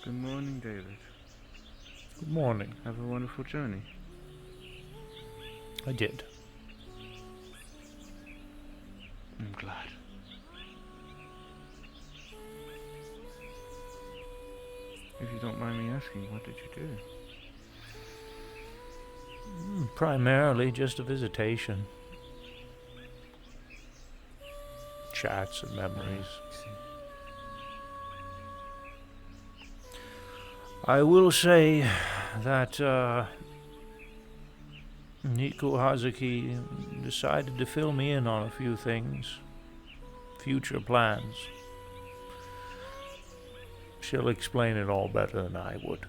Good morning, David. Good morning. Have a wonderful journey. I did. I'm glad. If you don't mind me asking, what did you do? Primarily just a visitation. Chats and memories. I will say that Nico Hazuki decided to fill me in on a few things. Future plans. She'll explain it all better than I would.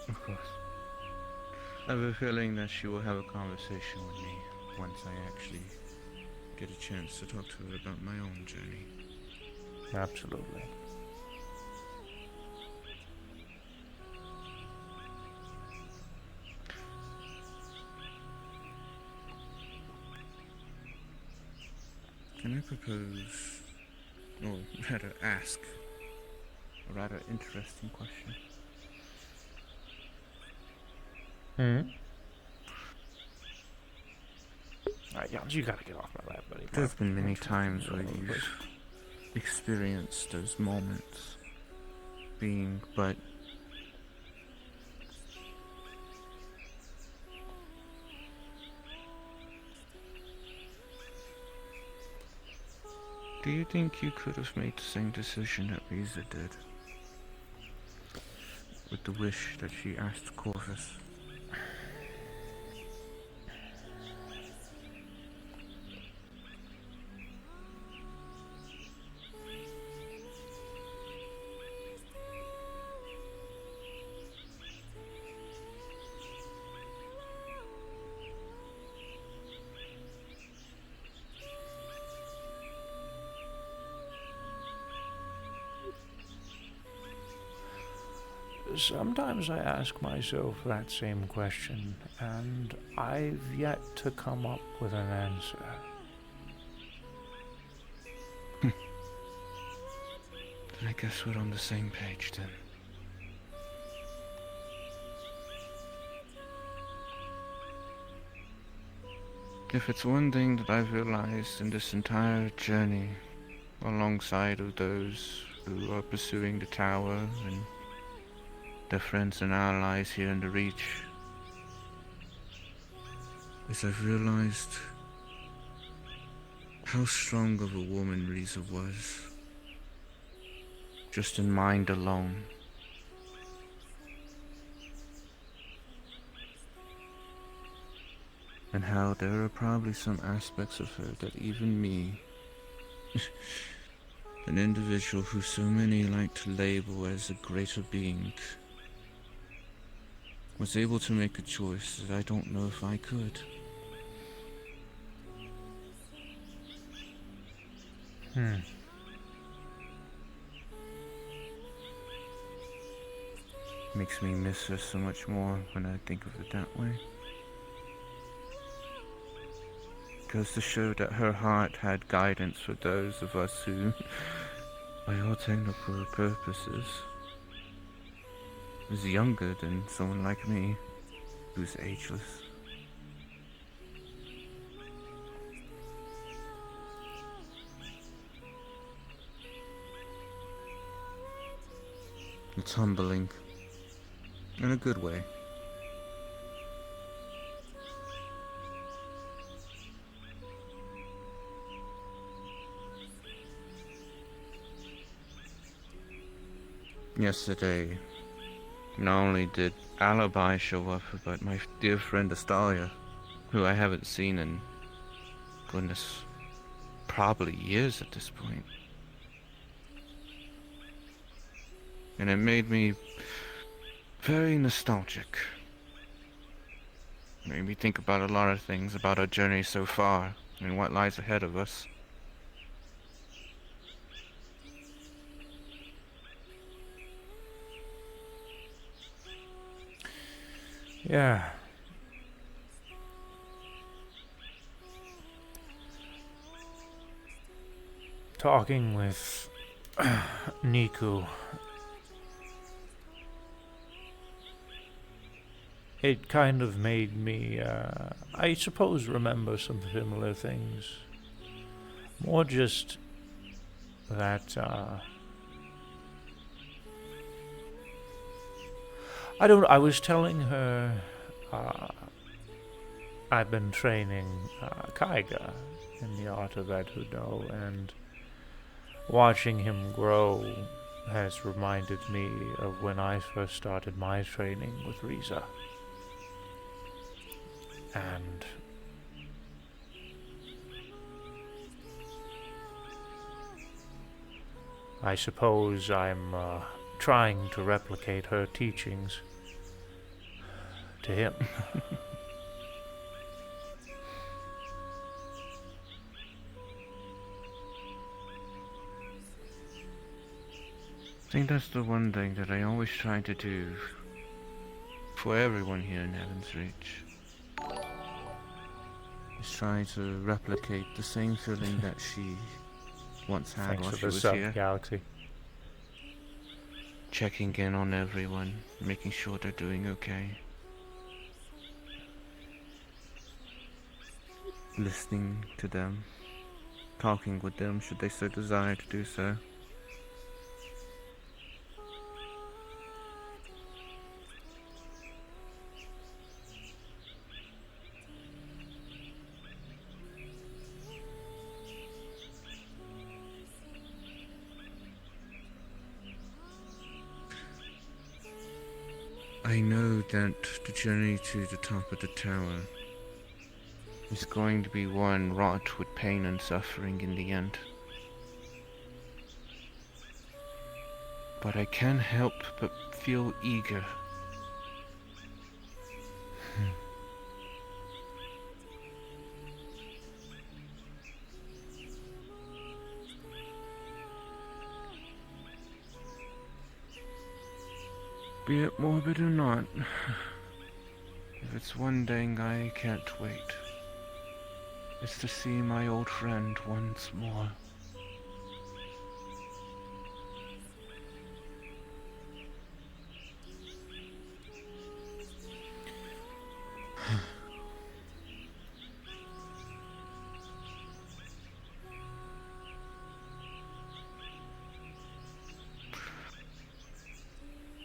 Of course. I have a feeling that she will have a conversation with me once I actually get a chance to talk to her about my own journey. Absolutely. Can I propose, or rather ask, a rather interesting question? Alright, you gotta get off my lap, buddy. There's been many times where you've experienced those moments being but do you think you could have made the same decision that Riza did? With the wish that she asked Corvus? Sometimes I ask myself that same question, and I've yet to come up with an answer. I guess we're on the same page then. If it's one thing that I've realized in this entire journey, alongside of those who are pursuing the tower and their friends and allies here in the Reach, is I've realized how strong of a woman Riza was, just in mind alone. And how there are probably some aspects of her that even me, an individual who so many like to label as a greater being, was able to make a choice that I don't know if I could. Makes me miss her so much more when I think of it that way. Goes to show that her heart had guidance for those of us who, by all technical purposes, is younger than someone like me, who's ageless. It's humbling, in a good way. Yesterday, not only did Alibi show up, but my dear friend Astalia, who I haven't seen in, goodness, probably years at this point. And it made me very nostalgic. Made me think about a lot of things about our journey so far and what lies ahead of us. Yeah. Talking with Niku, it kind of made me, I suppose, remember some similar things. More just that, I was telling her, I've been training Kaiga in the art of Etudo, and watching him grow has reminded me of when I first started my training with Riza. And I suppose I'm trying to replicate her teachings to him. I think that's the one thing that I always try to do for everyone here in Heaven's Reach. Is try to replicate the same feeling that she once had Thanks while for she the was sub, here. Galaxy. Checking in on everyone, making sure they're doing okay. Listening to them, talking with them should they so desire to do so. I know that the journey to the top of the tower is going to be one wrought with pain and suffering in the end. But I can't help but feel eager. Be it morbid or not, if it's one thing I can't wait, it's to see my old friend once more.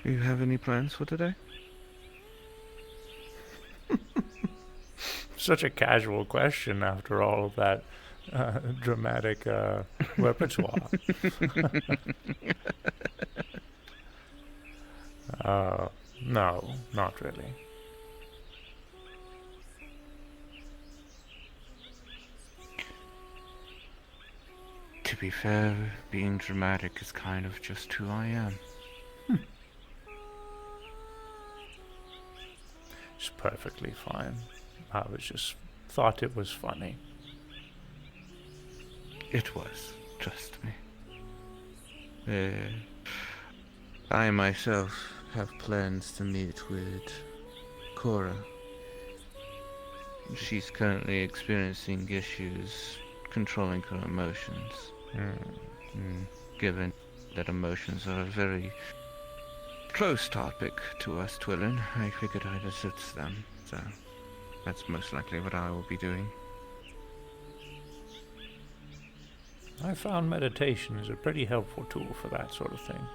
Do you have any plans for today? Such a casual question after all of that dramatic repertoire. No, not really. To be fair, being dramatic is kind of just who I am. It's perfectly fine. I was just thought it was funny. It was, trust me. I myself have plans to meet with Cora. She's currently experiencing issues controlling her emotions. Given that emotions are a very close topic to us Twillin, I figured I'd assist them, so that's most likely what I will be doing. I found meditation is a pretty helpful tool for that sort of thing.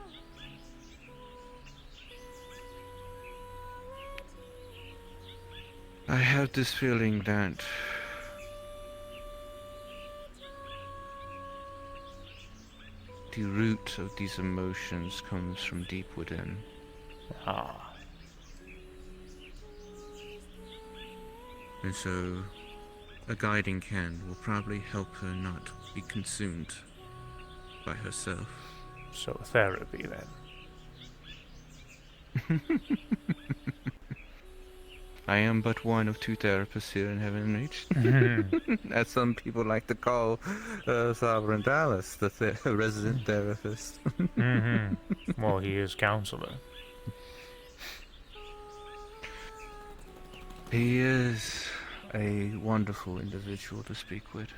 I have this feeling that the root of these emotions comes from deep within. Ah. And so a guiding hand will probably help her not be consumed by herself. So therapy then. I am but one of two therapists here in Heaven Reach. As some people like to call Sovereign Dallas, the resident therapist. Well, he is counselor. He is a wonderful individual to speak with.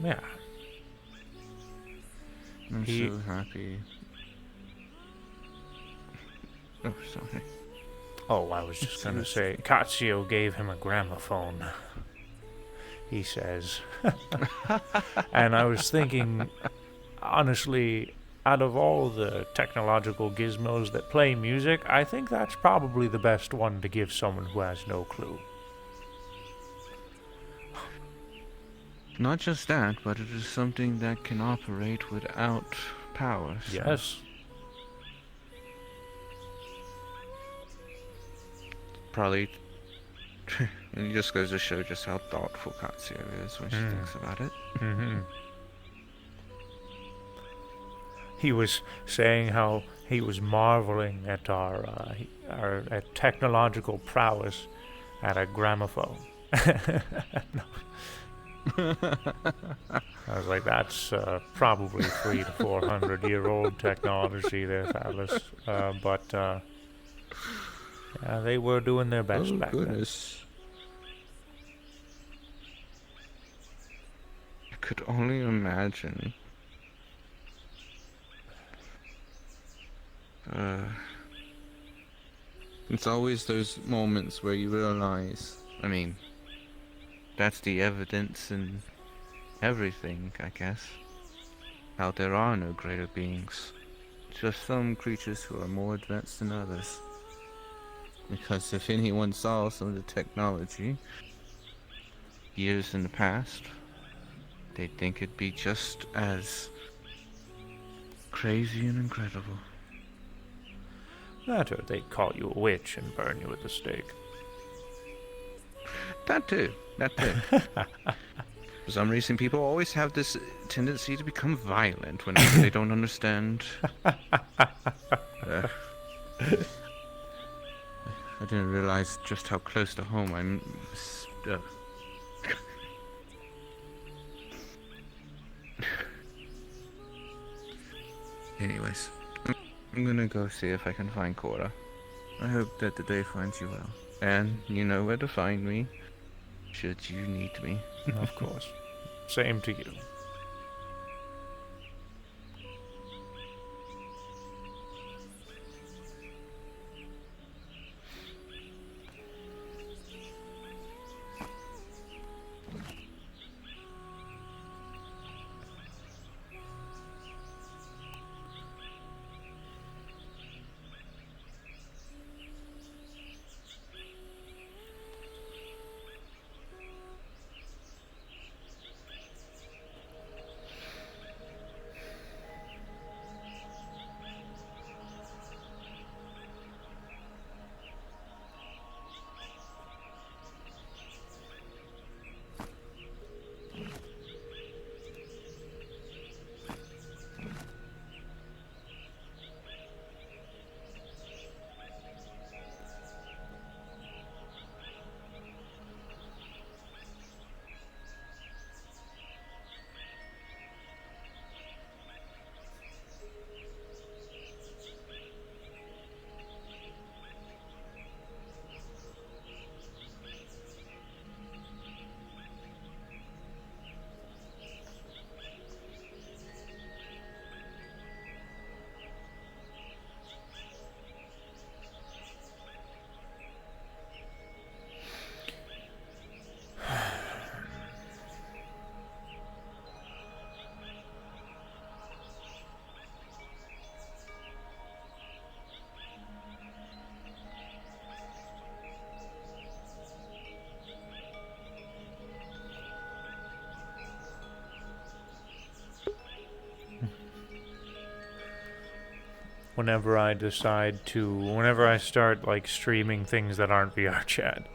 Yeah. I'm He so happy. Oh, sorry. Oh, I was just gonna say, Katsuo gave him a gramophone, he says. And I was thinking, honestly, out of all the technological gizmos that play music, I think that's probably the best one to give someone who has no clue. Not just that, but it is something that can operate without power, so Yes. probably. And it just goes to show just how thoughtful Katsuo is when she thinks about it. Mm-hmm. He was saying how he was marveling at our at technological prowess at a gramophone. I was like, that's probably 300 to 400 year old technology there, fellas. But yeah, they were doing their best Oh back goodness. I could only imagine. It's always those moments where you realize, I mean, that's the evidence in everything, I guess. How there are no greater beings. Just some creatures who are more advanced than others. Because if anyone saw some of the technology years in the past, they'd think it'd be just as crazy and incredible. then. That or they'd call you a witch and burn you at the stake. That too. That too. For some reason, people always have this tendency to become violent whenever they don't understand. I didn't realize just how close to home I'm. Anyways, I'm gonna go see if I can find Cora. I hope that the day finds you well. And you know where to find me, should you need me. Of course. Same to you. Whenever I start like streaming things that aren't VR chat.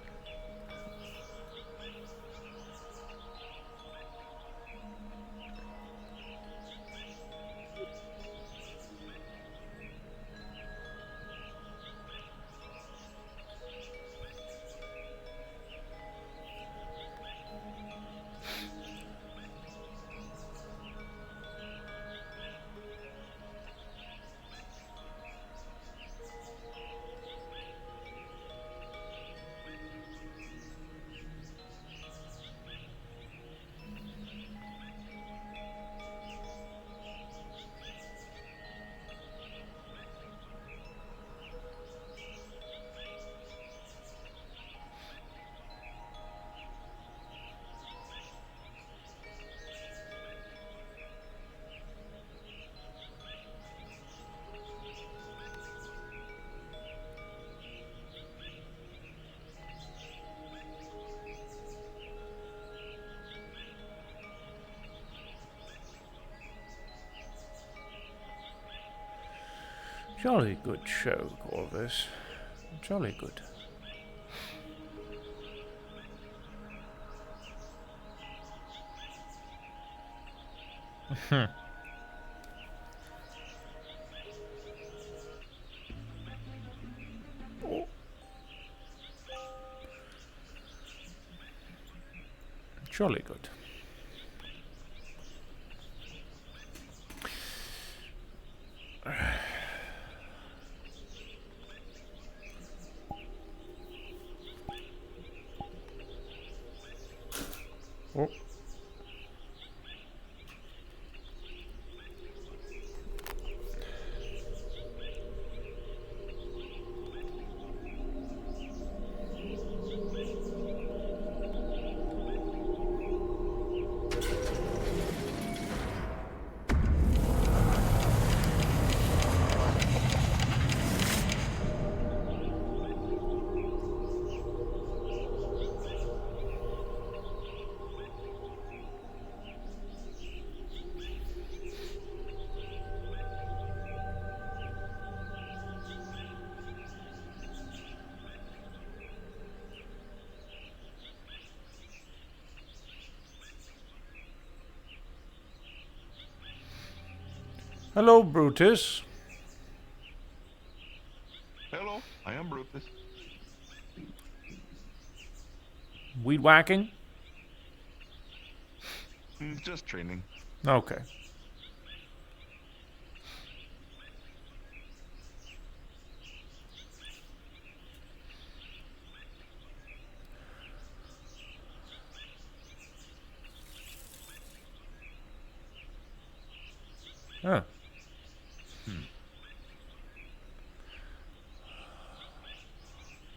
Jolly good show, Corvus. Jolly good. Jolly good. Oh. Hello, Brutus. Hello, I am Brutus. Weed whacking? Just training. Okay. Oh.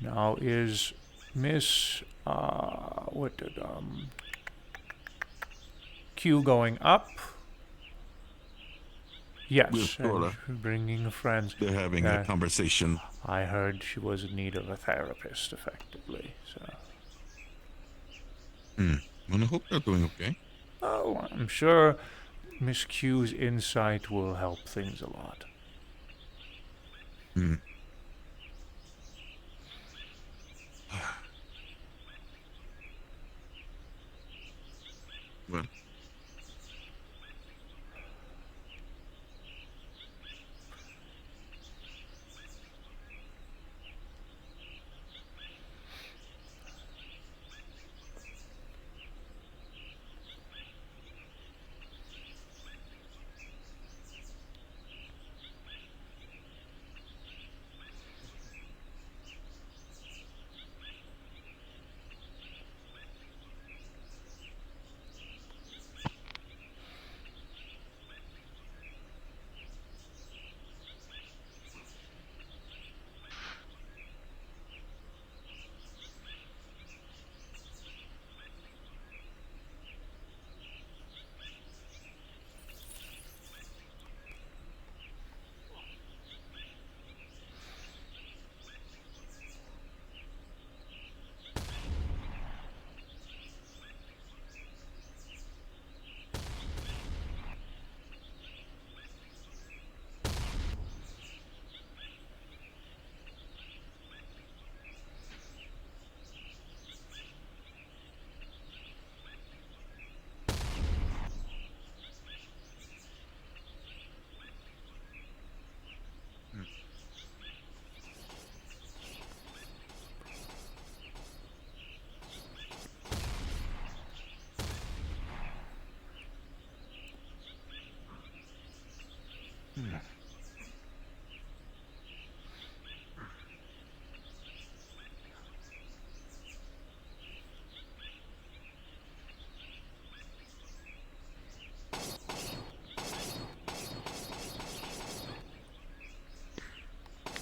Now is Miss what did Q going up? Yes, With and Flora. bringing friends. They're having a conversation. I heard she was in need of a therapist, effectively. So. Well, I hope they're doing okay. Oh, I'm sure Miss Q's insight will help things a lot. Well,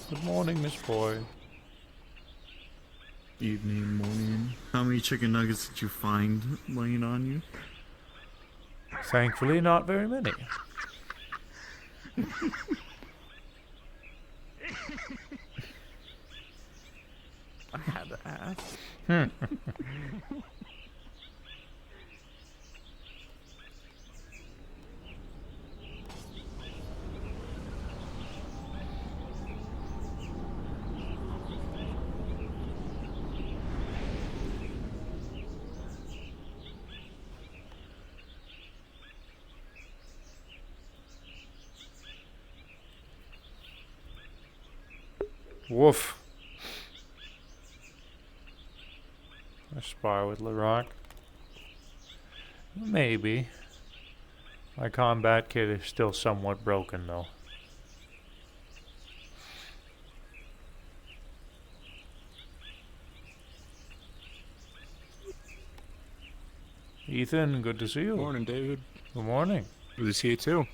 Good morning, Miss Boy. Evening, morning. How many chicken nuggets did you find laying on you? Thankfully, not very many. I had to ask. Woof. I spar with Larock. Maybe. My combat kit is still somewhat broken, though. Ethan, good to see you. Morning, David. Good morning. Good to see you too.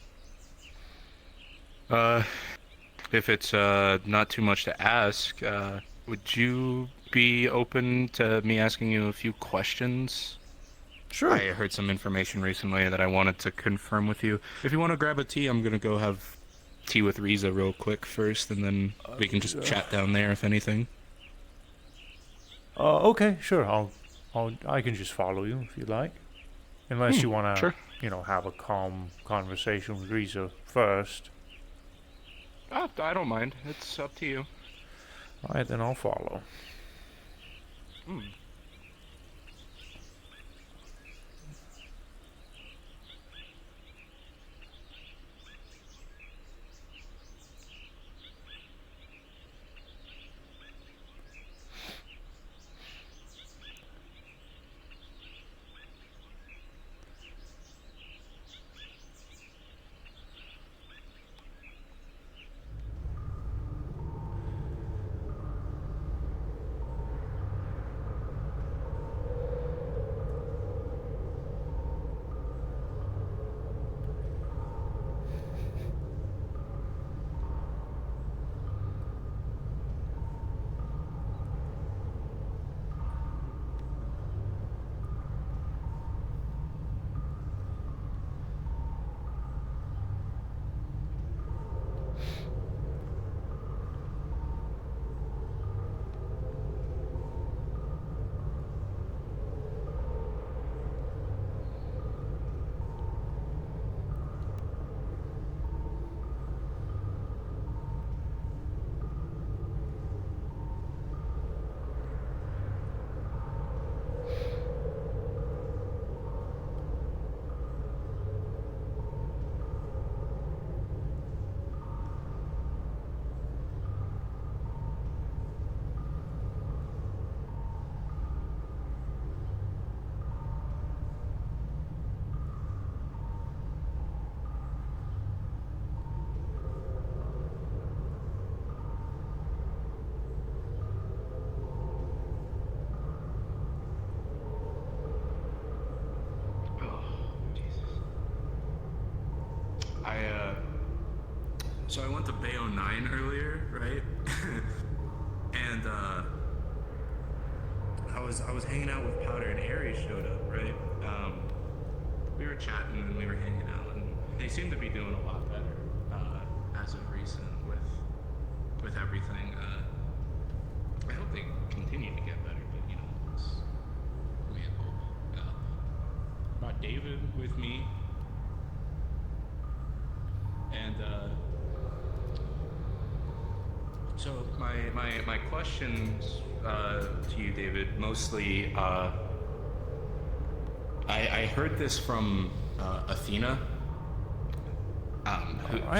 If it's not too much to ask, would you be open to me asking you a few questions? Sure. I heard some information recently that I wanted to confirm with you. If you want to grab a tea, I'm gonna go have tea with Riza real quick first, and then we can just chat down there if anything. Okay, sure. I can just follow you if you like. Unless you want to, sure. have a calm conversation with Riza first. I don't mind. It's up to you. Alright, then I'll follow. So I went to Bay 09 earlier, right? And I was hanging out with Powder and Aries showed up, right? We were chatting and we were hanging out, and they seem to be doing a lot better as of recent with everything. I hope they continue to get better, but it's we had hope. Brought David with me, and so my questions to you, David, mostly I heard this from Athena.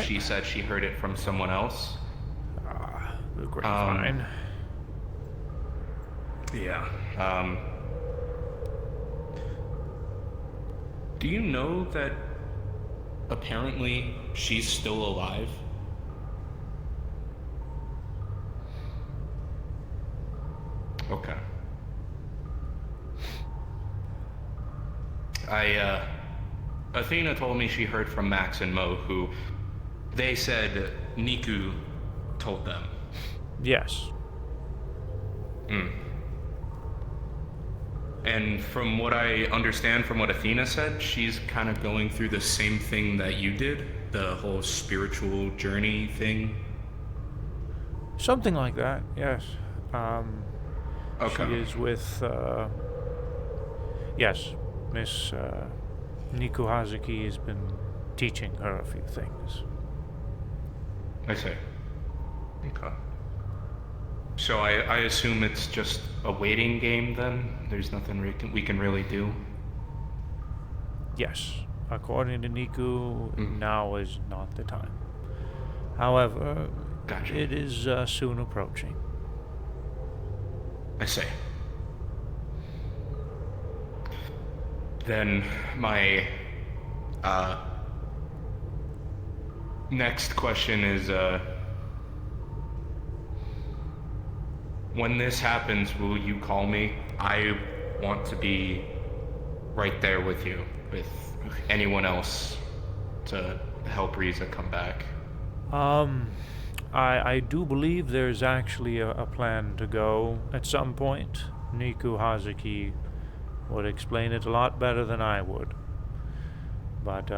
She said she heard it from someone else. The grapevine. Yeah. Do you know that apparently she's still alive? Okay. Athena told me she heard from Max and Mo, who they said Niku told them. Yes. And from what I understand from what Athena said, she's kind of going through the same thing that you did, the whole spiritual journey thing. Something like that, yes. Okay. She is with, yes, Miss Niku Hazuki has been teaching her a few things. I see. Okay. So I assume it's just a waiting game then? There's nothing we can really do? Yes, according to Niku, now is not the time. However, Gotcha. It is soon approaching. I say. Then my next question is, when this happens, will you call me? I want to be right there with you, with anyone else, to help Riza come back. I do believe there's actually a plan to go at some point. Niku Hazuki would explain it a lot better than I would. But,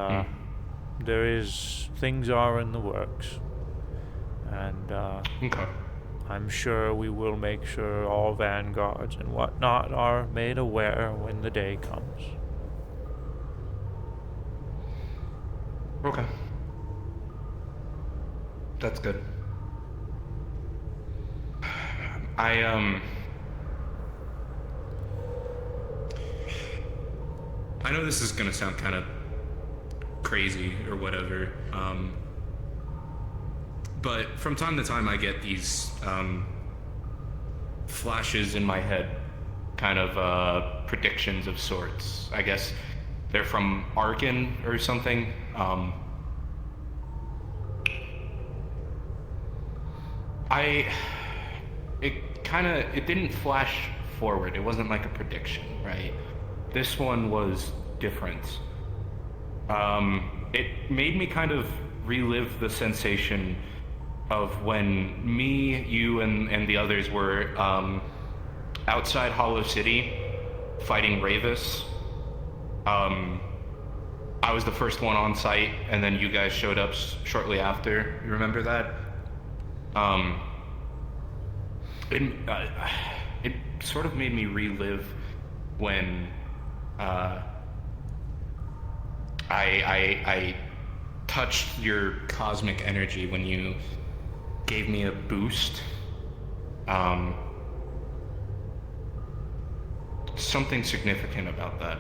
things are in the works. And, Okay. I'm sure we will make sure all vanguards and whatnot are made aware when the day comes. Okay. That's good. I know this is gonna sound kind of crazy or whatever, but from time to time I get these flashes in my head, kind of predictions of sorts. I guess they're from Arkin or something. It didn't flash forward. It wasn't like a prediction, right? This one was different. It made me kind of relive the sensation of when me, you, and the others were outside Hollow City fighting Ravis. I was the first one on site, and then you guys showed up shortly after. You remember that? It sort of made me relive when I touched your cosmic energy when you gave me a boost. Something significant about that.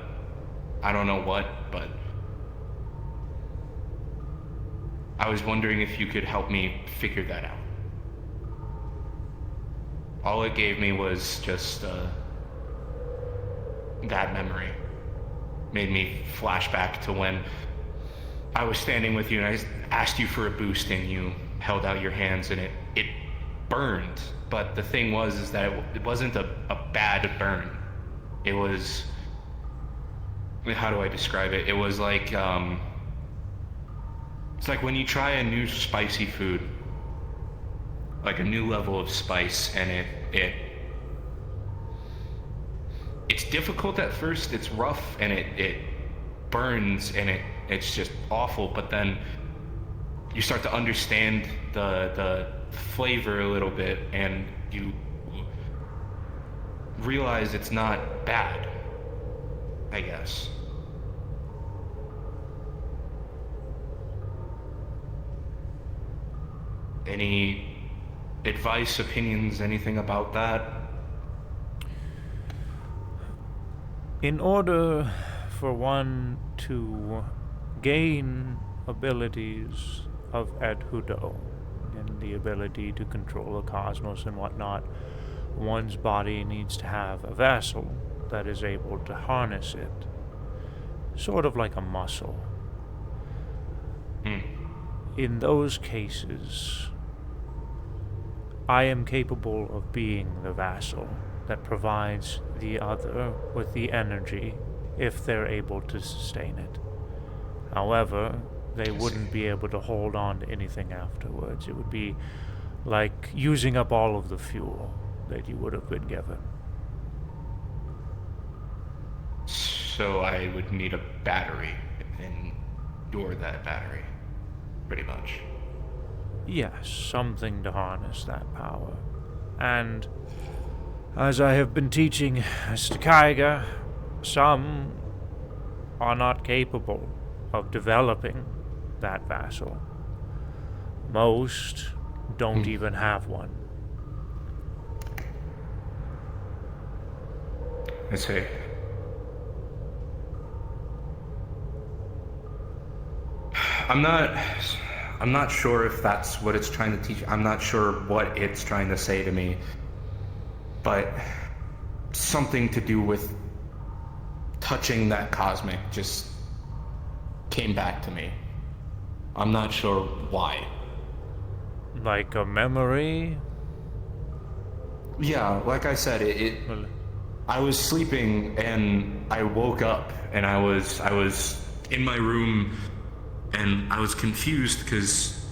I don't know what, but I was wondering if you could help me figure that out. All it gave me was just that memory. Made me flash back to when I was standing with you and I asked you for a boost and you held out your hands and it burned. But the thing was is that it wasn't a bad burn. It was, how do I describe it? It was like, it's like when you try a new spicy food, like a new level of spice, and it's difficult at first, it's rough, and it burns, and it's just awful, but then you start to understand the flavor a little bit, and you realize it's not bad, I guess. Any advice, opinions, anything about that? In order for one to gain abilities of Ed Hudo and the ability to control the cosmos and whatnot, one's body needs to have a vessel that is able to harness it. Sort of like a muscle. In those cases, I am capable of being the vassal that provides the other with the energy if they're able to sustain it. However, they wouldn't be able to hold on to anything afterwards. It would be like using up all of the fuel that you would have been given. So I would need a battery, and you're that battery, pretty much. Yes, something to harness that power. And as I have been teaching Mr. Kaiga, some are not capable of developing that vassal. Most don't even have one. I see. I'm not I'm not sure if that's what it's trying to teach. I'm not sure what it's trying to say to me, but something to do with touching that cosmic just came back to me. I'm not sure why. Like a memory? Yeah, like I said, Well, I was sleeping and I woke up and I was in my room and I was confused because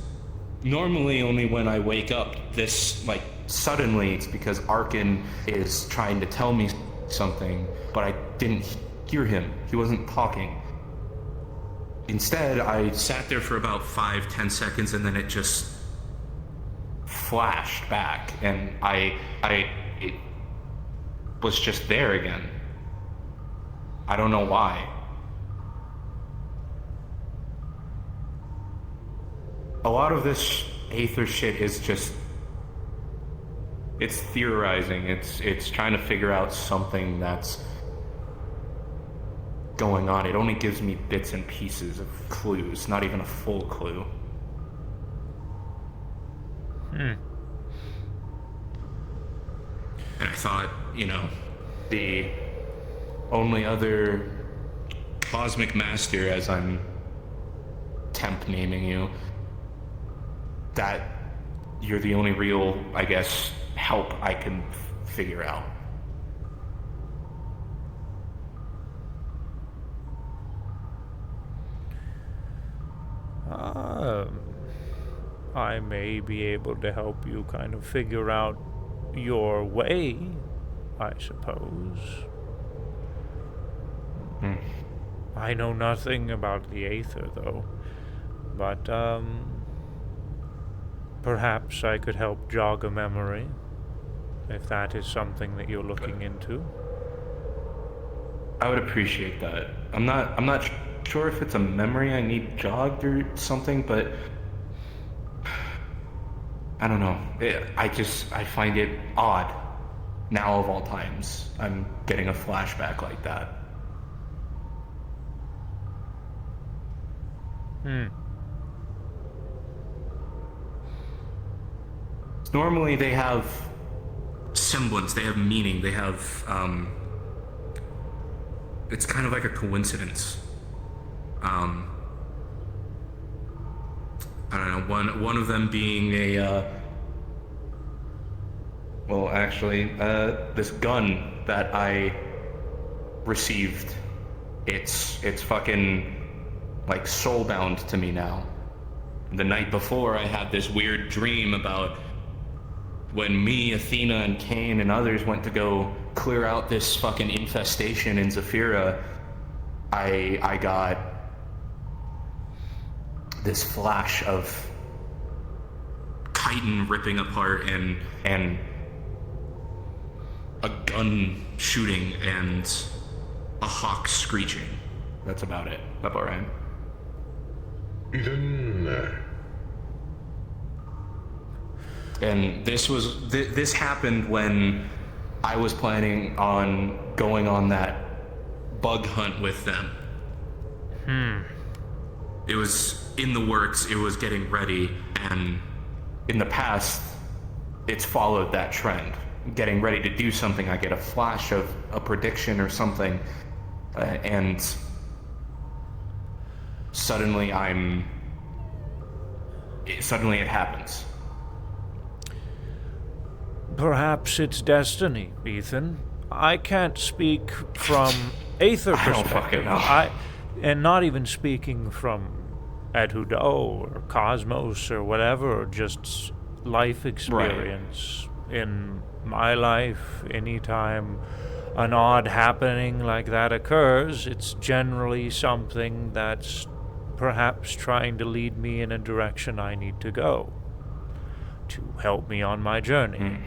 normally only when I wake up this like suddenly it's because Arkin is trying to tell me something, but I didn't hear him. He wasn't talking. Instead, I sat there for about 5-10 seconds and then it just flashed back and it was just there again. I don't know why. A lot of this Aether shit is just, it's theorizing. It's trying to figure out something that's going on. It only gives me bits and pieces of clues, not even a full clue. And I thought, the only other cosmic master, as I'm temp naming you, that you're the only real, I guess, help I can figure out. I may be able to help you kind of figure out your way, I suppose. I know nothing about the Aether, though. But, perhaps I could help jog a memory, if that is something that you're looking into. I would appreciate that. I'm not sure if it's a memory I need jogged or something, but I don't know. I find it odd. Now of all times, I'm getting a flashback like that. Normally they have semblance, they have meaning, they have, it's kind of like a coincidence. I don't know, one of them being this gun that I received, it's fucking like soulbound to me now. The night before I had this weird dream about when me, Athena, and Cain and others went to go clear out this fucking infestation in Zephyra. I got this flash of chitin ripping apart and a gun shooting and a hawk screeching. That's about it. That's all right. And this happened when I was planning on going on that bug hunt with them. It was in the works, it was getting ready, and in the past, it's followed that trend. Getting ready to do something, I get a flash of a prediction or something, and suddenly it happens. Perhaps it's destiny, Ethan. I can't speak from Aether I don't perspective. fucking know. And not even speaking from Ed Hudo or Cosmos or whatever, or just life experience. In my life, anytime an odd happening like that occurs, it's generally something that's perhaps trying to lead me in a direction I need to go to help me on my journey.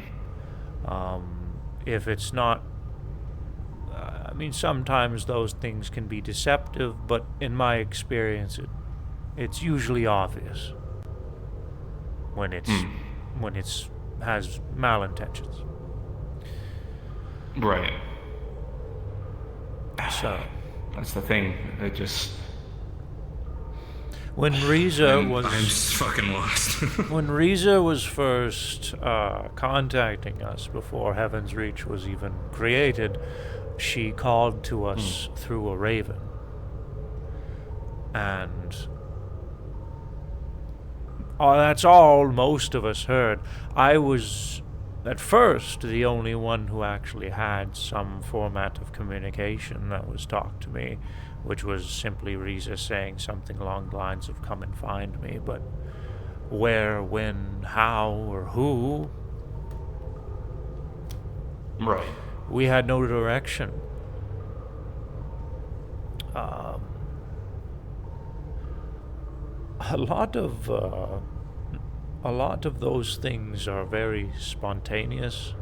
If it's not, sometimes those things can be deceptive, but in my experience, it's usually obvious when it's has malintentions. Right. So That's the thing. It just... When Riza I'm was fucking lost. when Riza was first contacting us before Heaven's Reach was even created, she called to us through a raven. And that's all most of us heard. I was, at first, the only one who actually had some format of communication that was talked to me, which was simply Riza saying something along the lines of "come and find me," but where, when, how, or who, Right. we had no direction. A lot of those things are very spontaneous,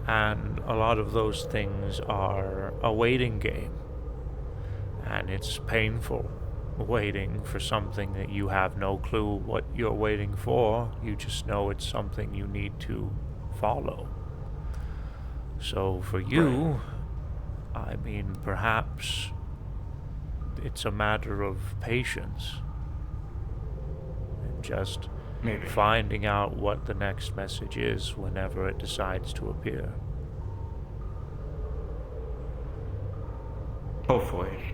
and a lot of those things are a waiting game. And it's painful waiting for something that you have no clue what you're waiting for. You just know it's something you need to follow. So for you, I mean, perhaps it's a matter of patience. And just Maybe. finding out what the next message is whenever it decides to appear. Hopefully.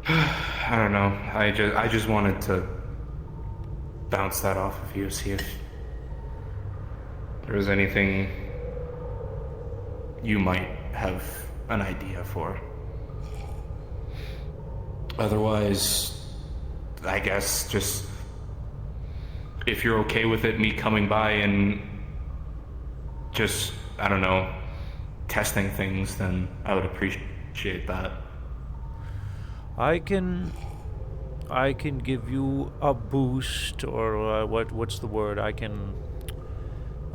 I don't know. I just wanted to bounce that off of you, see if there was anything you might have an idea for. Otherwise, I guess just if you're okay with it, me coming by and just, I don't know, testing things, then I would appreciate that. I can give you a boost, or what's the word? I can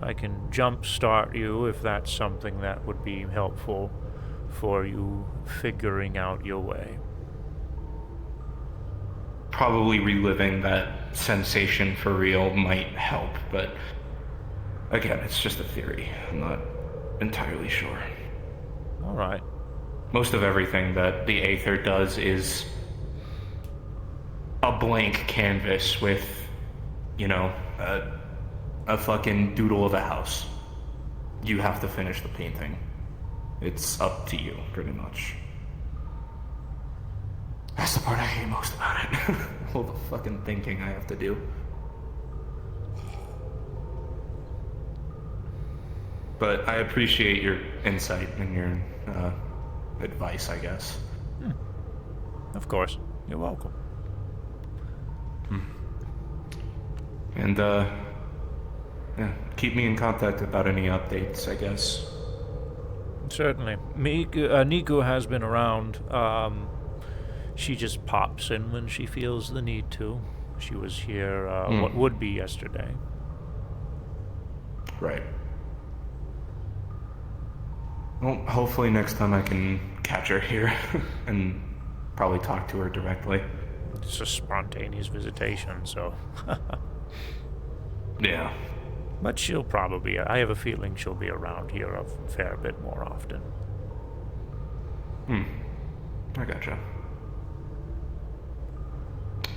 jumpstart you if that's something that would be helpful for you figuring out your way. Probably reliving that sensation for real might help, but again, it's just a theory. I'm not entirely sure. All right. Most of everything that the Aether does is a blank canvas with, you know, a fucking doodle of a house. You have to finish the painting. It's up to you, pretty much. That's the part I hate most about it. All the fucking thinking I have to do. But I appreciate your insight and your advice, I guess. Of course. You're welcome. And, yeah, keep me in contact about any updates, I guess. Certainly. Nico has been around. She just pops in when she feels the need to. She was here, what would be yesterday. Right. Well, hopefully next time I can catch her here and probably talk to her directly. It's a spontaneous visitation, so... Yeah. But she'll probably... I have a feeling she'll be around here a fair bit more often. I gotcha.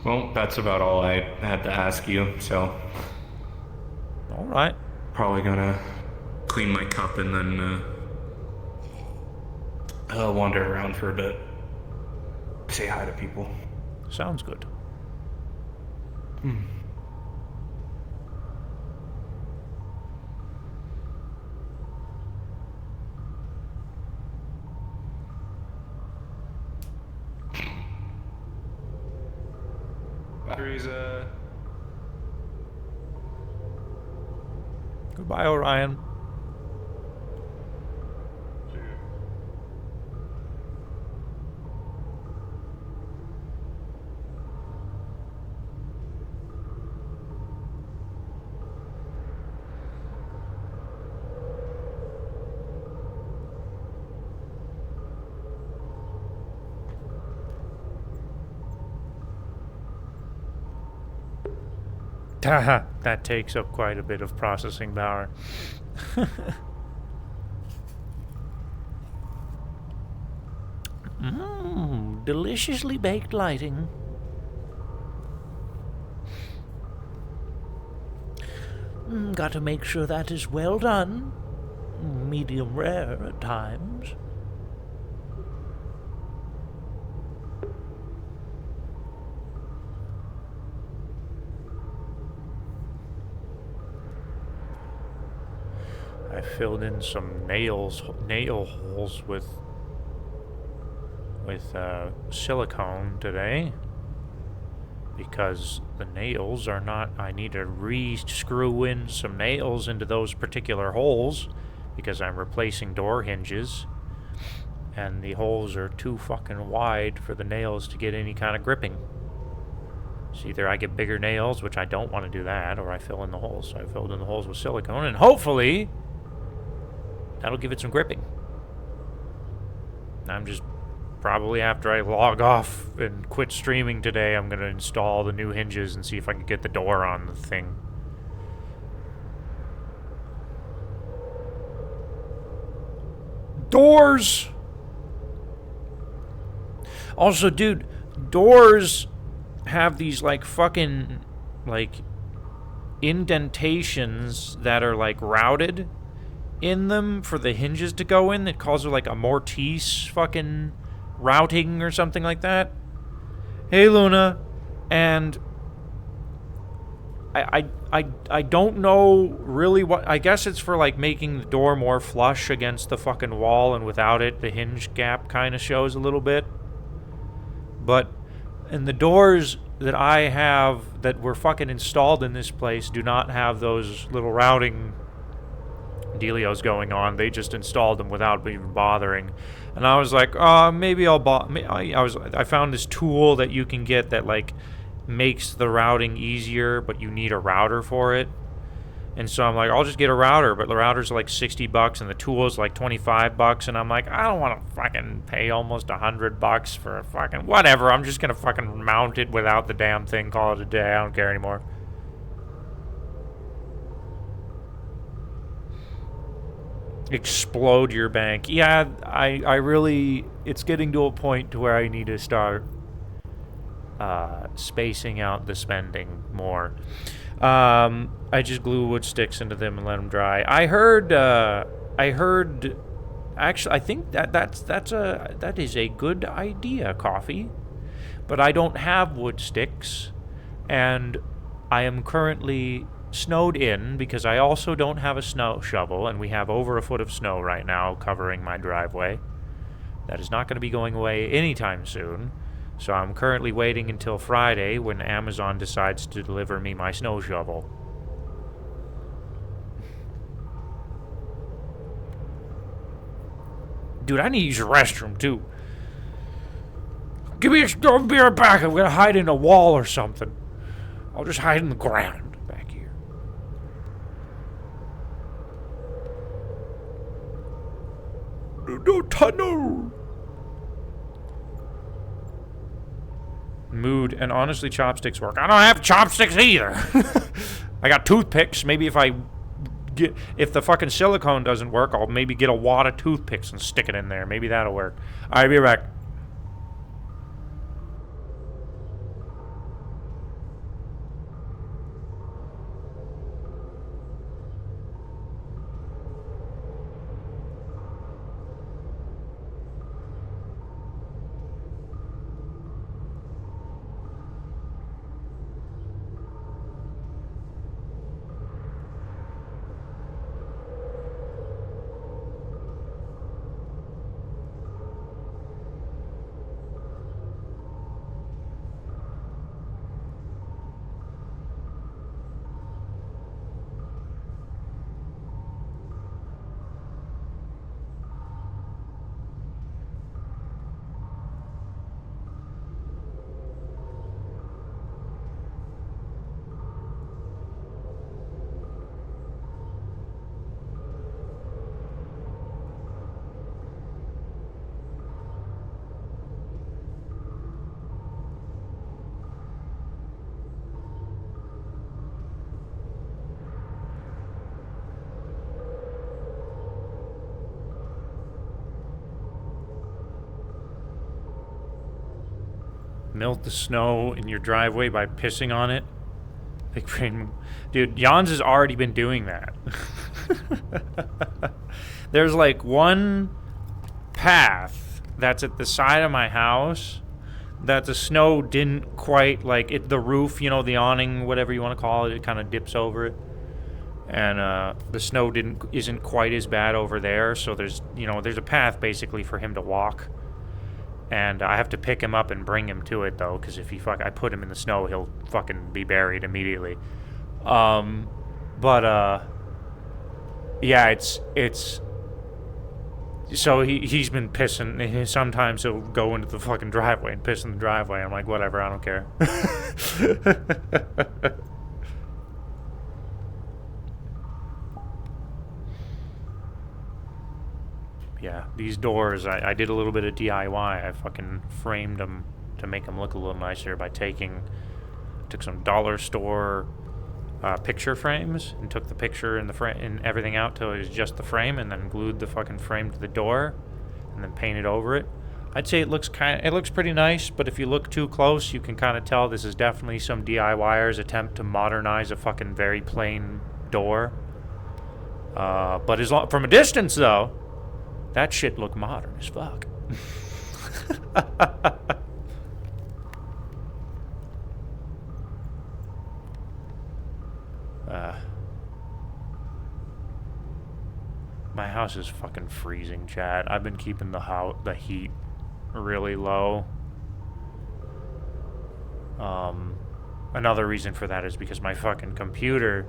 Well, that's about all I had to ask you, so... All right. Probably gonna clean my cup and then, wander around for a bit. Say hi to people. Sounds good. Batteries, Goodbye, Orion. Haha, that takes up quite a bit of processing power. Mmm, deliciously baked lighting. Got to make sure that is well done. Medium rare at times. I filled in some nail holes with silicone today because the nails are not. I need to re-screw in some nails into those particular holes because I'm replacing door hinges and the holes are too fucking wide for the nails to get any kind of gripping. So either I get bigger nails, which I don't want to do that, or I fill in the holes. So I filled in the holes with silicone, and hopefully that'll give it some gripping. I'm just probably after I log off and quit streaming today, I'm going to install the new hinges and see if I can get the door on the thing. Doors! Also, dude, doors have these, like, fucking, like, indentations that are, like, routed in them for the hinges to go in that calls it, like, a Mortise fucking routing or something like that. Hey, Luna. And I don't know really what... I guess it's for, like, making the door more flush against the fucking wall, and without it, the hinge gap kind of shows a little bit. But... and the doors that I have that were fucking installed in this place do not have those little routing dealios going on. They just installed them without even bothering. And I was like, maybe I'll I found this tool that you can get that, like, makes the routing easier, but you need a router for it. And so I'm like, I'll just get a router, but the router's like $60 and the tool's like $25, and I'm like, I don't want to fucking pay almost $100 for a fucking whatever. I'm just gonna fucking mount it without the damn thing, call it a day. I don't care anymore. Explode your bank. Yeah, I really, it's getting to a point to where I need to start spacing out the spending more. I just glue wood sticks into them and let them dry. I heard, actually, I think that is a good idea, Coffee. But I don't have wood sticks, and I am currently snowed in because I also don't have a snow shovel, and we have over a foot of snow right now covering my driveway. That is not going to be going away anytime soon. So I'm currently waiting until Friday when Amazon decides to deliver me my snow shovel. Dude, I need to use the restroom, too. I'll be right back. I'm gonna hide in a wall or something. I'll just hide in the ground back here. No tunnel. Mood, and honestly, chopsticks work. I don't have chopsticks either. I got toothpicks. Maybe if the fucking silicone doesn't work, I'll maybe get a wad of toothpicks and stick it in there. Maybe that'll work. All right, be right back. melt the snow in your driveway by pissing on it. Big brain. Dude, Jans has already been doing that. There's like one path that's at the side of my house that the snow didn't quite, like, it, the roof, you know, the awning, whatever you want to call it, it kind of dips over it. And the snow isn't quite as bad over there, so there's a path basically for him to walk. And I have to pick him up and bring him to it, though, because if I put him in the snow, he'll fucking be buried immediately. Yeah, it's so he's been pissing. Sometimes he'll go into the fucking driveway and piss in the driveway. I'm like, whatever, I don't care. Yeah, these doors, I did a little bit of DIY. I fucking framed them to make them look a little nicer by took some dollar store picture frames and took the picture and the frame and everything out till it was just the frame, and then glued the fucking frame to the door and then painted over it. I'd say it looks pretty nice, but if you look too close, you can kind of tell this is definitely some DIYer's attempt to modernize a fucking very plain door. But from a distance, though, that shit look modern as fuck. My house is fucking freezing, chat. I've been keeping the heat really low. Another reason for that is because my fucking computer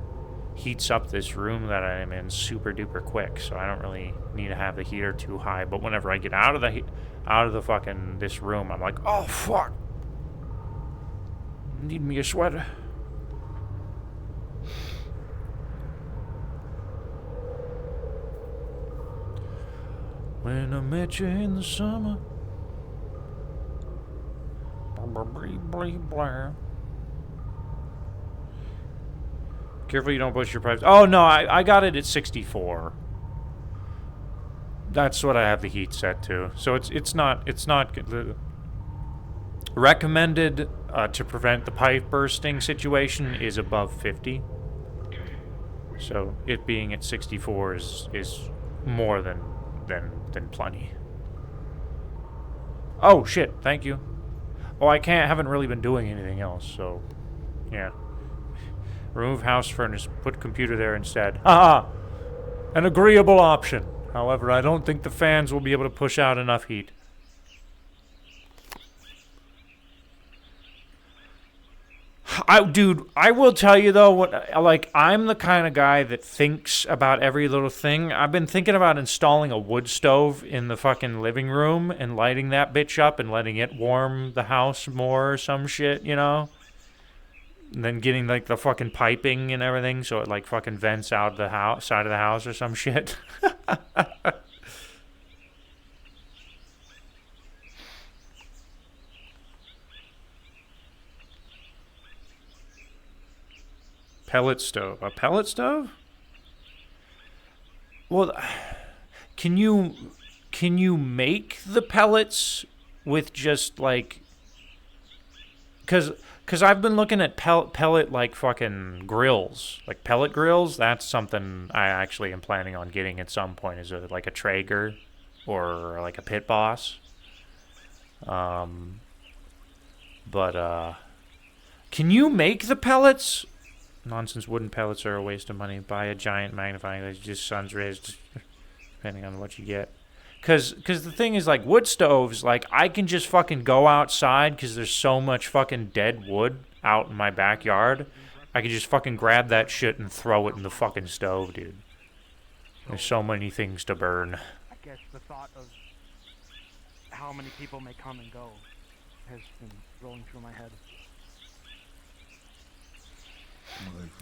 heats up this room that I'm in super duper quick, so I don't really need to have the heater too high. But whenever I get out of the fucking this room, I'm like, oh fuck, need me a sweater. When I met you in the summer. Careful you don't push your pipes. Oh no, I got it at 64. That's what I have the heat set to. So it's not good. Recommended to prevent the pipe bursting situation is above 50. So it being at 64 is more than plenty. Oh shit, thank you. Oh, haven't really been doing anything else, so yeah. Remove house furnace, put computer there instead. An agreeable option. However, I don't think the fans will be able to push out enough heat. Dude, I will tell you though, I'm the kind of guy that thinks about every little thing. I've been thinking about installing a wood stove in the fucking living room and lighting that bitch up and letting it warm the house more or some shit, you know? And then getting like the fucking piping and everything so it like fucking vents out the side of the house or some shit. Pellet stove. A pellet stove? Well, can you make the pellets with just like... Because I've been looking at pellet like fucking grills. Like pellet grills, that's something I actually am planning on getting at some point. Is it like a Traeger or like a Pit Boss? Can you make the pellets? Nonsense, wooden pellets are a waste of money. Buy a giant magnifying glass, just sun's rays, depending on what you get. Cause the thing is, like, wood stoves, like, I can just fucking go outside because there's so much fucking dead wood out in my backyard. I can just fucking grab that shit and throw it in the fucking stove, dude. There's so many things to burn. I guess the thought of how many people may come and go has been rolling through my head.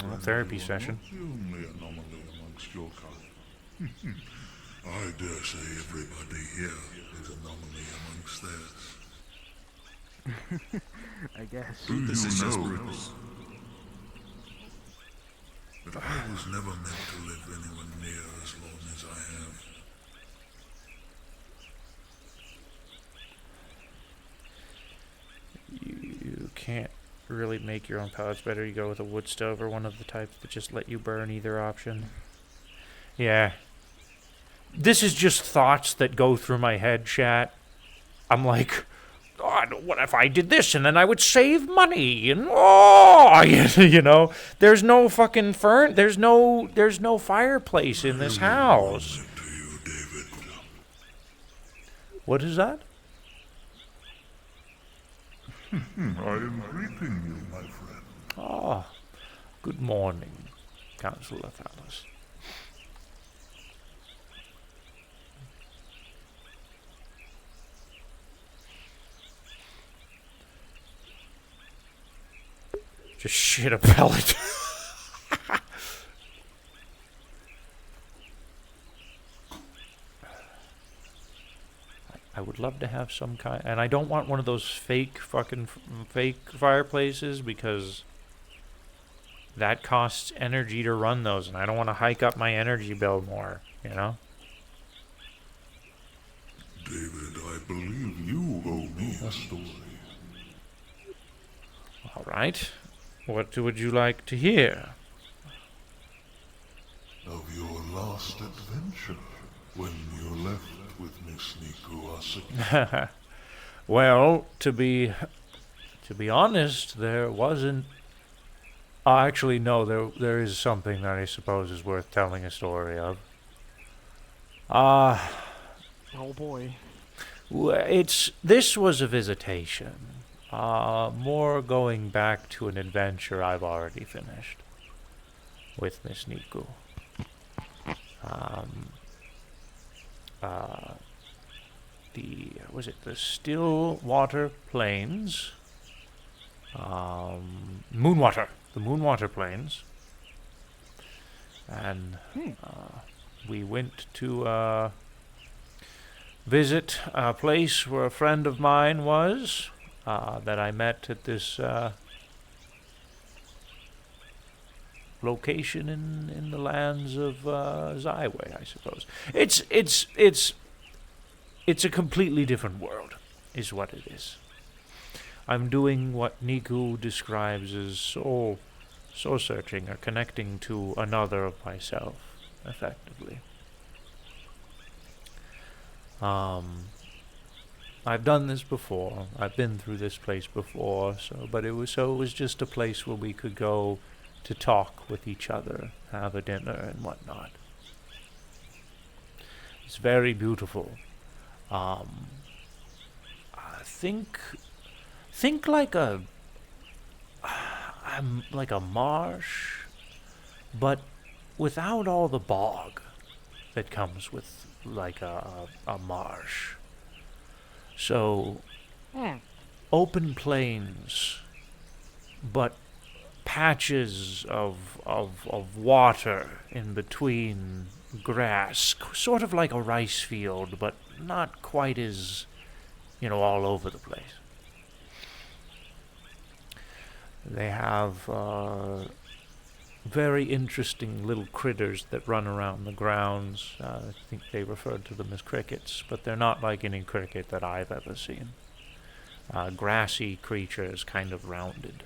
My A therapy session. The only anomaly amongst your kind. I dare say everybody here is anomaly amongst theirs. I guess. This is just brutal. But I was never meant to live anywhere near as long as I have. can't really make your own pellets, better you go with a wood stove or one of the types that just let you burn either option. Yeah. This is just thoughts that go through my head, chat. I'm like, God, what if I did this and then I would save money? And you know, there's no fucking there's no fireplace in this house. To you, David. What is that? I am greeting you, my friend. Ah, good morning, Councillor Thalos. Just shit a pellet. I would love to have some kind, and I don't want one of those fake fireplaces because that costs energy to run those, and I don't want to hike up my energy bill more, you know? David, I believe you owe me a story. All right. What would you like to hear? Of your last adventure, when you left with Miss Niku Asaki. Well, to be honest, there wasn't. Actually, no. There is something that I suppose is worth telling a story of. Oh boy. This was a visitation. More going back to an adventure I've already finished with Miss Niku. The Stillwater Plains, Moonwater, the Moonwater Plains, and we went to visit a place where a friend of mine was, that I met at this location in the lands of Zyway, I suppose. It's a completely different world, is what it is. I'm doing what Niku describes as soul searching, or connecting to another of myself, effectively. I've done this before. I've been through this place before, but it was just a place where we could go to talk with each other, have a dinner and whatnot. It's very beautiful. Think like a marsh, but without all the bog that comes with like a marsh. So open plains, but patches of water in between grass, sort of like a rice field, but not quite as, all over the place. They have very interesting little critters that run around the grounds. I think they referred to them as crickets, but they're not like any cricket that I've ever seen. Grassy creatures, kind of rounded.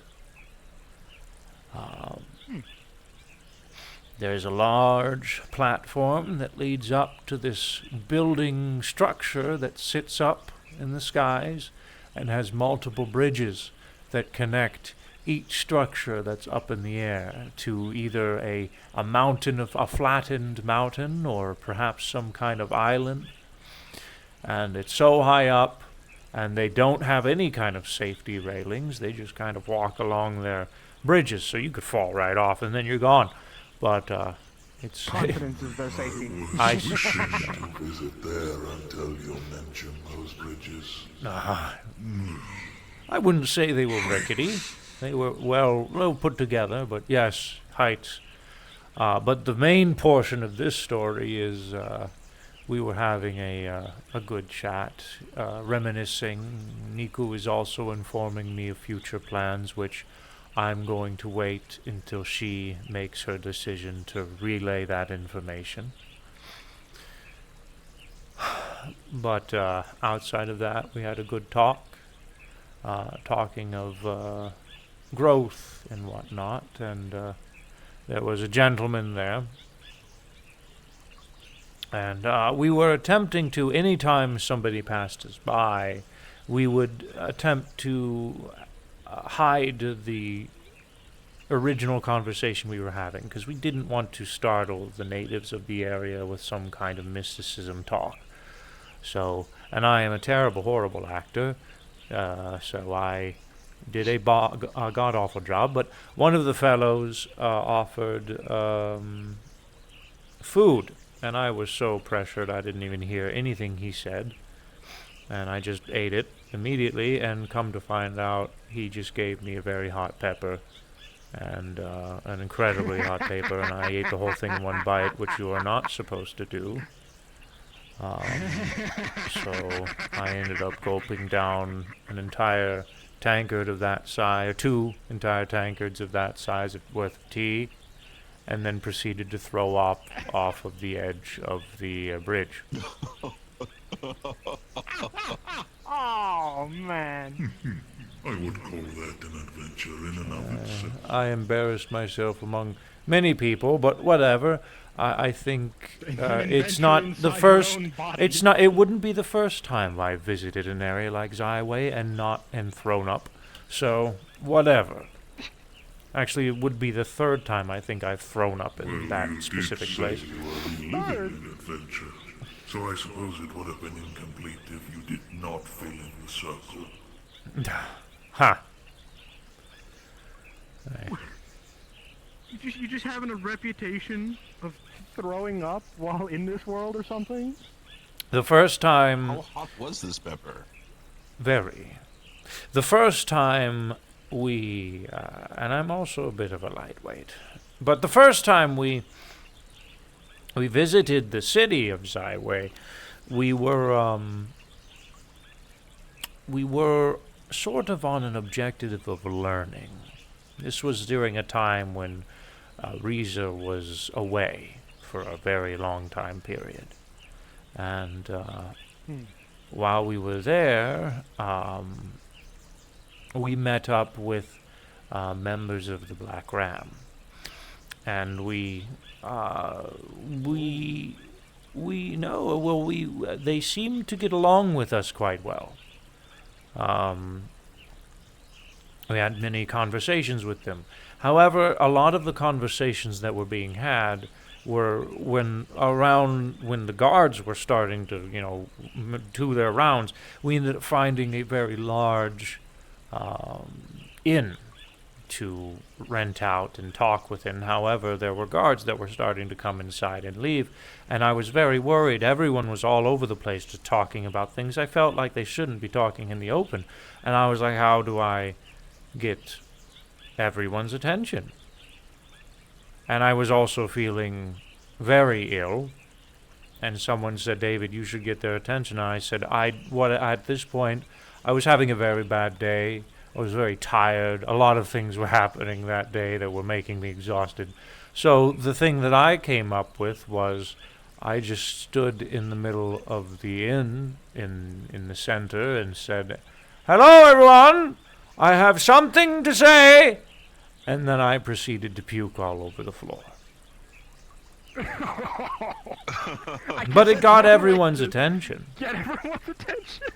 There's a large platform that leads up to this building structure that sits up in the skies and has multiple bridges that connect each structure that's up in the air to either a flattened mountain, or perhaps some kind of island. And it's so high up, and they don't have any kind of safety railings. They just kind of walk along their bridges, so you could fall right off and then you're gone. But it's Confidence is their safety. I was wishing to visit there until you mentioned those bridges. I wouldn't say they were rickety. They were well put together, but yes, heights. But the main portion of this story is we were having a good chat, reminiscing. Niku is also informing me of future plans, which I'm going to wait until she makes her decision to relay that information. But outside of that, we had a good talk. talking of growth and whatnot, and there was a gentleman there. And we were attempting to, anytime somebody passed us by, we would attempt to hide the original conversation we were having, because we didn't want to startle the natives of the area with some kind of mysticism talk. So, and I am a terrible, horrible actor, so I did a god-awful job, but one of the fellows offered food, and I was so pressured I didn't even hear anything he said, and I just ate it immediately, and come to find out, he just gave me a very hot pepper, and an incredibly hot pepper, and I ate the whole thing in one bite, which you are not supposed to do. So I ended up gulping down an entire tankard of that size, or 2 entire tankards of that size worth of tea, and then proceeded to throw off of the edge of the bridge. Oh, man. I would call that an adventure in and of itself. I embarrassed myself among many people, but whatever. I think it's not the first. It's not. It wouldn't be the first time I visited an area like Zyway and thrown up. So whatever. Actually, it would be the 3rd time I think I've thrown up in Well, that you specific did place. say you were living an adventure, so I suppose it would have been incomplete if you did not fill in the circle. Ha. You just having a reputation of throwing up while in this world or something? The first time. How hot was this pepper? Very. The first time we, and I'm also a bit of a lightweight, but the first time we visited the city of Zyway, we were sort of on an objective of learning. This was during a time when Riza was away for a very long time period. And while we were there, we met up with members of the Black Ram. And they seemed to get along with us quite well. We had many conversations with them. However, a lot of the conversations that were being had were when the guards were starting to, do their rounds, we ended up finding a very large inn to rent out and talk within. However, there were guards that were starting to come inside and leave, and I was very worried. Everyone was all over the place just talking about things I felt like they shouldn't be talking in the open, and I was like, how do I get everyone's attention? And I was also feeling very ill, and someone said, David, you should get their attention. And I said, at this point, I was having a very bad day. I was very tired. A lot of things were happening that day that were making me exhausted. So the thing that I came up with was I just stood in the middle of the inn in the center and said, hello, everyone! I have something to say! And then I proceeded to puke all over the floor. But it got everyone's attention. Get everyone's attention.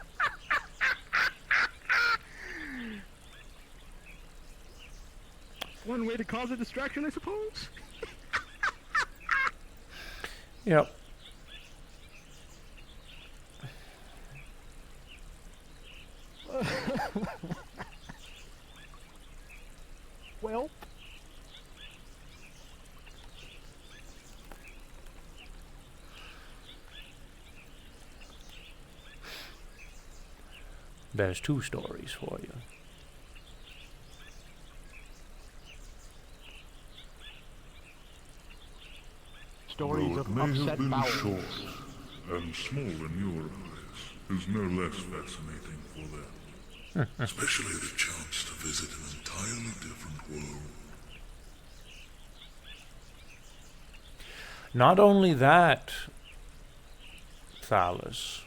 One way to cause a distraction, I suppose. Yep. Well, there's 2 stories for you. stories Though of it may have upset been bowels. short and small in your eyes, is no less fascinating for them. Especially the chance to visit an entirely different world. Not only that, Thalus,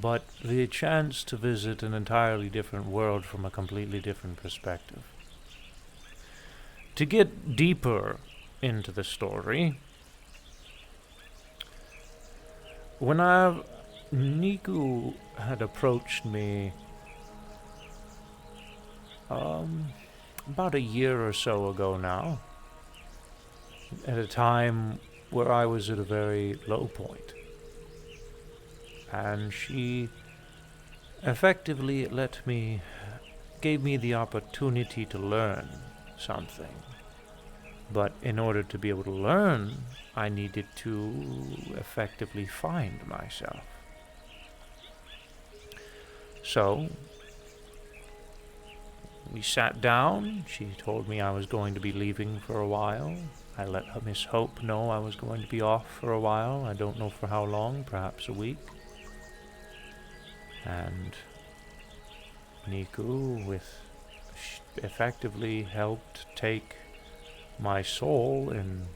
but the chance to visit an entirely different world from a completely different perspective. To get deeper into the story, when Niku had approached me about a year or so ago now, at a time where I was at a very low point. And she effectively gave me the opportunity to learn something. But in order to be able to learn, I needed to effectively find myself. So, we sat down. She told me I was going to be leaving for a while. I let Miss Hope know I was going to be off for a while. I don't know for how long, perhaps a week. And Niku effectively helped take my soul and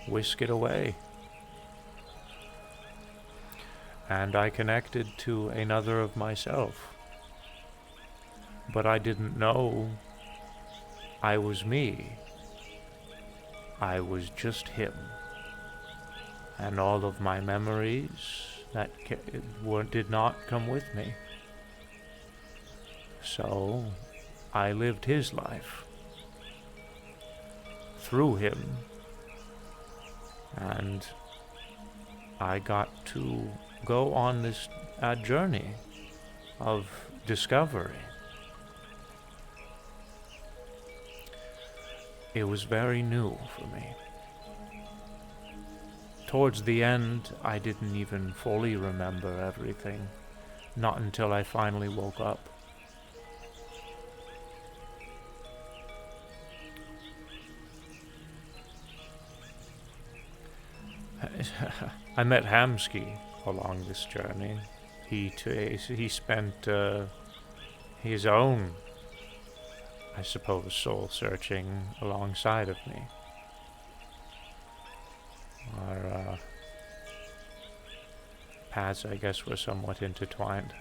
whisk it away. And I connected to another of myself. But I didn't know I was me. I was just him. And all of my memories that did not come with me. So I lived his life through him, and I got to go on this journey of discovery. It was very new for me. Towards the end, I didn't even fully remember everything, not until I finally woke up. I met Hamsky along this journey. He spent his own, I suppose, soul searching alongside of me. Our paths, I guess, were somewhat intertwined.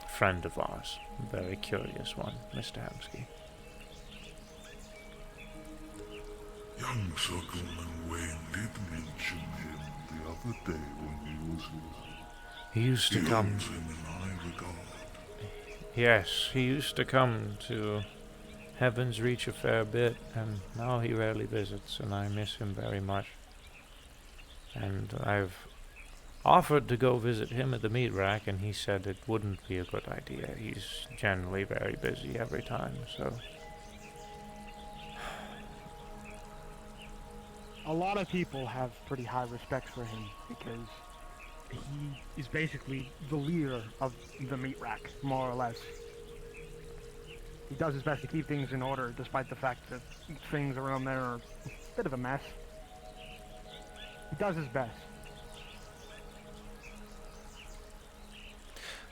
Friend of ours, very curious one, Mr. Hamsky. Young Circleman Wayne did mention him the other day when he was here. He used to He come. holds him in high regard. Yes, he used to come to Heaven's Reach a fair bit, and now he rarely visits, and I miss him very much. And I've offered to go visit him at the meat rack, and he said it wouldn't be a good idea. He's generally very busy every time, so... A lot of people have pretty high respect for him because he is basically the leader of the meat rack, more or less. He does his best to keep things in order, despite the fact that things around there are a bit of a mess. He does his best.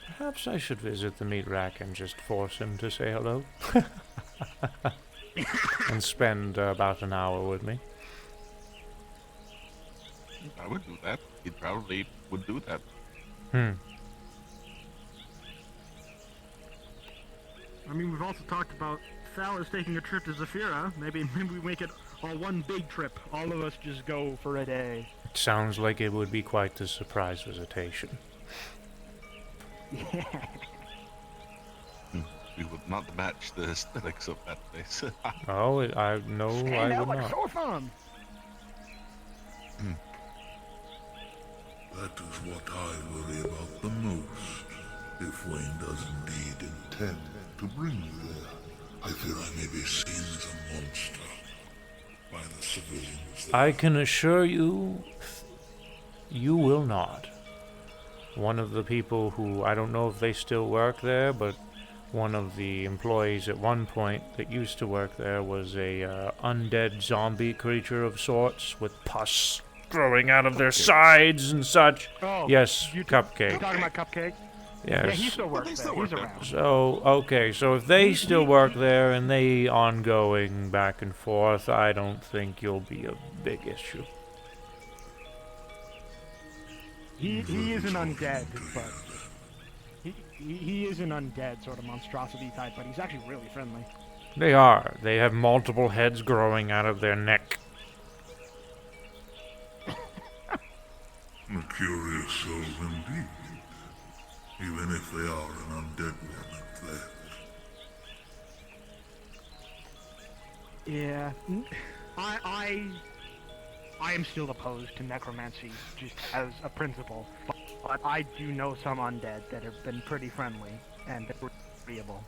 Perhaps I should visit the meat rack and just force him to say hello. And spend about an hour with me. I would do that. He probably would do that. I mean, we've also talked about Thalos taking a trip to Zephyra. Maybe we make it all one big trip. All of us just go for a day. It sounds like it would be quite the surprise visitation. Yeah. We would not match the aesthetics of that place. Oh, I would Like not. so fun. That is what I worry about the most. If Wayne does indeed intend to bring me there, I fear I may be seen as a monster by the civilians. I can assure you, you will not. One of the people who, I don't know if they still work there, but one of the employees at one point that used to work there was a undead zombie creature of sorts with pus growing out of their sides and such. Oh, Yes, you Cupcake. talking about Cupcake? Yes. Yeah, he still But they works still there. He's work there. around. So, okay, so if they still work there and they ongoing back and forth, I don't think you'll be a big issue. He is an undead, but he is an undead sort of monstrosity type, but he's actually really friendly. They are. They have multiple heads growing out of their neck. A curious souls indeed. Even if they are an undead one at that. Yeah. I am still opposed to necromancy just as a principle, but I do know some undead that have been pretty friendly and agreeable.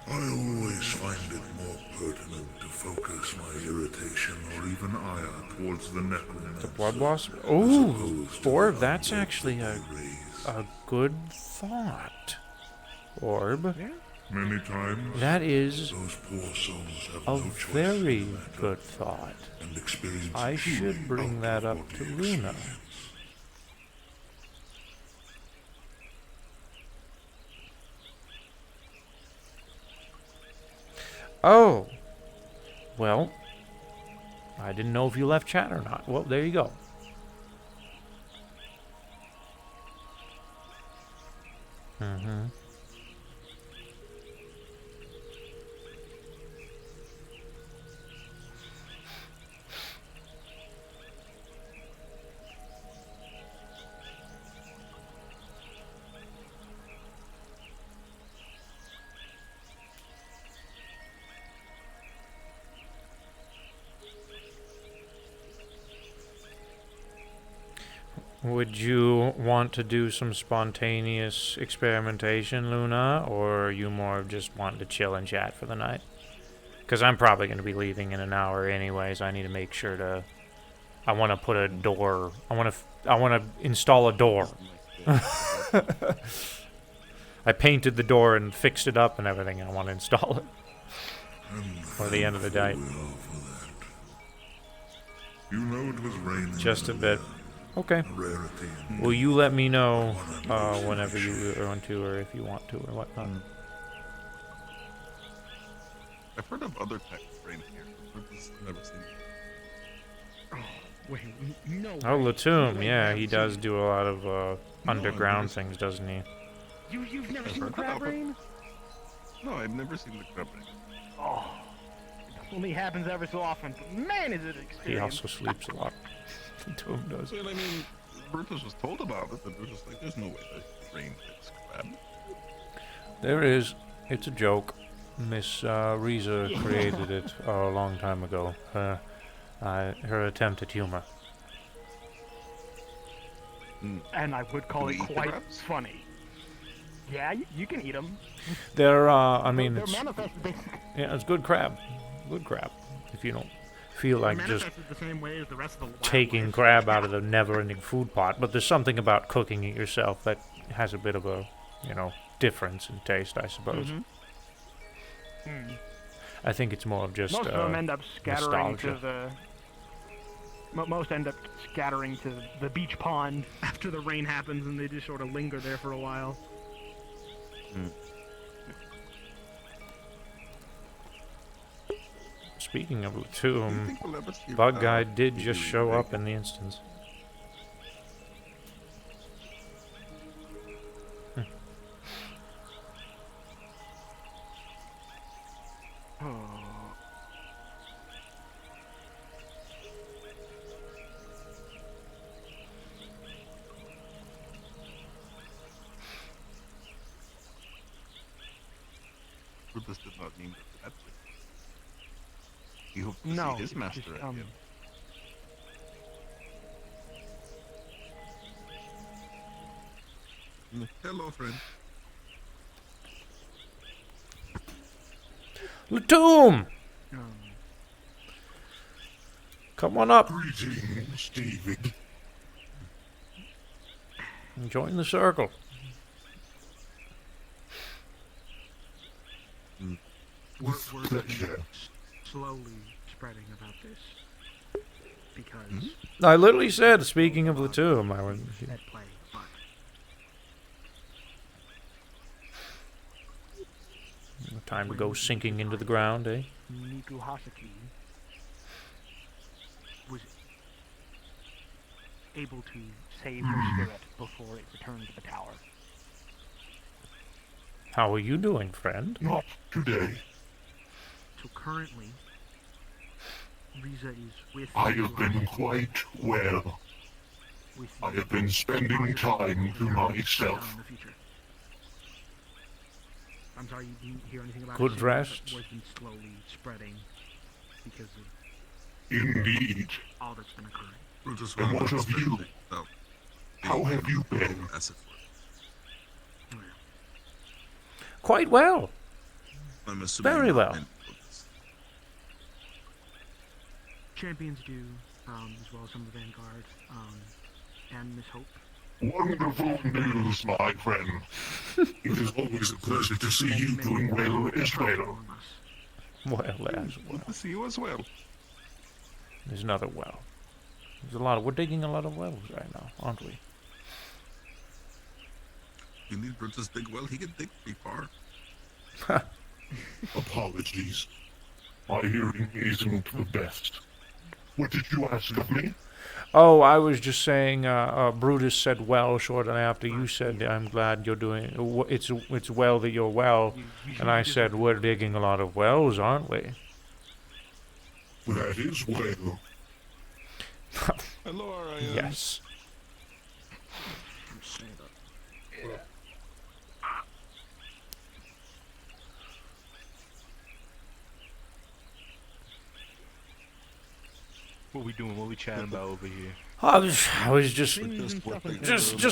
I always find it more pertinent to focus my irritation or even ire towards the necromancer. Blood wasp? as Ooh, opposed to Orb, the that's undead actually that a they raise. good thought. Orb, Many times, that is those poor souls have a no choice very in the matter good thought. and experience I truly should bring that up to out-of-body Luna. experience. Oh, well, I didn't know if you left chat or not. Well, there you go. Mm-hmm. Would you want to do some spontaneous experimentation, Luna, or are you more of just wanting to chill and chat for the night? Because I'm probably going to be leaving in an hour anyways. I need to make sure to... I want to put a door... I want to install a door. I painted the door and fixed it up and everything, and I want to install it for the end of the day. We are for that. You know it was raining. Just a bit. Okay. A rarity. Will you let me know whenever you want to, or if you want to, or whatnot? I've heard of other types of rain here, but I've just never seen it. Wait, no. Oh, way. Latum, Wait, yeah, I he haven't does seen do a lot of underground never things, doesn't he? it. You've never I've seen the heard crab of it. rain? No, I've never seen the crab rain. Oh, it only happens every so often. But man, is it He experience. also sleeps a lot. Latum does. Well, I mean, Brutus was told about it, but it was just like, there's no way that rain hits crab. There is. It's a joke. Miss Reza created it a long time ago. Her attempt at humor. And I would call Can it we eat the quite crabs? funny. Yeah, you can eat them. They're, I mean, they're it's, manifested. yeah, it's good crab. Good crab. If you don't feel like just manifested the same way as the rest of the wild taking life. crab out of the never-ending food pot, but there's something about cooking it yourself that has a bit of a, difference in taste, I suppose. Mm. I think it's more of just Most of them end up scattering nostalgia. to the. Most end up scattering to the beach pond after the rain happens, and they just sort of linger there for a while. Speaking of Do you Latum, think we'll ever see Bug crab Guy did just really show big? up in the instance. Oh. Brutus did not mean that that way. He hoped to No, see his it's master just, again. Hello, friend. Latum! um, Come on up. Greetings, David. And join the circle. Word Pleasure. slowly spreading about this. because I literally said, speaking of the tomb, I was... at play, but Time to go sinking into the ground, eh? Miku Hasaki was able to save her spirit before it returned to the tower. How are you doing, friend? Not today. So currently, Riza is with I Miku have been Hasaki, quite well. with I the have been spending time to down myself. in the future. I'm sorry, you didn't hear anything about Good it. rest. Word's been slowly spreading because of Indeed. all that's been occurring. Brutus And what of you? without How have you been? acid for it. Quite well. I'm assuming Very not well. meant for this. Champions do, as well as some of the Vanguard, and Miss Hope. Wonderful news, my friend. It is always a pleasure to see you doing well, Israel. among us. Well, as well. Good to see you as well. There's another well. There's a lot of... We're digging a lot of wells right now, aren't we? You need Brutus dig well, he can dig pretty far. Apologies. My hearing isn't the best. What did you ask of me? Oh, I was just saying, Brutus said well shortly after you said, I'm glad you're doing... It's well that you're well. And I said, we're digging a lot of wells, aren't we? That is well. Hello, Ariane. Yes. What we doing? What we chatting about over here? I was just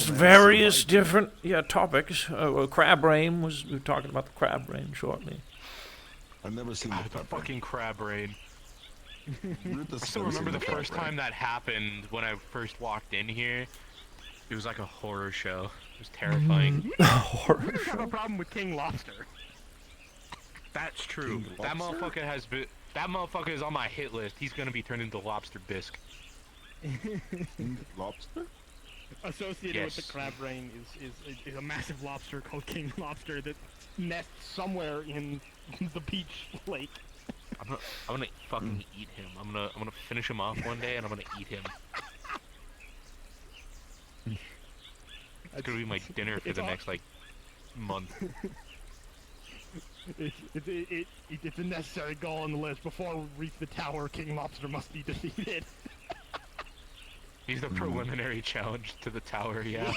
various different topics. Crab rain we were talking about the crab rain shortly. I've never seen the crab. Fucking crab rain. Brutus I still never remember seen the crab first rain. time that happened when I first walked in here. It was like a horror show. It was terrifying. We don't have a problem with King Lobster. That's true. King That Lobster? motherfucker has been. That motherfucker is on my hit list. He's gonna be turned into lobster bisque. King Lobster? Associated with Yes. the crab rain is a massive lobster called King Lobster that nests somewhere in the beach lake. I'm gonna fucking eat him. I'm gonna finish him off one day and I'm gonna eat him. It's gonna be my dinner for It's the all- next like month. It's a necessary goal on the list. Before we reach the tower, King Lobster must be defeated. He's the preliminary challenge to the tower, yeah.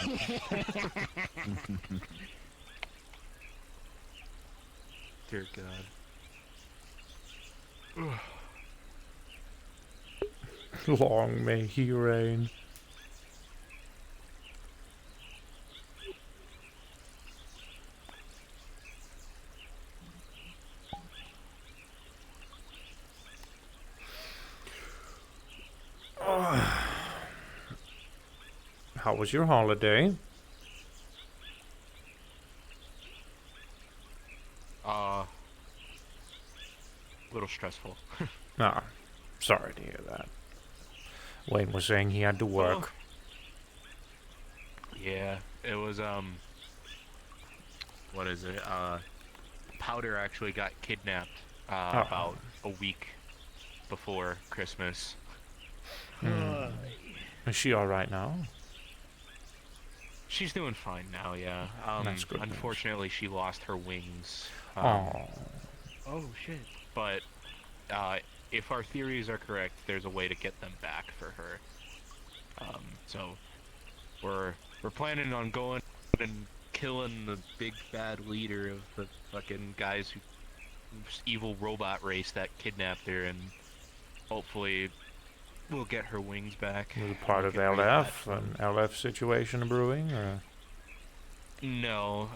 Dear God. Long may he reign. How was your holiday? A little stressful. Ah, sorry to hear that. Wayne was saying he had to work. Yeah, it was what is it? Powder actually got kidnapped about a week before Christmas. Is she alright now? She's doing fine now, yeah. That's good news. Unfortunately, she lost her wings. Oh, Oh shit. But if our theories are correct, there's a way to get them back for her. So we're planning on going and killing the big bad leader of the fucking guys who evil robot race that kidnapped her, and hopefully we'll get her wings back. was it part of We can raise that LF? An LF situation brewing? Or? No,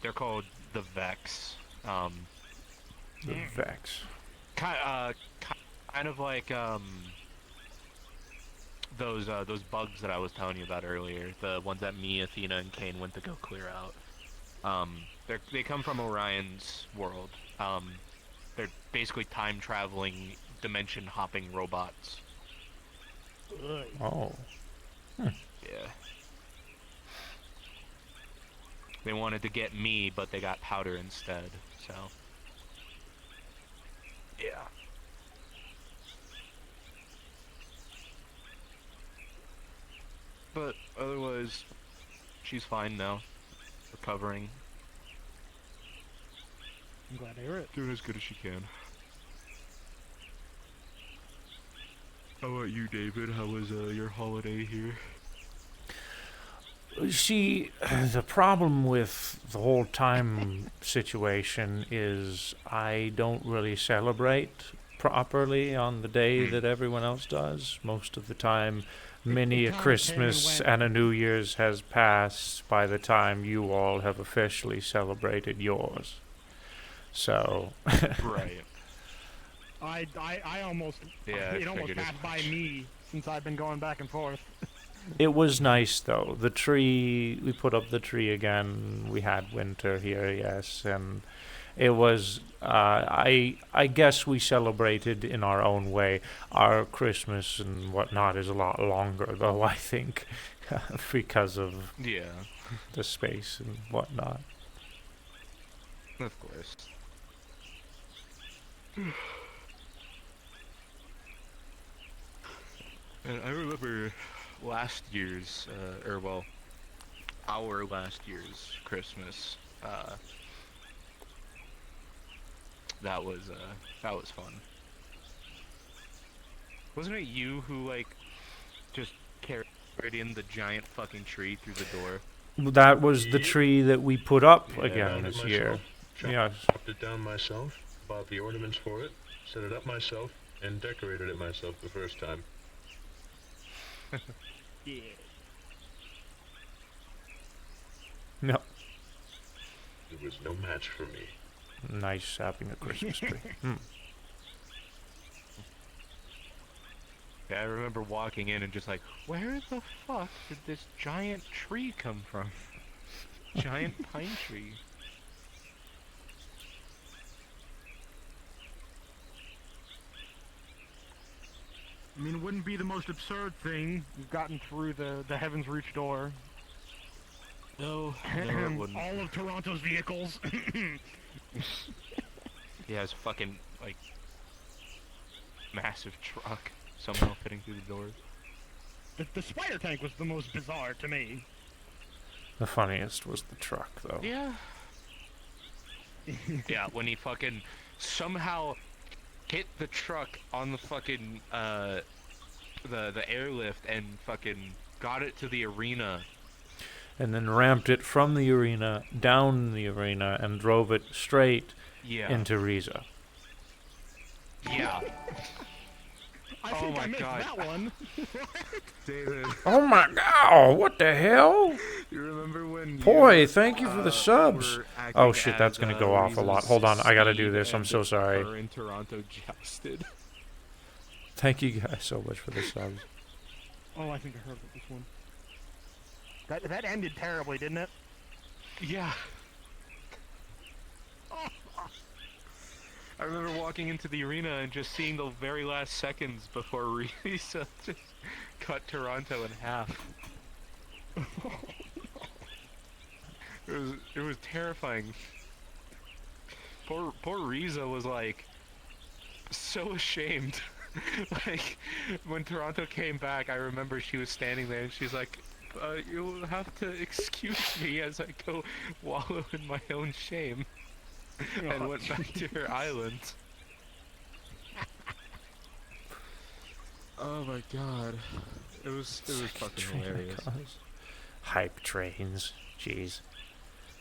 they're called the Vex. The Vex. Kind of like those bugs that I was telling you about earlier, the ones that me, Athena, and Kane went to go clear out. They come from Orion's world. They're basically time traveling, dimension hopping robots. Ugh. Oh. Yeah. They wanted to get me, but they got Powder instead, so. Yeah. But otherwise, she's fine now. Recovering. I'm glad to hear it. Doing as good as she can. How about you, David? How was your holiday here? See, the problem with the whole time situation is I don't really celebrate properly on the day that everyone else does. Most of the time, many a kinda Christmas came and and a New Year's has passed by the time you all have officially celebrated yours. So, Right. I almost, Yeah, it I almost figured as passed by much. me since I've been going back and forth. it was nice though. The tree, we put up the tree again. We had winter here, yes, and it was. I guess we celebrated in our own way. Our Christmas and whatnot is a lot longer though. I think because of Yeah, the space and whatnot. of course. And I remember last year's, our last year's Christmas. That was fun. Wasn't it you who just carried in the giant fucking tree through the door? That was the tree that we put up Yeah, I again found it this year. myself. Yes. Chopped it down myself, bought the ornaments for it, set it up myself, and decorated it myself the first time. Yeah. No. It was no match for me. Nice having a Christmas tree. Yeah, I remember walking in and just like, where the fuck did this giant tree come from? Giant pine tree. I mean, it wouldn't be the most absurd thing. You've gotten through the Heaven's Reach door. No, it wouldn't. All of Toronto's vehicles. Yeah, it's fucking massive truck somehow fitting through the door. The spider tank was the most bizarre to me. The funniest was the truck, though. Yeah. Yeah, when he fucking somehow hit the truck on the fucking the airlift and fucking got it to the arena. And then ramped it from the arena down the arena and drove it straight Yeah. into Riza. Yeah. I Oh think my I missed God. that one. David, Oh my god, what the hell? you remember when Boy, thank you for the subs. were acting Oh shit, that's as, gonna go off a lot. Riza's Hold on, I gotta do steed this. I'm and so sorry. her in Toronto jousted. Thank you guys so much for the subs. Oh, I think I heard about this one. That ended terribly, didn't it? Yeah. I remember walking into the arena and just seeing the very last seconds before Riza just cut Toronto in half. It was terrifying. Poor Riza was like so ashamed. Like when Toronto came back, I remember she was standing there and she's like, "You'll have to excuse me as I go wallow in my own shame," and went back to her island. Oh my god, it was fucking hilarious. Hype trains. Jeez.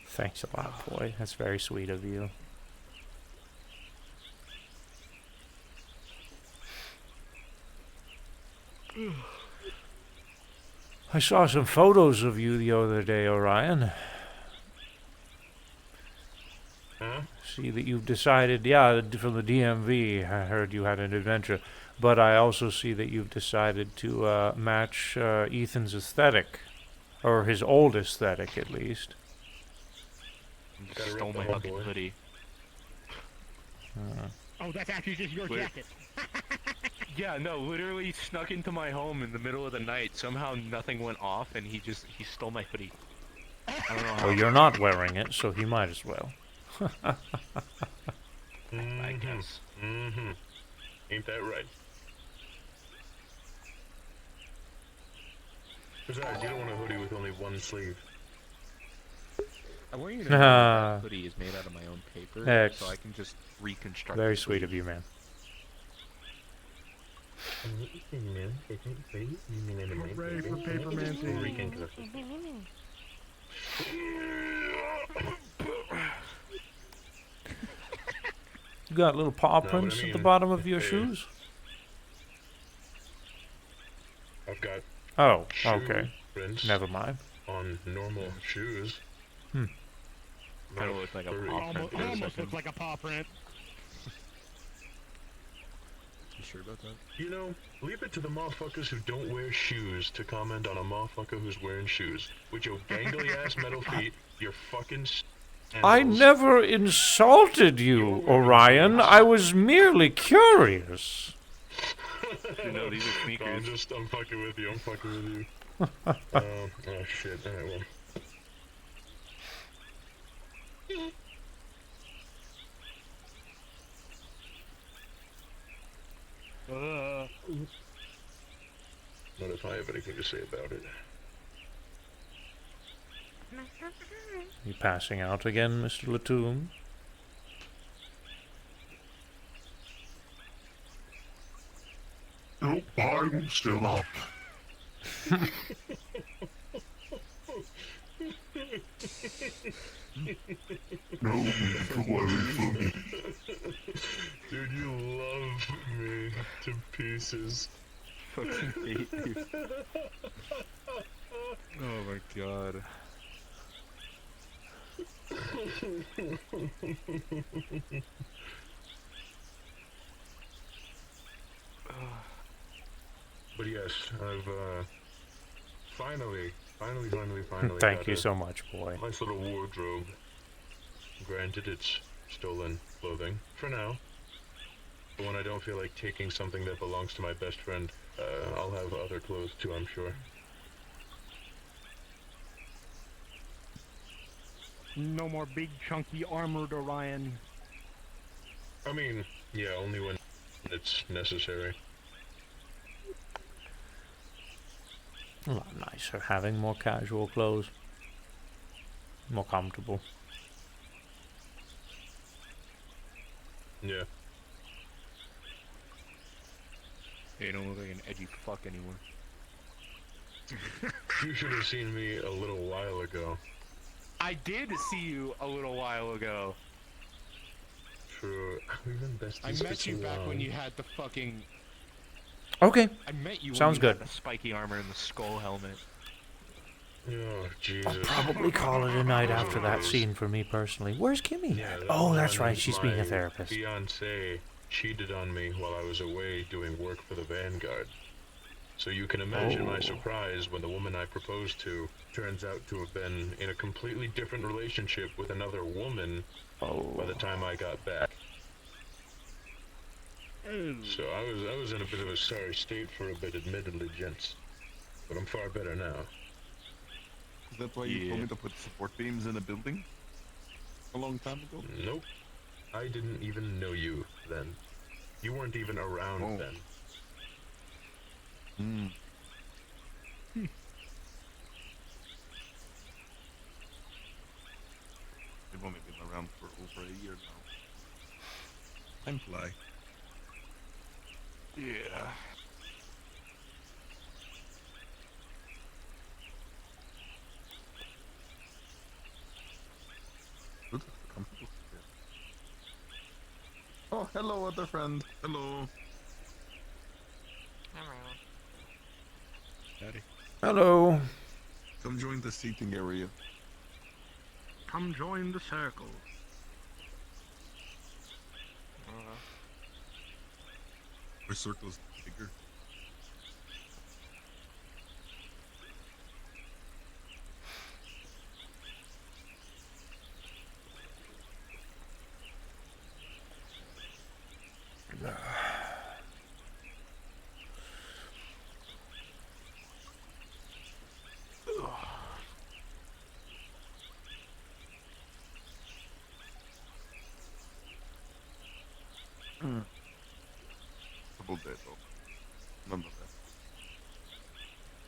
Thanks a lot, boy. That's very sweet of you. I saw some photos of you the other day, Orion. Huh? See that you've decided, yeah, from the DMV, I heard you had an adventure. But I also see that you've decided to match Ethan's aesthetic. Or his old aesthetic, at least. Gotta Stole rip my the fucking homeboy. hoodie. Oh, that's actually just your Wait. jacket. Yeah, no, literally snuck into my home in the middle of the night. Somehow nothing went off, and he stole my hoodie. I don't know how. Well, you're not wearing it, so he might as well. I guess. Mm-hmm. Ain't that right? Besides, you don't want a hoodie with only one sleeve. I want you to know that hoodie is made out of my own paper, That's so I can just reconstruct. very the sweet sleeve. of you, man. Hooray for Paperman. You got little paw No, but I prints at the mean, bottom of your hey. shoes? I've got Oh, shoe okay. prints Never mind. on normal shoes. Hmm. Kind of looks like a furry. paw print. Almost looks like a paw print. You sure about that? You know, leave it to the motherfuckers who don't wear shoes to comment on a motherfucker who's wearing shoes. With your gangly ass metal feet, your fucking I sandals. never insulted you, Orion. I was merely curious. You know, these are No, sneakers. I'm fucking with you. I'm fucking with you. Oh shit. Alright, well. Not if I have anything to say about it. You passing out again, Mr. Latoum? Nope, I'm still up. No need to worry for me. Dude, you love me to pieces. Fucking hate you. Oh my god. But yes, I've finally Thank got you a so much, boy. nice little wardrobe. Granted, it's stolen clothing for now. But when I don't feel like taking something that belongs to my best friend, I'll have other clothes too, I'm sure. No more big, chunky, armored Orion. I mean, yeah, only when it's necessary. A lot nicer having more casual clothes. More comfortable. Yeah. You don't look like an edgy fuck anymore. You should have seen me a little while ago. I did see you a little while ago. True. We've been besties I for met so you back when long. you had the fucking. Okay. I met you. Sounds when you good. Had the spiky armor and the skull helmet. Oh, Jesus. Probably call it a night after that scene for me personally. Where's Kimmy? Yeah, that Oh, that's one, right. She's being a my therapist. Fiancée cheated on me while I was away doing work for the Vanguard. So you can imagine my surprise when the woman I proposed to turns out to have been in a completely different relationship with another woman by the time I got back. So I was in a bit of a sorry state for a bit, admittedly, gents. But I'm far better now. Is that why you told me to put support beams in a building? A long time ago? Nope. I didn't even know you then. You weren't even around then. Hmm. They've only been around for over a year now. Time fly. Yeah. Good. Oh, hello, other friend. Hello. Daddy. Hello. Come join the seating area. Come join the circle. Our circle's bigger.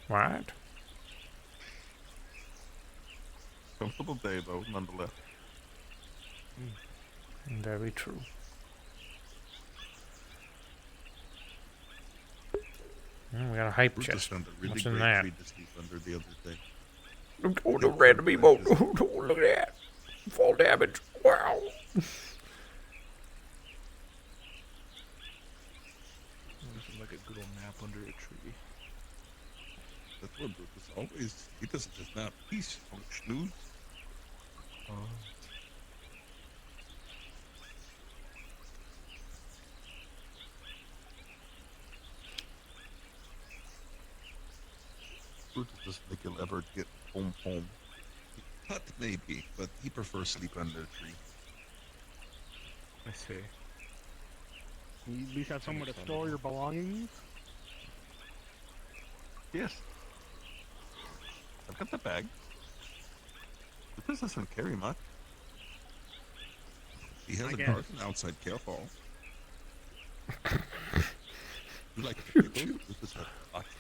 Right? Comfortable day, though, nonetheless. Very true. We got a hype Brutus chest. found a really What's in great that? tree to sleep under the other day. Oh, the red boat. Oh, look at that. Fall damage. Wow. Looking like a good old nap under a tree. That's what Brutus always. He doesn't just nap. He's on snooze. Brutus doesn't think he'll ever get home. Hut maybe, but he prefers sleep under a tree. I see. You at least have somewhere to store your belongings. Yes. I've got the bag. Brutus doesn't carry much. He has I a guess. garden outside Carefall. You like potatoes? Brutus has lots of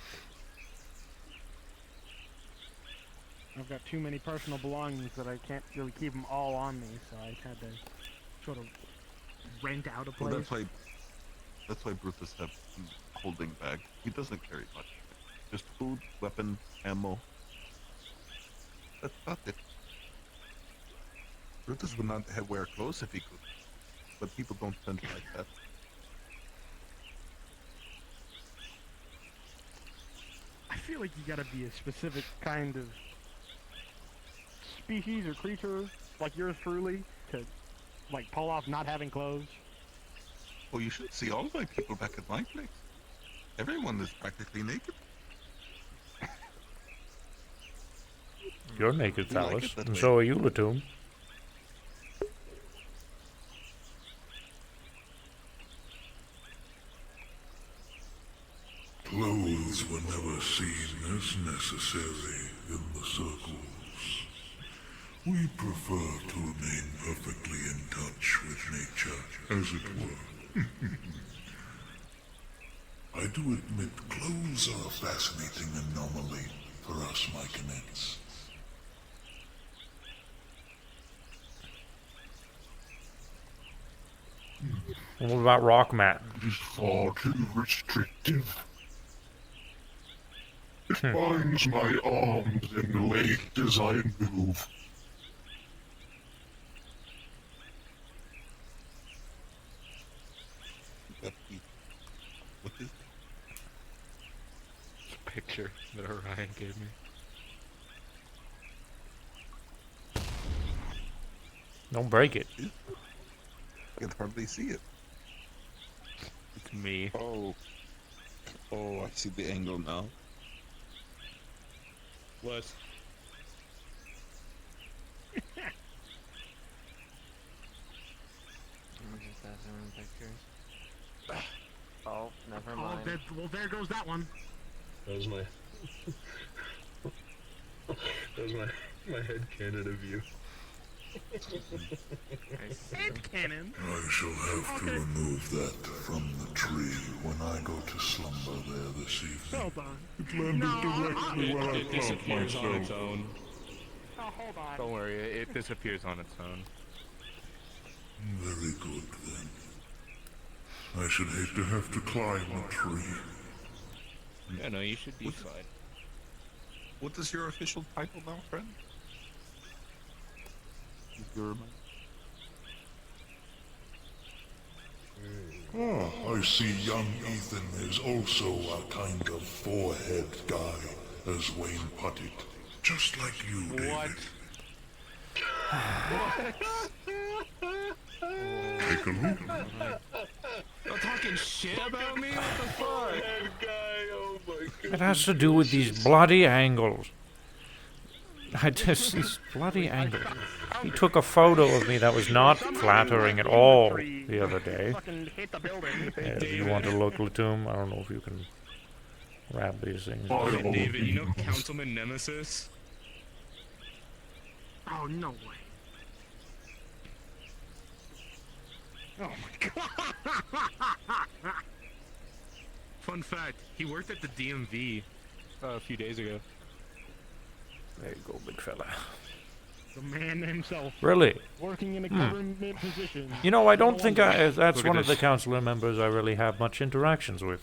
I've got too many personal belongings that I can't really keep them all on me, so I had to sort of rent out a Well, place. that's why Brutus have a holding bag. He doesn't carry much. Just food, weapon, ammo. That's about it. Brutus would not wear clothes if he could. But people don't tend to like that. I feel like you gotta be a specific kind of species or creature, like yours truly, to like pull off not having clothes. Well, you should see all my people back at my place. Everyone is practically naked. You're naked, You like fellas. it that And way. so are you, Latum. Clothes were never seen as necessary in the circles. We prefer to remain perfectly in touch with nature, as it were. I do admit clothes are a fascinating anomaly for us Myconids. What about Rockmat? It is far too restrictive. It binds my arms and legs as I move. What is Picture that Orion gave me. Don't break it. I can hardly see it. It's me. Oh, I see the angle now. What? Oh, never Oh, mind. well, there goes that one. That was my my head canon of you. Head cannon. I shall have to remove that from the tree when I go to slumber there this evening. Hold on. It landed directly where I It found disappears on its myself. own. Oh, hold on. Don't worry, it disappears on its own. Very good then. I should hate to have to climb a tree. Yeah, no, you should be fine. What is your official title now, friend? Your I see young Ethan is also a kind of forehead guy, as Wayne put it. Just like you, David. What? Take a look. You're talking shit about me? What the fuck? Head guy, oh my god. It has to do with these bloody angles. These bloody angles. He took a photo of me that was not flattering at all the other day. Fucking hit the building. If you want to look, Latum, I don't know if you can wrap these things. Hey, David, you know Councilman Nemesis? Oh, no way. Oh my god. Fun fact, he worked at the DMV. a few days ago. There you go, big fella. The man himself. Really? Working in a government position. You know, I don't No think wonder. that's Look at one of the this. councilor members I really have much interactions with.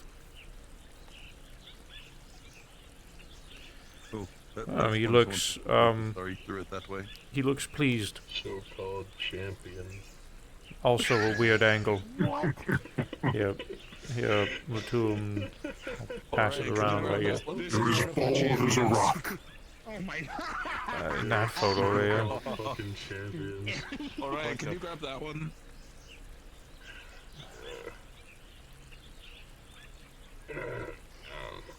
Oh, He one looks, phone- Sorry, threw it that way. He looks pleased. So-called champion. Also a weird angle. What? Yep. Here, Latum. I'll pass it around right here. You're as bald as a rock. Oh my god. In that photo right here. Fucking champions. Alright, can you grab that one?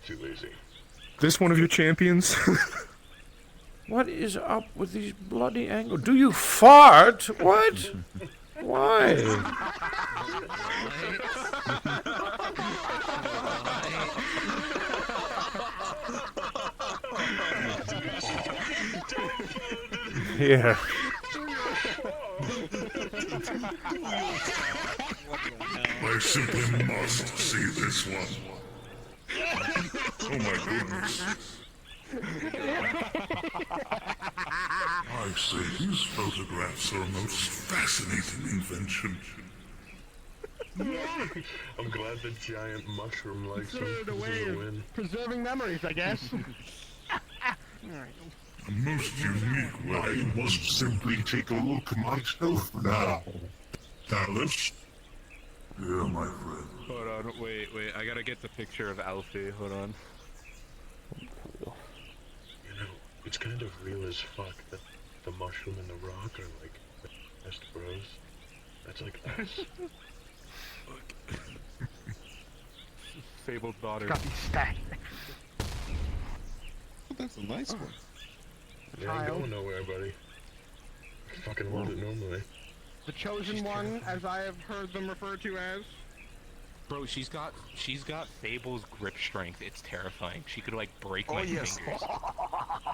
Too lazy. This one of your champions? What is up with these bloody angles? Do you fart? What? Why? Here. I simply must see this one. Oh my goodness. I say these photographs are a most fascinating invention. I'm glad the giant mushroom likes him. Considered a This way is a of win. preserving memories, I guess. Alright. A most unique way. I must simply take a look myself now. Dallas? Yeah, my friend. Hold on, wait, I gotta get the picture of Alfie. Hold on. You know, it's kind of real as fuck that the mushroom and the rock are like the best bros. That's like us. Fabled daughter. Got these stacked. That's a nice one. You ain't Child. going nowhere, buddy. I fucking hold it normally. The chosen one, as I have heard them referred to as. Bro, she's got Fable's grip strength. It's terrifying. She could like break my yes. fingers.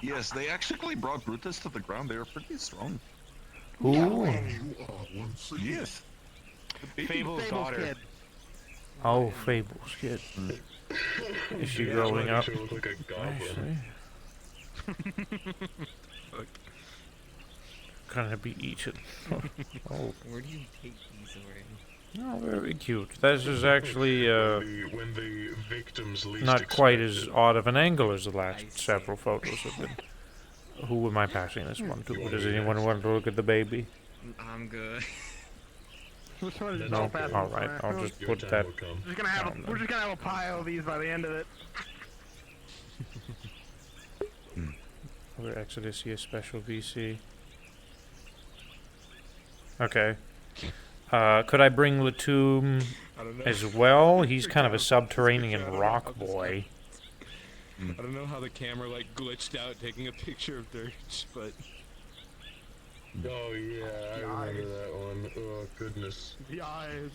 Yes, they actually brought Brutus to the ground. They were pretty strong. Who? You are once again. Yes. Fable's daughter. Kid. Oh, Fable's kid. Is she growing up? She look like a I goblin. see. Gonna be eaten. Oh, Where do you take these away? oh, very cute. This is actually When the victims least not quite as expected. odd of an angle as the last I see. several photos have been. Who am I passing this one to? Does anyone want to look at the baby? I'm good. Which one is it? No? So fast? Alright, I'll just Your put time that. will come. We're just gonna have down we're just gonna have a pile of these by the end of it. Other Exodusia special VC. Okay. Could I bring Latum I don't know. as well? He's kind of a subterranean rock boy. I don't know how the camera like glitched out taking a picture of Dirge, but Oh yeah, I remember that one. Oh goodness. The eyes.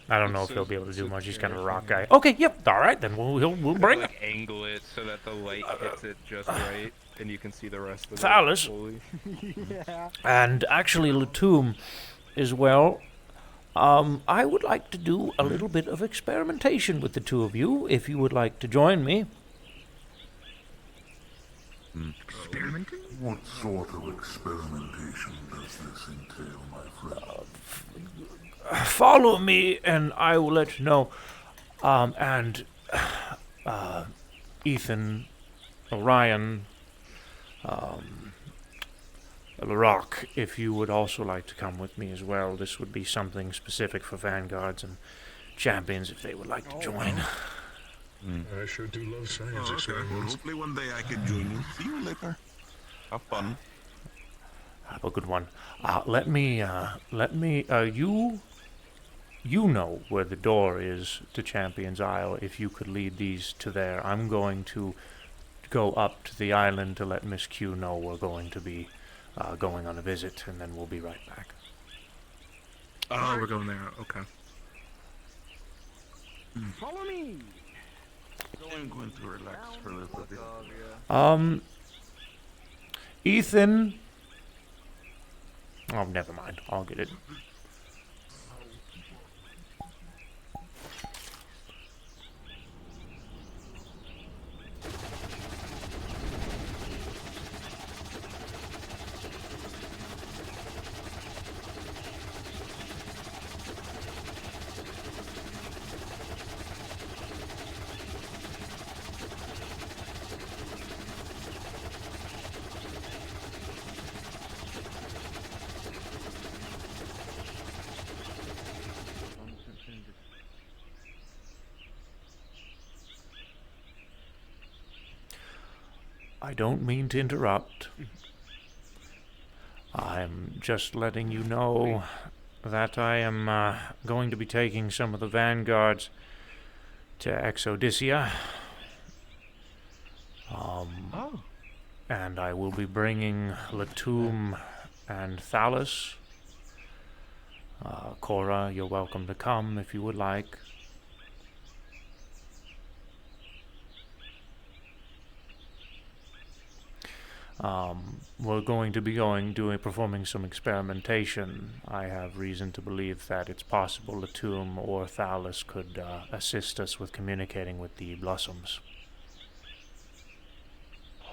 I don't know if So- he'll be able to do so much. He's kind of a rock terrifying. guy. Okay, yep. All right, then we'll bring it. like angle it so that the light hits it just right, and you can see the rest of Thalys. it fully. Yeah. And actually, Latum as well. I would like to do a little bit of experimentation with the two of you, if you would like to join me. Experimenting? What sort of experimentation does this entail, my friend? Follow me, and I will let you know. Ethan, Orion, Larock, if you would also like to come with me as well, this would be something specific for vanguards and champions if they would like to join. I sure do love science Oh, okay. Well, experiments. hopefully one day I can join you. See you later. Have fun. Have a good one. You know where the door is to Champion's Isle. If you could lead these to there, I'm going to go up to the island to let Miss Q know we're going to be going on a visit, and then we'll be right back. Oh, we're going there. Okay. Follow me. I'm going to relax for a little bit. Ethan. Oh, never mind. I'll get it. I don't mean to interrupt. I'm just letting you know that I am going to be taking some of the vanguards to Exodysia. And I will be bringing Latum and Thalus. Cora, you're welcome to come if you would like. We're going to be performing some experimentation. I have reason to believe that it's possible Latum or Thalus could assist us with communicating with the Blossoms.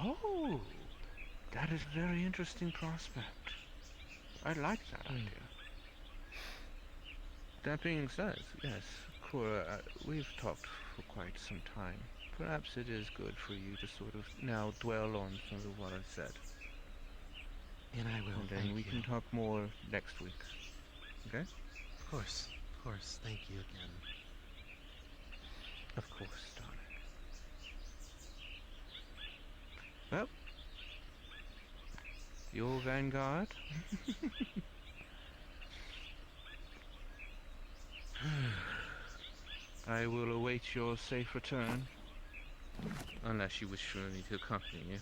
Oh, that is a very interesting prospect. I like that idea. That being said, yes, Cora, we've talked for quite some time. Perhaps it is good for you to sort of now dwell on some of what I said. And I will. And then we can talk more next week. Okay? Of course. Thank you again. Of course, darling. Well, your vanguard. I will await your safe return. Unless you wish for me to accompany you.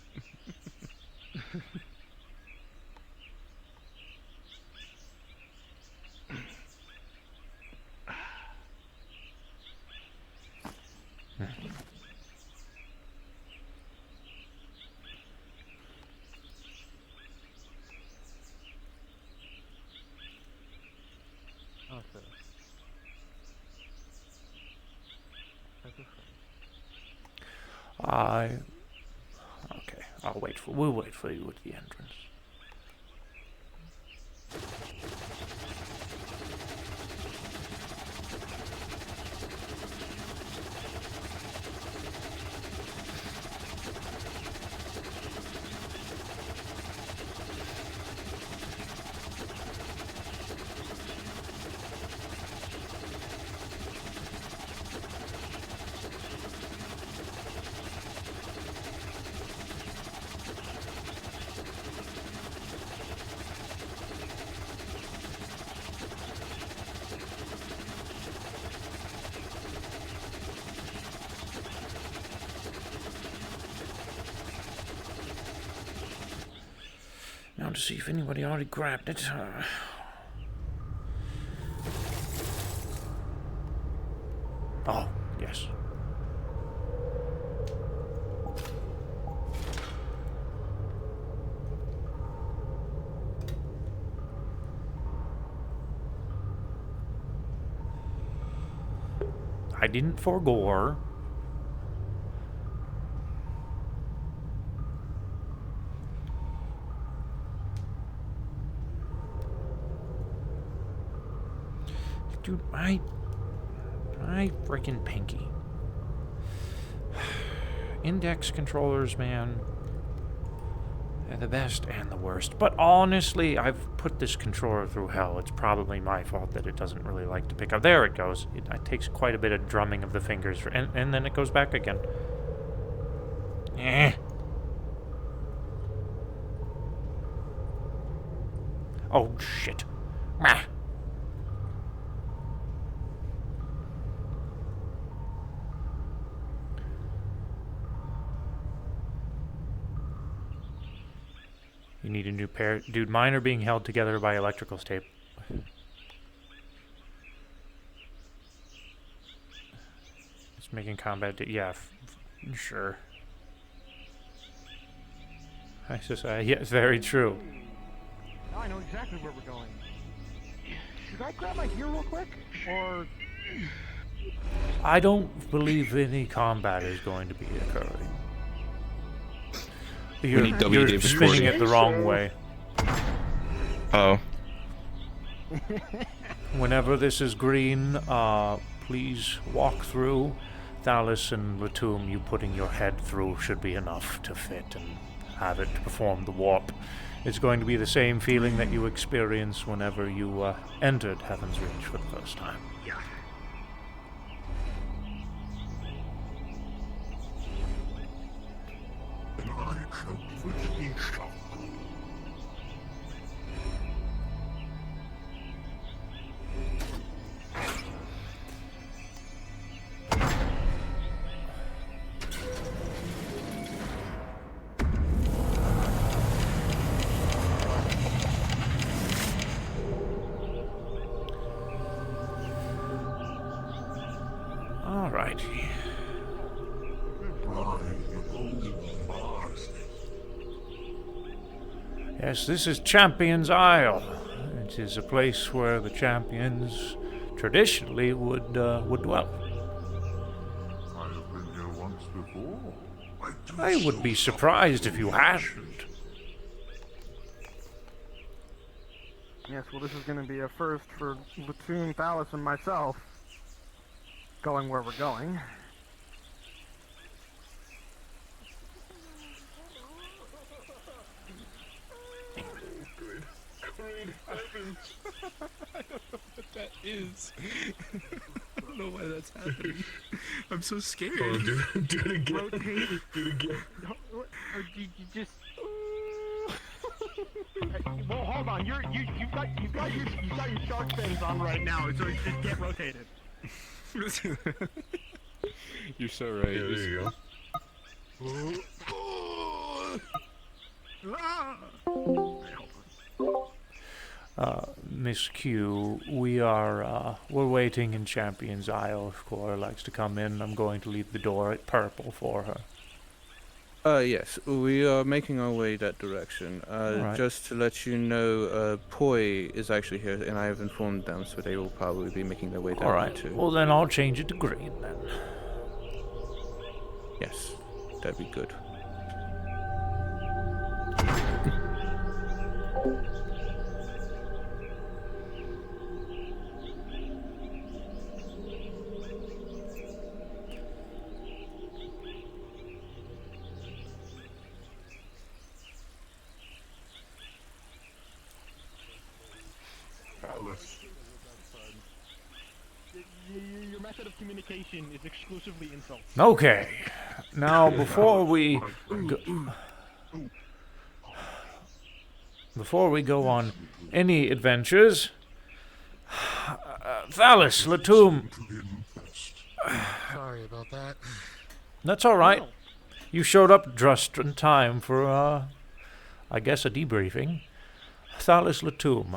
Okay, we'll wait for you at the entrance. Now to see if anybody already grabbed it. Oh, yes. I didn't forgore. Dude, my freaking pinky. Index controllers, man. They're the best and the worst. But honestly, I've put this controller through hell. It's probably my fault that it doesn't really like to pick up. There it goes. It takes quite a bit of drumming of the fingers, and then it goes back again. Eh. Oh, shit. Ah. You need a new pair. Dude, mine are being held together by electrical tape. It's making combat... yeah, sure. Yes, very true. Now I know exactly where we're going. Should I grab my gear real quick? Or... I don't believe any combat is going to be occurring. You're spinning it the wrong way. Oh. Whenever this is green, please walk through. Thalus and Latum, you putting your head through should be enough to fit and have it perform the warp. It's going to be the same feeling that you experience whenever you entered Heaven's Reach for the first time. Yeah. And I Yes, this is Champions Isle. It is a place where the champions traditionally would dwell. I have been here once before. I would be surprised if you hadn't. Yes, well, this is going to be a first for Latoon, Thalos, and myself. Going where we're going. Great heavens! I don't know what that is. I don't know why that's happening. I'm so scared. Oh, do it again. Rotate. Do it again. Or you just. Well, hold on. You've got your shark fins on right now, so just get rotated. You're so right. Yeah, there you go. Miss Q, we're waiting in Champions Isle. If Cora likes to come in, I'm going to leave the door at purple for her. Yes, we are making our way that direction. Alright. Just to let you know, Poi is actually here, and I have informed them, so they will probably be making their way down Alright, there too. well then I'll change it to green then. Yes, that'd be good. Alice. Your method of communication is exclusively insults. Okay, now before we go on any adventures, Thalos, Latoum. Sorry about that. That's all right. You showed up just in time for, I guess, a debriefing. Thalos, Latoum,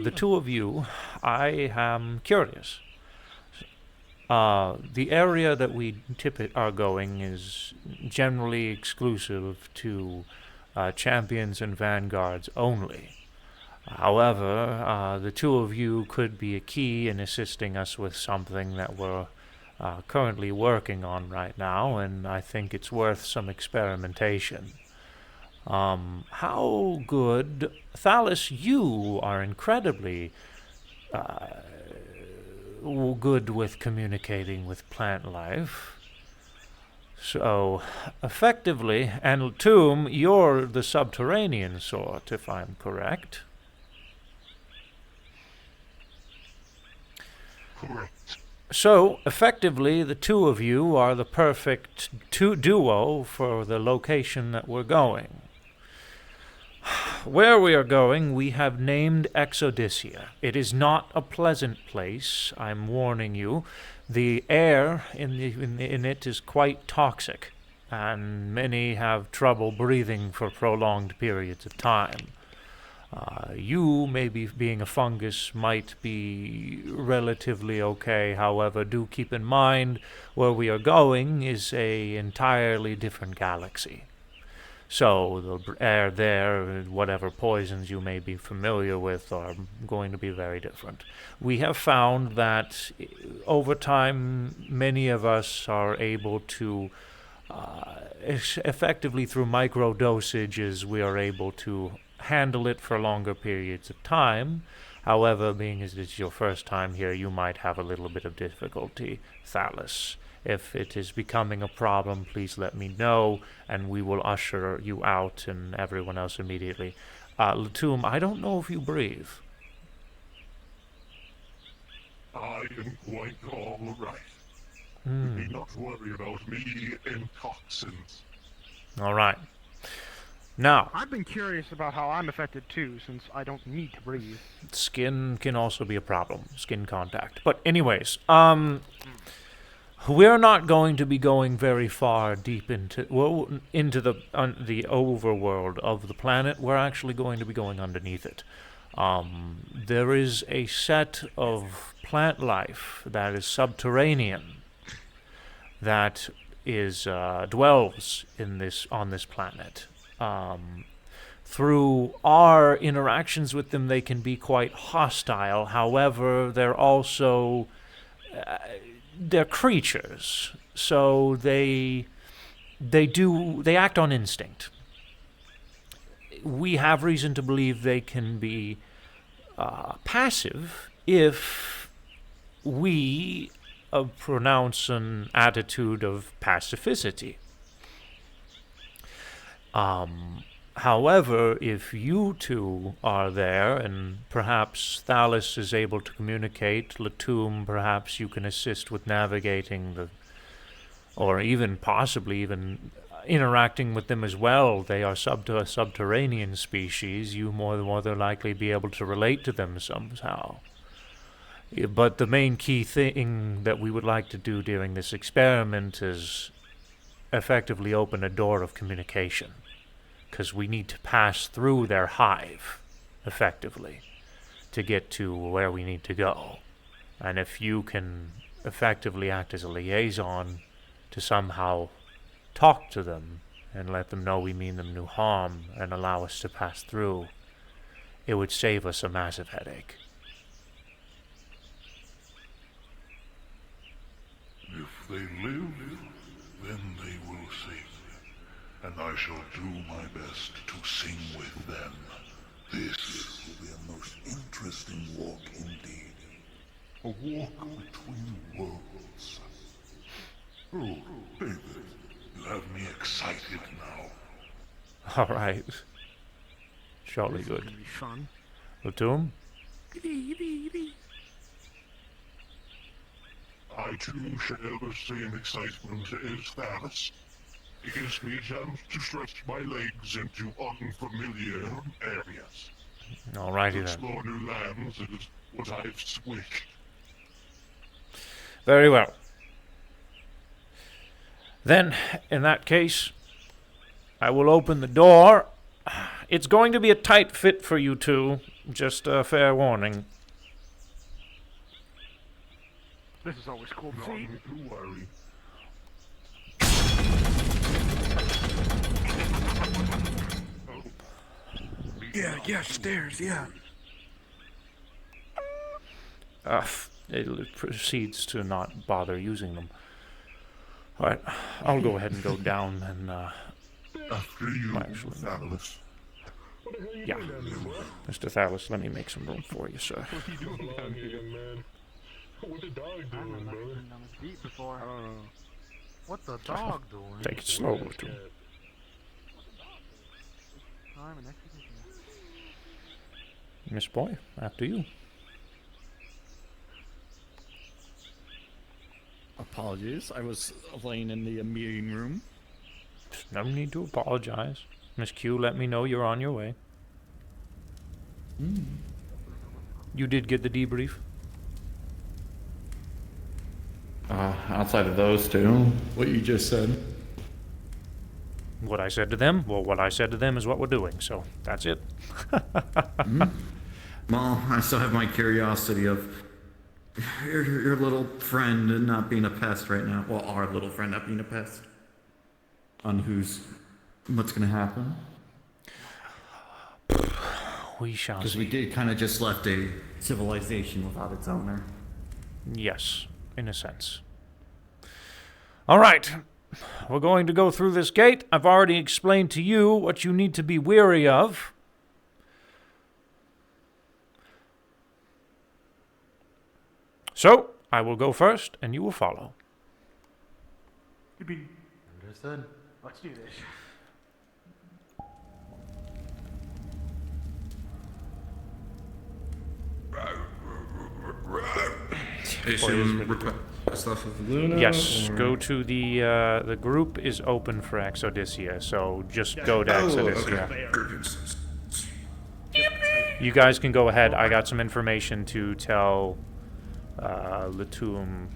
the two of you, I am curious. The area that we are going is generally exclusive to champions and vanguards only. However, the two of you could be a key in assisting us with something that we're currently working on right now, and I think it's worth some experimentation. How good... Thalos, you are incredibly good with communicating with plant life. So, effectively, and Latoum, you're the subterranean sort, if I'm correct. Correct. So, effectively, the two of you are the perfect duo for the location that we're going. Where we are going, we have named Exodysia. It is not a pleasant place, I'm warning you. The air in it is quite toxic, and many have trouble breathing for prolonged periods of time. You, maybe being a fungus, might be relatively okay. However, do keep in mind where we are going is an entirely different galaxy. So the air there, whatever poisons you may be familiar with, are going to be very different. We have found that over time, many of us are able to, effectively through micro dosages, we are able to handle it for longer periods of time. However, being as it's your first time here, you might have a little bit of difficulty, Thalos. If it is becoming a problem, please let me know, and we will usher you out and everyone else immediately. Latoum, I don't know if you breathe. I am quite all right. You need not worry about me and toxins. All right. Now, I've been curious about how I'm affected too, since I don't need to breathe. skin can also be a problem, skin contact. But anyways, we're not going to be going very far deep into the overworld of the planet. We're actually going to be going underneath it. There is a set of plant life that is subterranean that is dwells on this planet. through our interactions with them, they can be quite hostile. However, they're also they're creatures, so they act on instinct. We have reason to believe they can be passive if we pronounce an attitude of pacificity. However, if you two are there and perhaps Thalos is able to communicate, Latum, perhaps you can assist with navigating or even possibly even interacting with them as well. They are a subterranean species. You more than likely be able to relate to them somehow. But the main key thing that we would like to do during this experiment is effectively open a door of communication. Because we need to pass through their hive, effectively, to get to where we need to go. And if you can effectively act as a liaison to somehow talk to them and let them know we mean them no harm and allow us to pass through, it would save us a massive headache. If they live, then they will save me, and I shall do my best to sing with them. This will be a most interesting walk indeed. A walk between worlds. Oh, David, you have me excited now. All right. Surely This is good. gonna be fun. Latum? I too share the same excitement as Thalos. It gives me a chance to stretch my legs into unfamiliar areas. Alrighty To then. explore new lands is what I've wished. Very well. Then, in that case, I will open the door. It's going to be a tight fit for you two, just a fair warning. This is always cool to see. Not to worry. Yeah, stairs, yeah. It proceeds to not bother using them. Alright, I'll go ahead and go down and, After you, actually, Thalos. yeah. Mr. Thalos, let me make some room for you, sir. What are you doing down here, man? What the dog I've doing, never brother? been on this beat before. I don't know. What the dog doing? Take it slow, Latum. I'm an executioner. Miss Boy, after you. Apologies, I was laying in the meeting room. No need to apologize. Miss Q, let me know you're on your way. You did get the debrief? Outside of those two. What you just said. What I said to them? Well, what I said to them is what we're doing, so that's it. Well, I still have my curiosity of your little friend not being a pest right now. Well, our little friend not being a pest. On what's gonna happen? We shall Because see. we did kind of just left a civilization without its owner. Yes, in a sense. All right. We're going to go through this gate. I've already explained to you what you need to be wary of. So, I will go first, and you will follow. Understood. Let's do this. Request off of Luna? Yes, or- go to the group is open for Exodysia, so just go to Exodysia. You guys can go ahead. I got some information to tell Latum.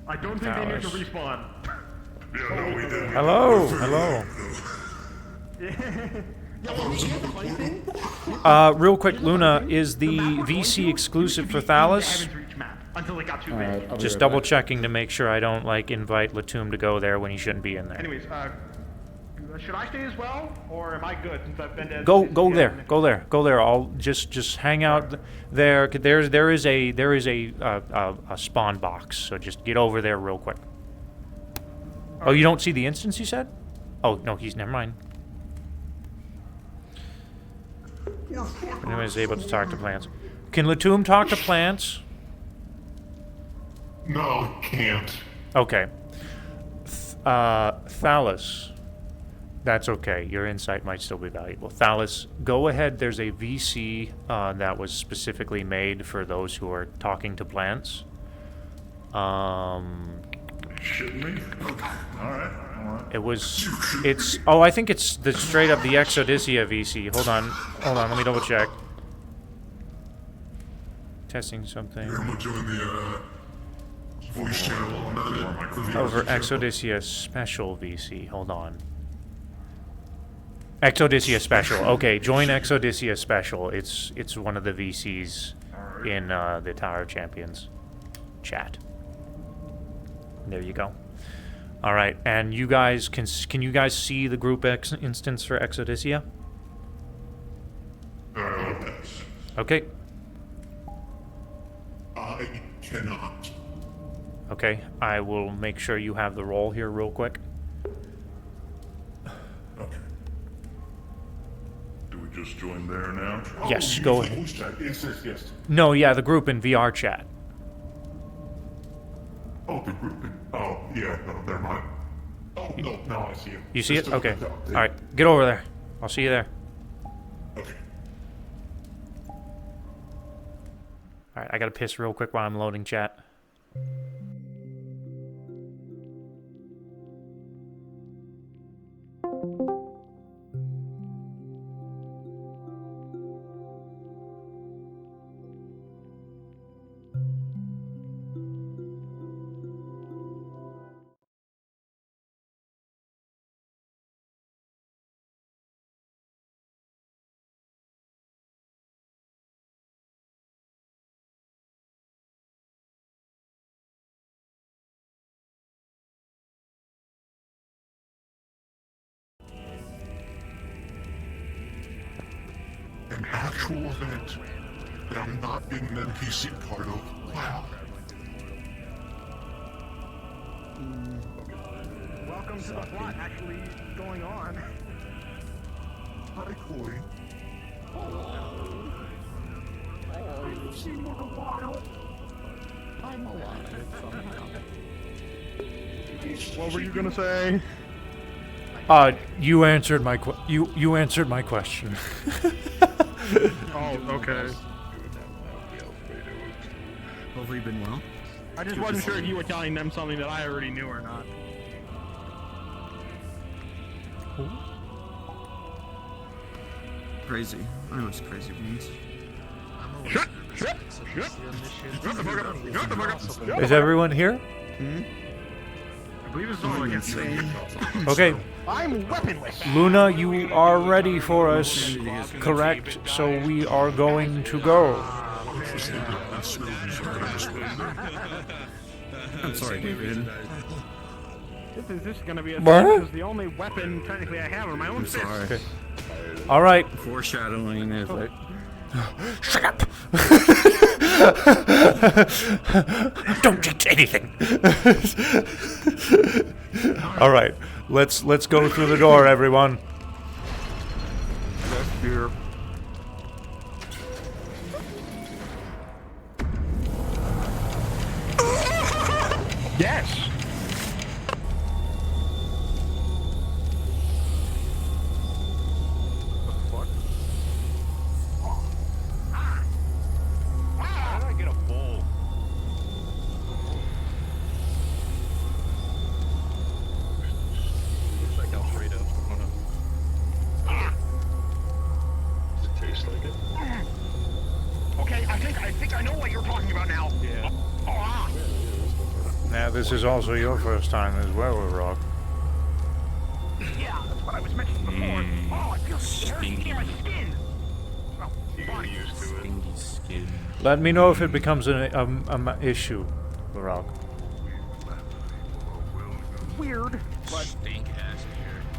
I don't think they need to Thalos. respawn. Yeah, no, we didn't. Hello, hello. Real quick, Luna, is the VC exclusive for Thalos? Heaven's Reach map until it got too big. Just double checking to make sure I don't like invite Latum to go there when he shouldn't be in there. Anyways, Should I stay as well, or am I good since I've been to? Go there. I'll just hang out there. There is a spawn box, so just get over there real quick. Oh, you don't see the instance you said? Oh no, never mind. Anyone is able to talk to plants. Can Latum talk to plants? No, can't. Okay. Thallus. That's okay. Your insight might still be valuable. Thallus, go ahead. There's a VC that was specifically made for those who are talking to plants. Shit me? Okay. Alright. I think it's straight up the Exodysia VC. Hold on, let me double check. Testing something. I'm gonna join the voice channel on that. Over Exodysia Special VC. Hold on. Exodysia Special. Okay, join Exodysia Special. It's one of the VCs in the Tower of Champions chat. There you go. All right, and you guys can you guys see the group instance for Exodysia? Okay. I cannot. Okay, I will make sure you have the role here real quick. Okay. Do we just join there now? Yes, go ahead. Voice chat. Yes. No, yeah, the group in VR chat. Oh, the group. Oh, yeah. No, never mind. Oh, no, now I see it. You see it? Okay. All right, get over there. I'll see you there. Okay. All right, I gotta piss real quick while I'm loading chat. An actual event that I'm not being an NPC part of. Wow. Welcome to the plot actually going on. Hi, Chloe. I haven't seen you in a while. I'm alive somehow. What were you gonna say? You answered my you answered my question. Oh, okay. Hopefully you've been well. I just wasn't sure if you were telling them something that I already knew or not. Crazy. I was crazy once. Shut the fuck up! Is everyone here? I believe it's all against me. Okay. I'm weaponless. Luna, you are ready for us, correct? So we are going to go. I'm sorry, David. This is gonna be a What? thing, 'cause the only weapon technically I have are my own fists. Sorry. All right. Foreshadowing is like. Shut up! Don't touch anything. All right, let's go through the door, everyone. Left here. Yes. How did I get a bowl? Looks like Alfredo. Does it taste like it? Okay, I think I know what you're talking about now. Yeah. Now, this is also your first time as well, Rock. Yeah, that's what I was mentioning before. Oh, I feel stinky in my skin. Oh, fine. Used to it. Let me know if it becomes an issue, Rock. Weird, but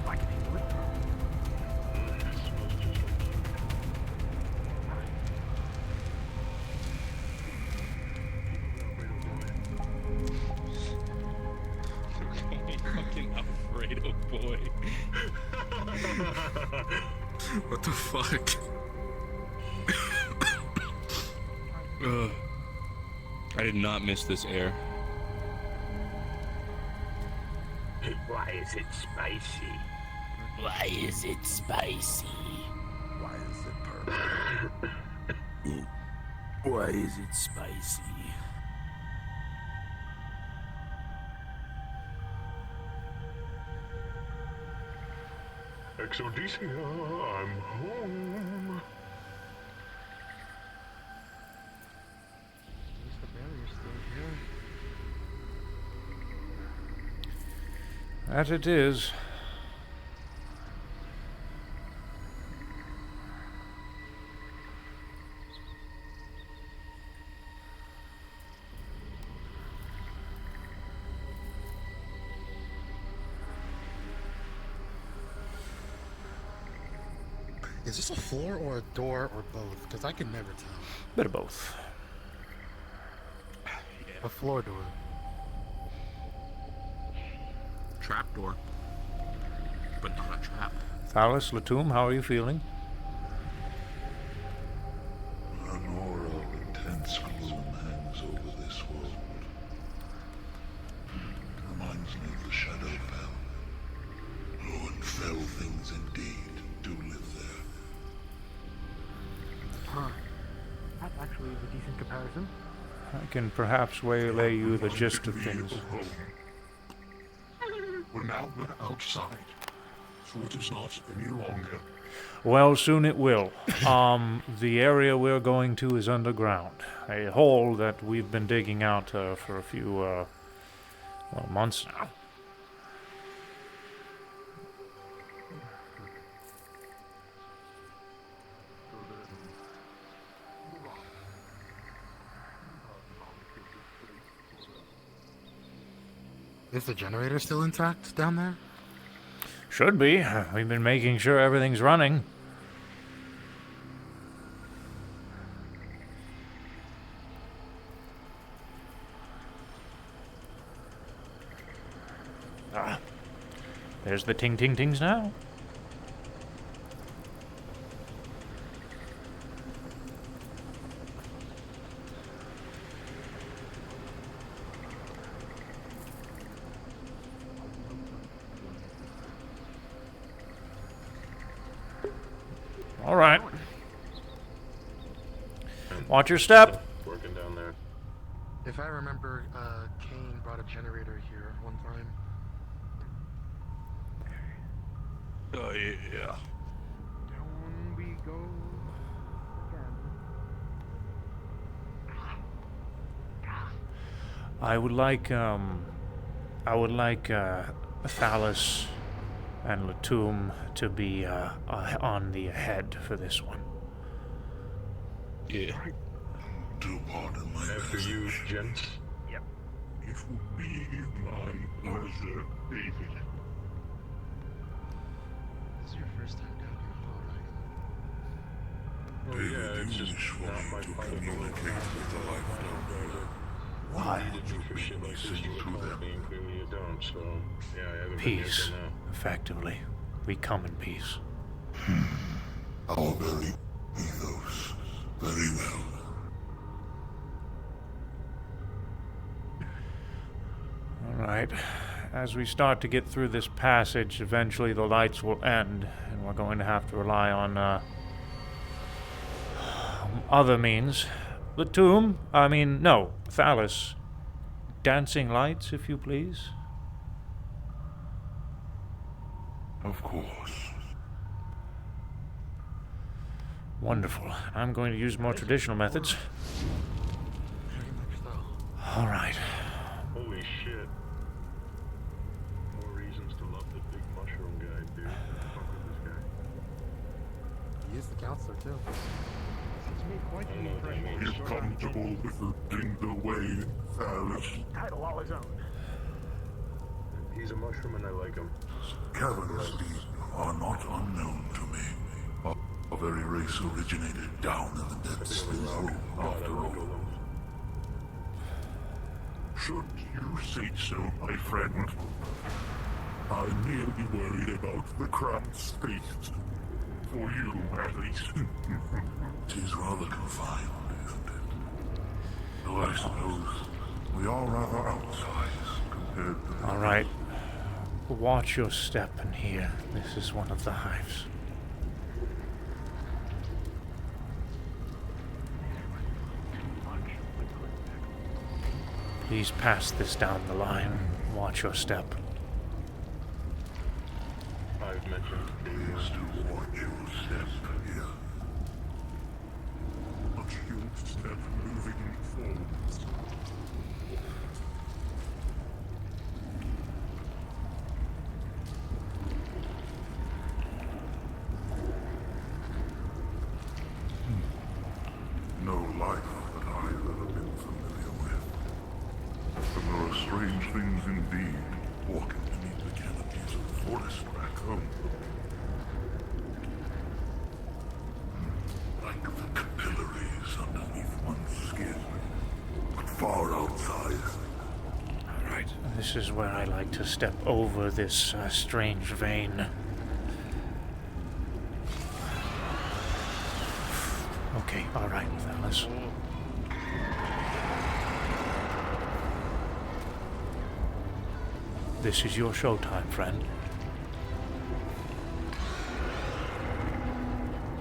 I can handle it. fuck? I did not miss this air. Why is it spicy? Why is it spicy? Why is it purple? Why is it spicy? Exodesia, I'm home. At least the barrier's still here. That it is. Is this a floor or a door or both? Because I can never tell. Bit of both. A floor door. Trapdoor. But not a trap. Thalos, Latum, how are you feeling? An aura of intense gloom hangs over this world. Reminds me of the Shadowfell. Oh, and fell things indeed do live there. Huh. That actually is a decent comparison. I can perhaps waylay you the gist of things. We're now outside, so it is not any longer. Well, soon it will. The area we're going to is underground. A hole that we've been digging out for a few, months now. Is the generator still intact down there? Should be. We've been making sure everything's running. Ah, there's the ting-ting-tings now. All right. Watch your step. Working down there. If I remember, Kane brought a generator here one time. Oh, yeah. Down we go again. I would like Thalos and Latum to be on the head for this one. Yeah. Do pardon my After you, gents. Yep. It would be my pleasure, David. This is your first time down here, Oh, yeah, it's just not my fault. With the life down there. Why? You needed me for shit like this, you would call me, and clearly you don't, so... Yeah, I haven't been here Peace, till now. effectively. We come in peace. Our very ethos. Very well. All right. As we start to get through this passage, eventually the lights will end, and we're going to have to rely on other means. Thalos. Dancing lights, if you please. Of course. Wonderful. I'm going to use more traditional methods. Very much so. All right. Holy shit. More reasons to love the big mushroom guy, dude. Fuck with this guy. He is the counselor, too. It's made quite the impression. You're comfortable with looking the way, Thalos. Title all his own. He's a mushroom and I like him. Caverns are not unknown to me. A very race originated down in the depths below, after all. Should you say so, my friend? I'm merely worried about the cramped space. For you, at least. It is rather confined, isn't it? Though I suppose we are rather outsized compared to the... Alright. Watch your step in here. This is one of the hives. Please pass this down the line. Watch your step. I've mentioned. Please do watch your step here. Watch your step moving forwards. No life that I've ever been familiar with. But there are strange things indeed walking beneath the canopies of the forest back home. Like the capillaries underneath one's skin, but far outside. Alright, this is where I like to step over this strange vein. Okay, alright, fellas. This is your showtime, friend.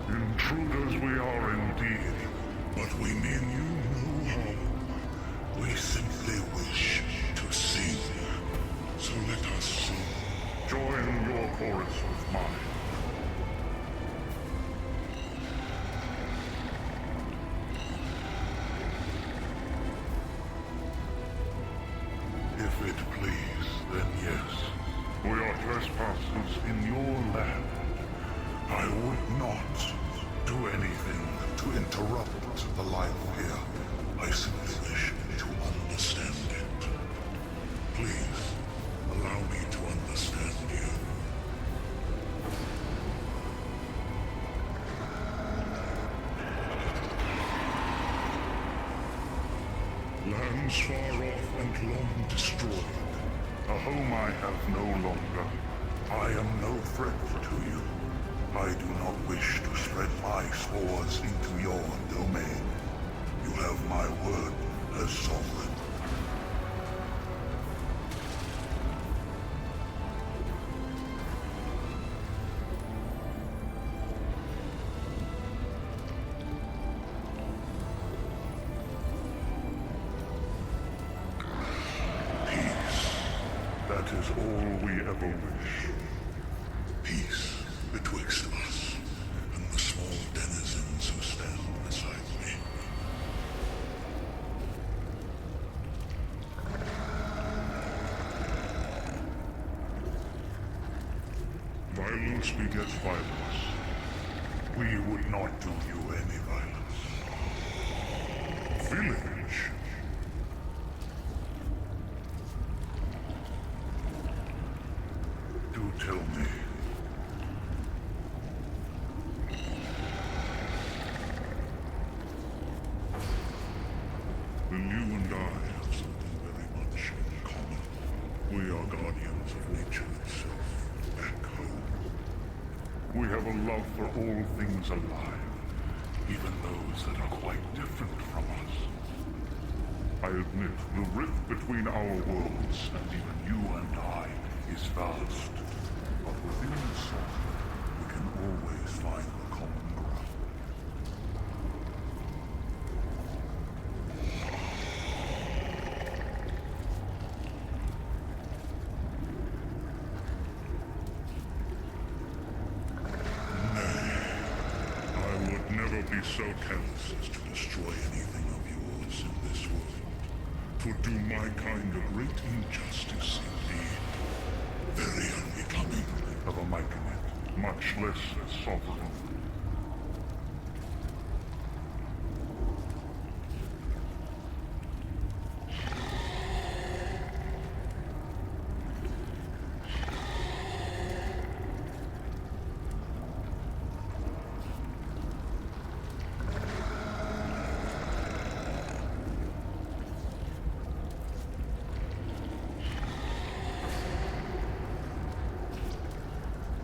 Intruders we are indeed, but we mean you no harm. We simply wish to sing. So let us sing. Join your chorus with mine. If it please, then yes. We are trespassers in your land. I would not do anything to interrupt the life here. I simply wish to understand it. Please, allow me to understand you. Lands far off and long destroyed. A home I have no longer. I am no threat to you. I do not wish to spread my spores into your domain. You have my word as sovereign. That is all we ever wish. Peace betwixt us and the small denizens who stand beside me. Violence begets violence. We would not do you any violence. Village. Do tell me. Then you and I have something very much in common. We are guardians of nature itself, back home. We have a love for all things alive, even those that are quite different from us. I admit, the rift between our worlds and even you and I is vast. But within itself, we can always find the common ground. Nay, I would never be so careless as to destroy anything of yours in this world. 'Twould do my kind a great injustice indeed. Very unbecoming of a Myconid, much less a sovereign.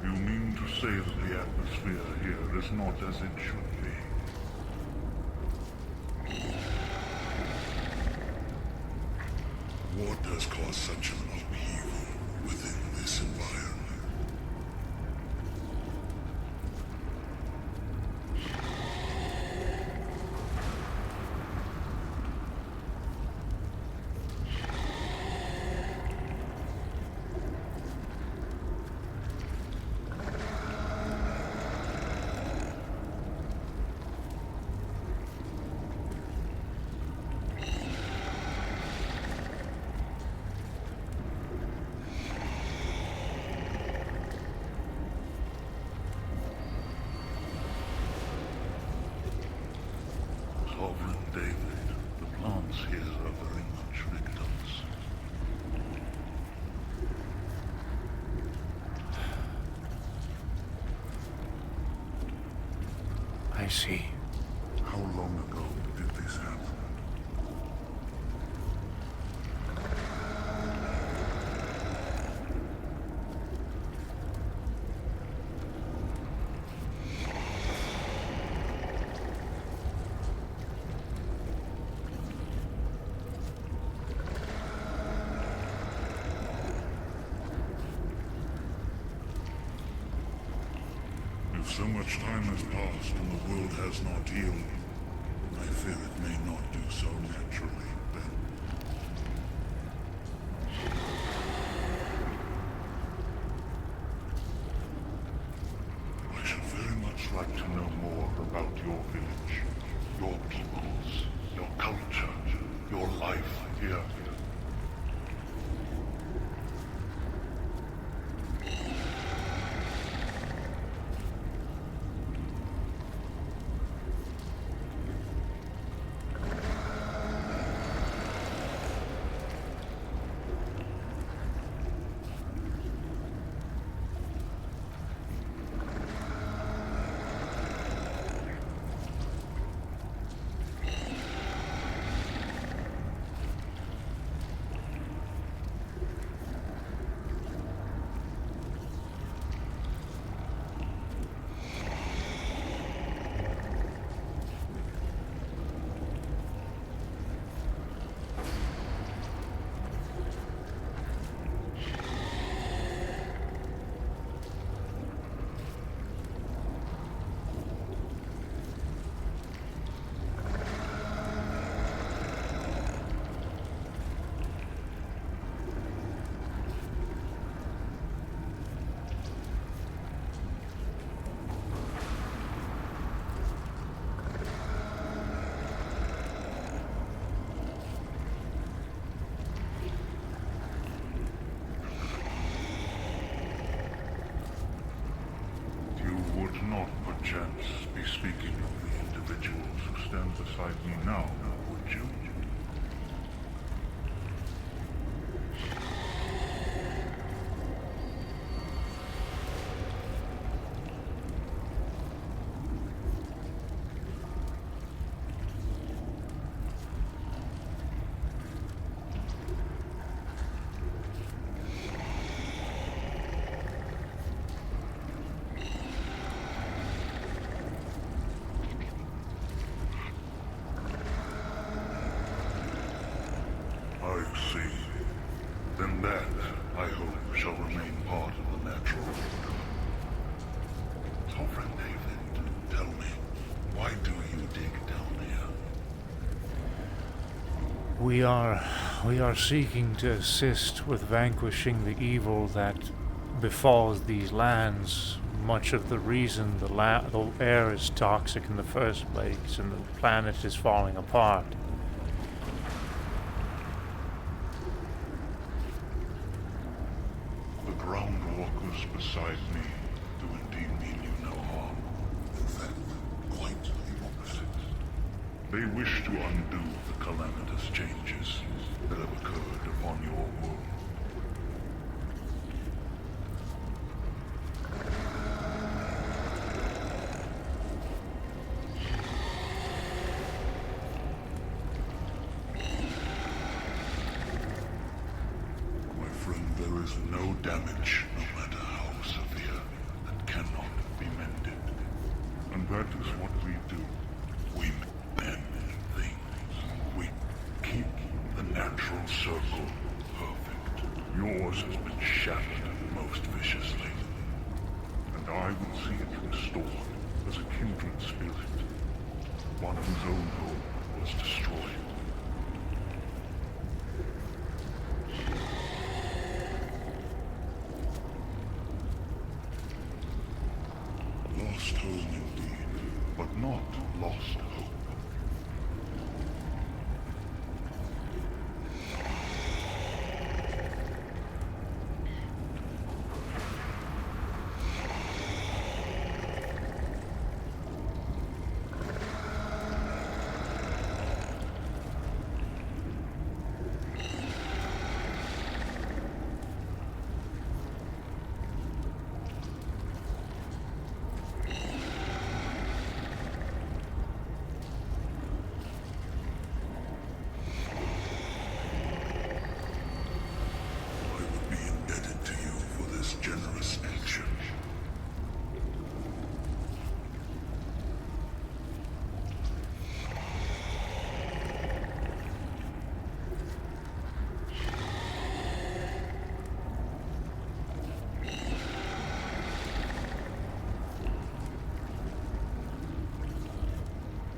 You mean to say that the atmosphere here is not as it should be. What has caused such an upheaval within this environment? Sovereign David, the plants here are very much victims. I see. How long ago did this happen? If so much time has passed and the world has not healed, I fear it may not do so naturally then. I should very much like to know more about your village, your peoples, your culture, your life here. Not perchance be speaking of the individuals who stand beside me now, would you? I see. Then that, I hope, shall remain part of the natural order. Sovereign David, tell me, why do you dig down here? We are seeking to assist with vanquishing the evil that befalls these lands. Much of the reason the air is toxic in the first place and the planet is falling apart. The groundwalkers beside me do indeed mean you no harm. In fact, quite the opposite. They wish to undo the calamitous changes that have occurred upon your world. There is no damage, no matter how severe, that cannot be mended. circle, perfect. Yours has been shattered most viciously. And I will see it restored as a kindred spirit, one whose own home was destroyed. Lost home indeed, but not lost hope. Generous action.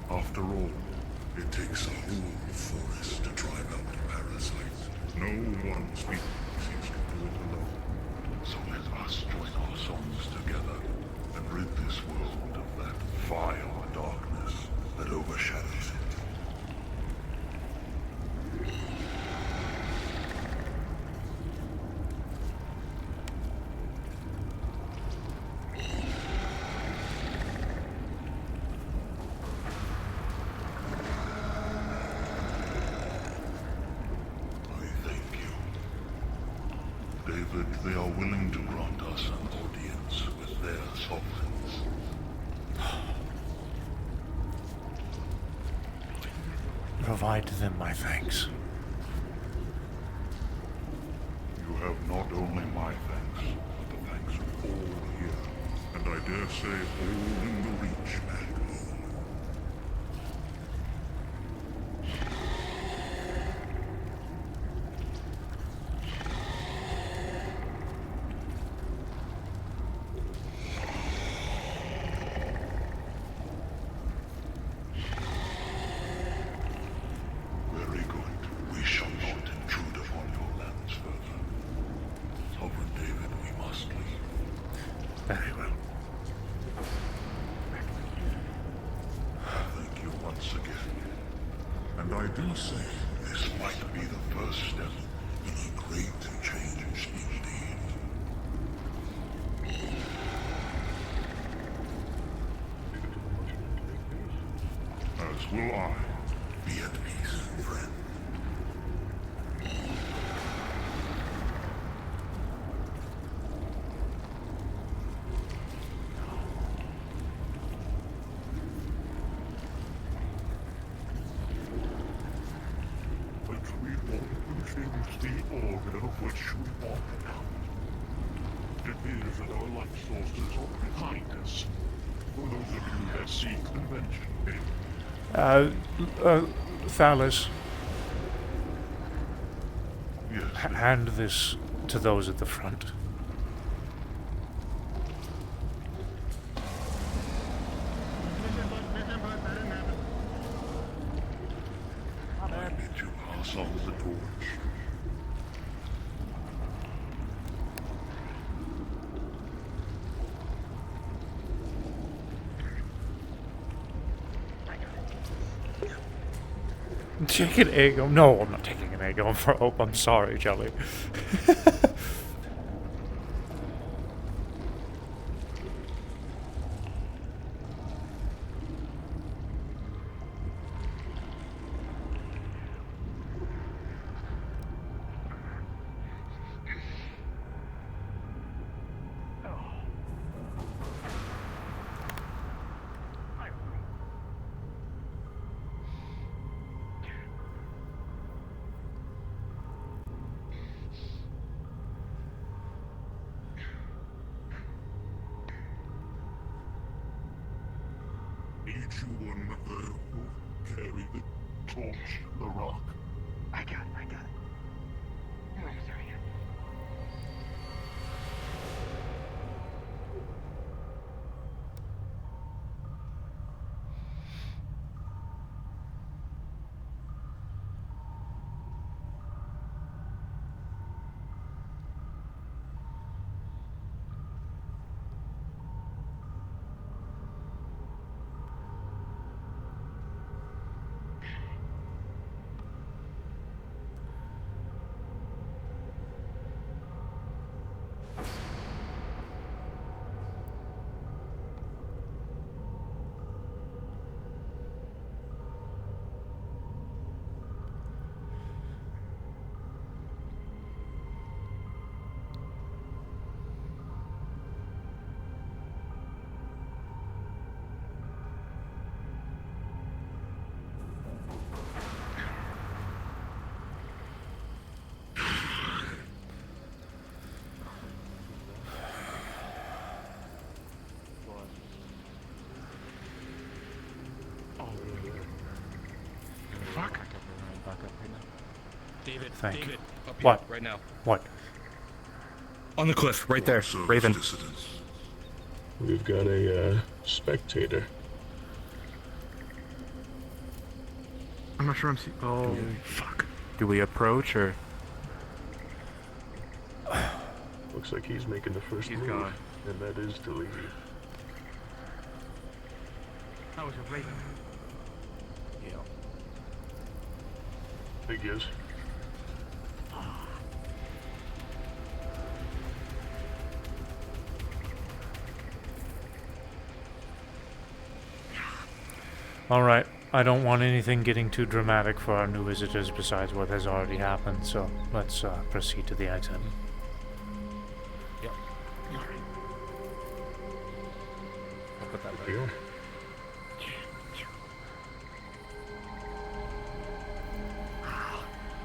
After all, it takes a whole forest to drive out the parasites. No one species can do it alone. So let us join our songs together and rid this world of that vile darkness that overshadows it. David, they are willing to grant us an audience with their sovereigns. Provide them my thanks. You have not only my thanks, but the thanks of all here, and I dare say all in the Reach back home. Very well. Thank you once again. And I do say this might be the first step in a great change indeed. As will I. Be at peace, friend. The order of which we walk now. It appears that our light sources are behind us. For those of you that seek convention, Thalos. Yes. Hand this to those at the front. I bid you pass on the torch. Take an egg. No, I'm not taking an egg on for hope. I'm sorry, Jelly. Need you one who carry the torch, the rock. I got it. Fuck. David, Thank David, you. up here, What? right now. What? On the cliff, right there, Raven. We've got a spectator. I'm not sure I'm seeing. Oh, fuck. Do we approach or? Looks like he's making the first move, gone. and that is to leave. That was a Raven. Yeah. Figures. Alright, I don't want anything getting too dramatic for our new visitors besides what has already happened, so let's proceed to the exit. Yep. I'll put that Here.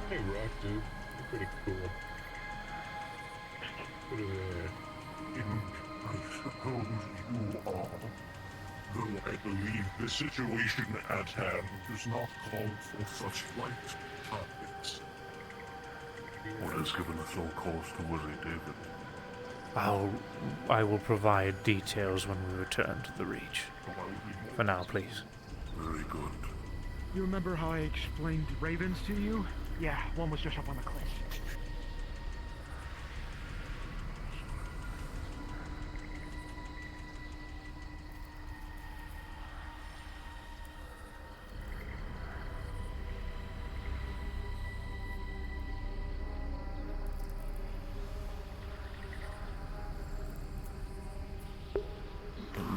Hey, Rock, dude. You're pretty cool. What is I suppose you are. Though I believe the situation at hand does not call for such light topics. What has given us all cause to worry, David? I will provide details when we return to the Reach. For now, please. Very good. You remember how I explained ravens to you? Yeah, one was just up on the cliff.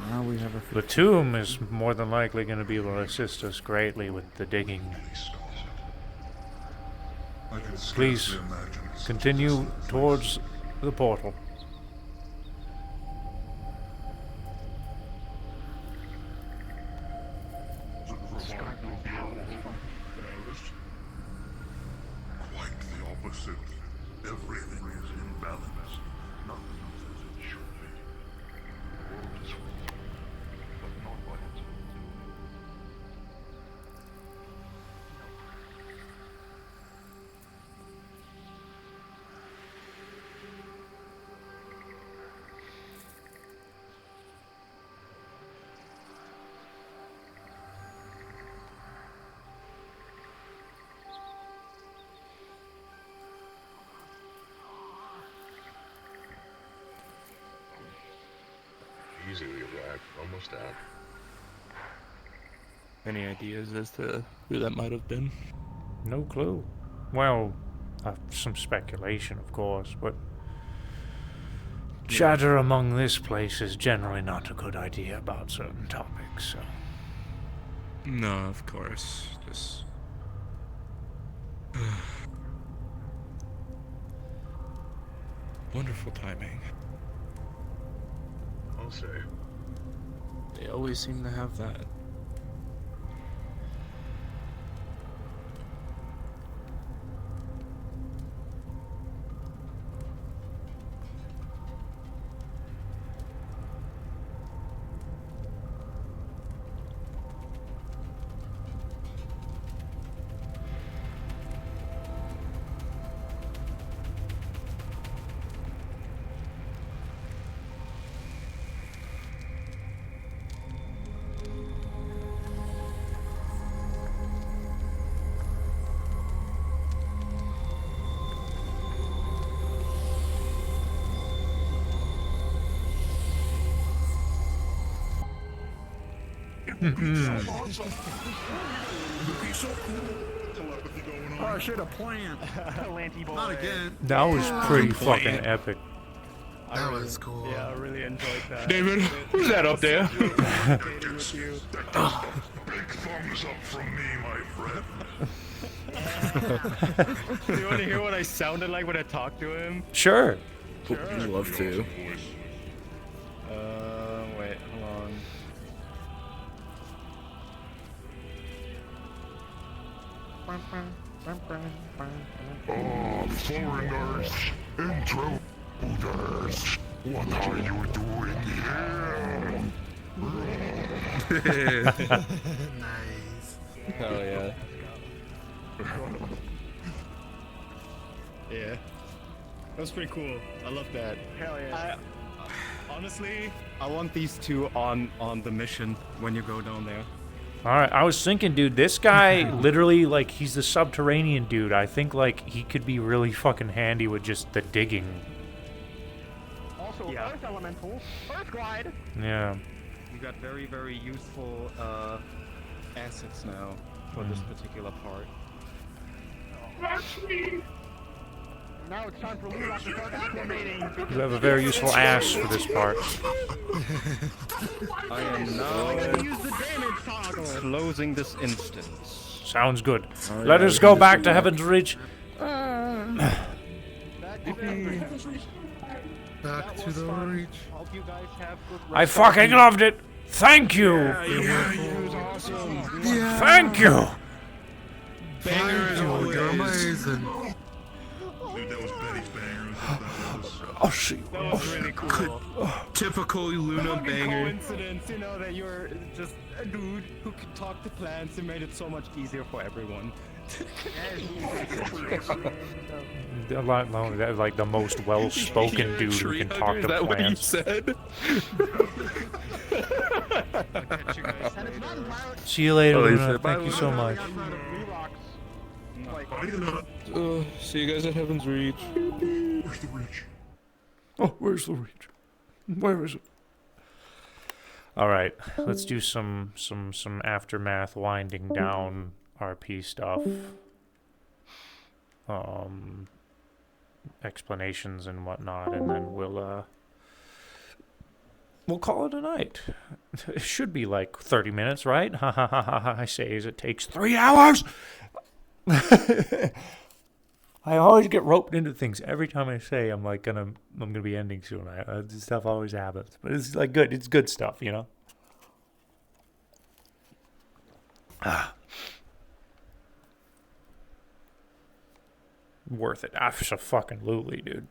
Now we have a The tomb is more than likely going to be able to assist us greatly with the digging. I can Please scarcely imagine such a continue desolate place. towards the portal. Quite the opposite. Everything is in balance. Nothing as it should be. The world is falling, but not by its own doing. Easy, Rock. Almost out. Any ideas as to who that might have been? No clue. Well, some speculation, of course, but chatter among this place is generally not a good idea about certain topics, so. No, of course. Just. Wonderful timing. I'll say. They always seem to have that. Oh shit, a plant. Lanty boy. Not again. That was pretty fucking epic. That was cool. Yeah, I really enjoyed that. David, who's that up there? Big thumbs up from me, my friend. Do you want to hear what I sounded like when I talked to him? Sure. I'd love to. Wait, hold on. Oh, foreigners, intruders, what are you doing here? Nice. Hell yeah. Yeah. That was pretty cool. I love that. Hell yeah. Honestly, I want these two on the mission when you go down there. Alright, I was thinking, dude, this guy literally, like, he's the subterranean dude. I think, like, he could be really fucking handy with just the digging. Also, Earth Elemental, Earth Glide. Yeah. You got very, very useful assets now for this particular part. Now it's time for Lerock to start acclimating. You have a very useful ass for this part. I am now closing this instance. Sounds good. Let us go back to Heaven's Reach. Back to the reach. Hope you guys have good I fucking loved it. Thank you. Thank you. You're amazing. Dude, that was Betty's bangers. Oh shit. That was really cool. Typical Luna banger. Coincidence, you know, that you're just a dude who can talk to plants and made it so much easier for everyone. Like the most well-spoken dude who can talk to Is that what you plants. said? See you later, Oh, he Luna. said bye, Thank you so much. See you guys at Heaven's Reach. Where's the reach? Oh, where's the reach? Where is it? All right, let's do some aftermath, winding down RP stuff. Explanations and whatnot, and then we'll call it a night. It should be like 30 minutes, right? Ha ha ha ha! I say as it takes 3 hours. I always get roped into things every time I say I'm gonna be ending soon. This stuff always happens, but it's like good. It's good stuff, you know. Worth it. Absolutely, dude.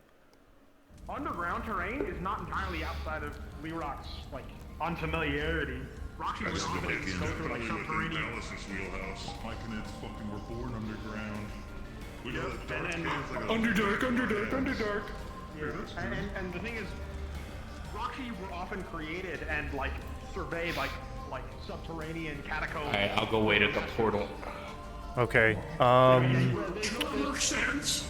Underground terrain is not entirely outside of Lerock's like unfamiliarity. Roxy would often go through like subterranean. Analysis wheelhouse. Mike and Ed's fucking were born underground. We got a dark And- cave like a Underdark. And the thing is, Roxy were often created and like surveyed like subterranean catacombs. Alright, I'll go wait at the portal. Okay. Makes sense.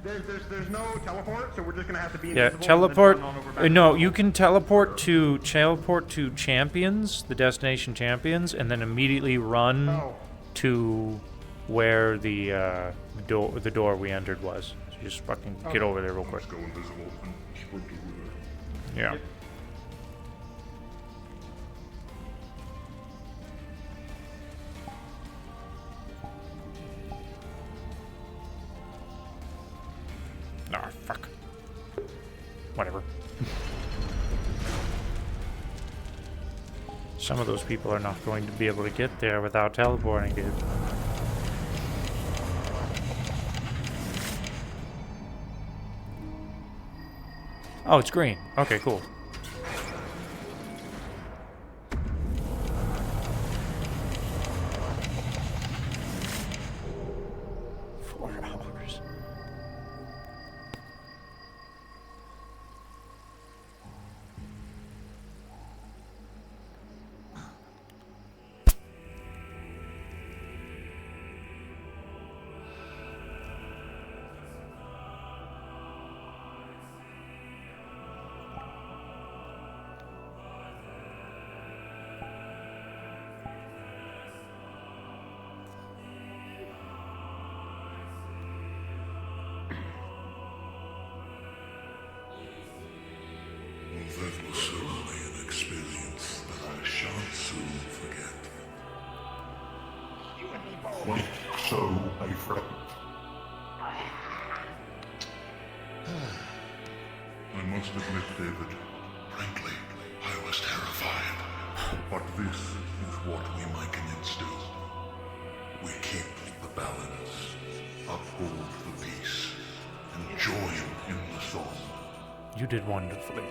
There's no teleport, so we're just gonna have to be Yeah, invisible and then teleport. run on over back No, to you can teleport to champions, the destination champions, and then immediately run to where the door we entered was. So just fucking get over there real quick. Go invisible and sprint over there. Yeah. Ah, fuck. Whatever. Some of those people are not going to be able to get there without teleporting, dude. Oh, it's green. Okay, cool. Quite so, my friend. I must admit, David, frankly, I was terrified. But this is what we Myconians do. We keep the balance, uphold the peace, and join in the song. You did wonderfully.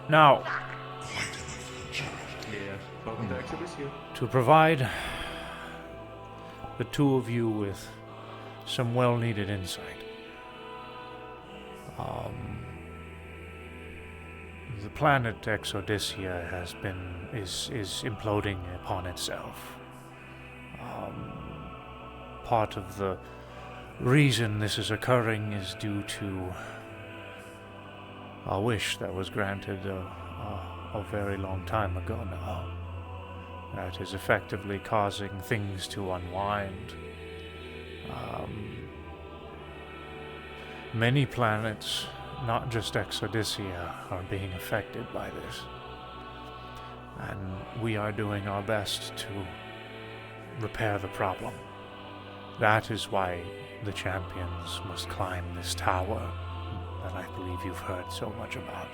Now, Yeah, welcome to Exodus here. to provide the two of you with some well-needed insight. The planet Exodysia is imploding upon itself. Part of the reason this is occurring is due to a wish that was granted a very long time ago now. That is effectively causing things to unwind. Many planets, not just Exodysia, are being affected by this. And we are doing our best to repair the problem. That is why the champions must climb this tower that I believe you've heard so much about.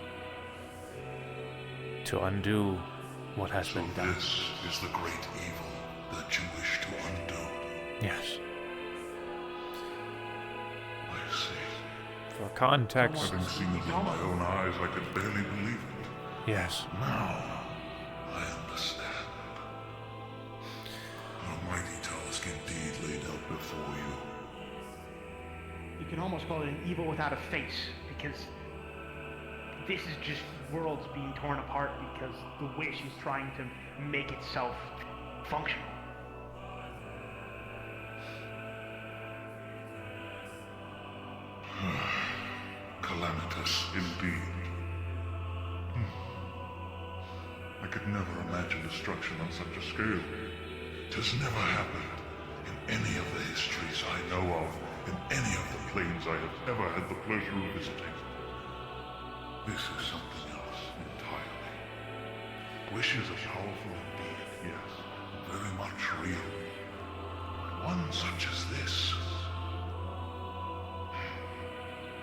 To undo what has been done. This is the great evil that you wish to undo. Yes. I see. For context. Having seen it with my own eyes, I could barely believe it. Yes. Now, I understand. A mighty task indeed laid out before you. You can almost call it an evil without a face, because this is just worlds being torn apart because the wish is trying to make itself functional. Calamitous indeed. I could never imagine destruction on such a scale. It has never happened in any of the histories I know of, in any of the planes I have ever had the pleasure of visiting. This is something else entirely. Wishes are powerful indeed, yes, very much real. One such as this.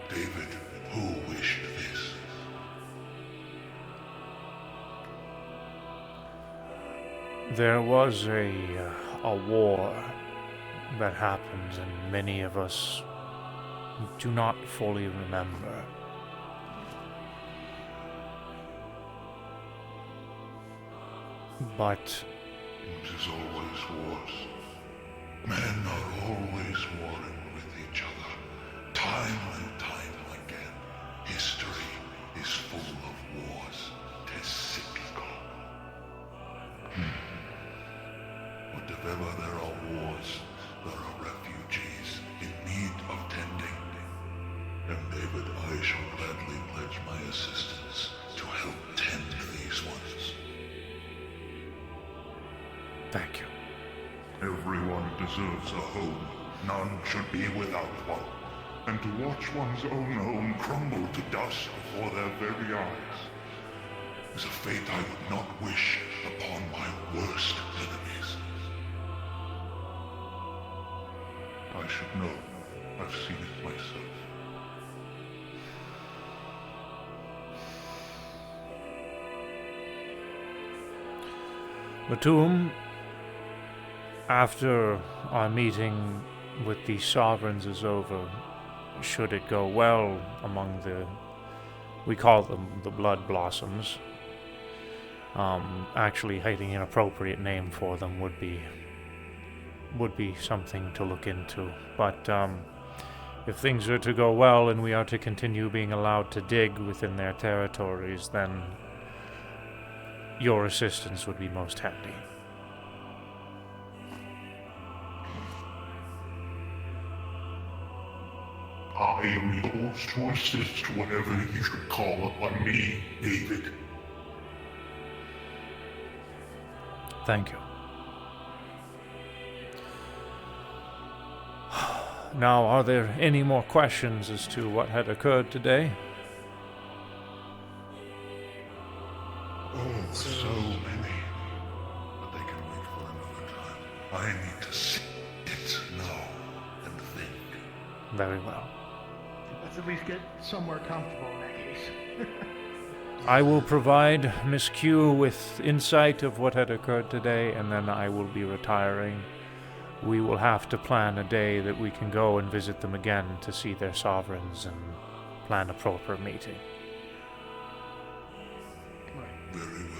David, who wished this? There was a war that happened, and many of us do not fully remember. But it is always wars. Men are always warring with each other. Time and time again. History is full of wars. 'Tis cyclical. But if ever there are wars, there are refugees in need of tending. And David, I shall gladly pledge my assistance to help tend these ones. Thank you. Everyone deserves a home. None should be without one. And to watch one's own home crumble to dust before their very eyes is a fate I would not wish upon my worst enemies. I should know. I've seen it myself. The tomb, after our meeting with the sovereigns is over, should it go well among we call them the Blood Blossoms. Actually having an appropriate name for them would be something to look into. But if things are to go well and we are to continue being allowed to dig within their territories, then your assistance would be most handy. I am yours to assist whenever you should call upon me, David. Thank you. Now, are there any more questions as to what had occurred today? Oh, so many. But they can wait for another time. I need to see it now and think. Very well. Let's at least get somewhere comfortable in that case. I will provide Miss Q with insight of what had occurred today, and then I will be retiring. We will have to plan a day that we can go and visit them again to see their sovereigns and plan a proper meeting. Very well.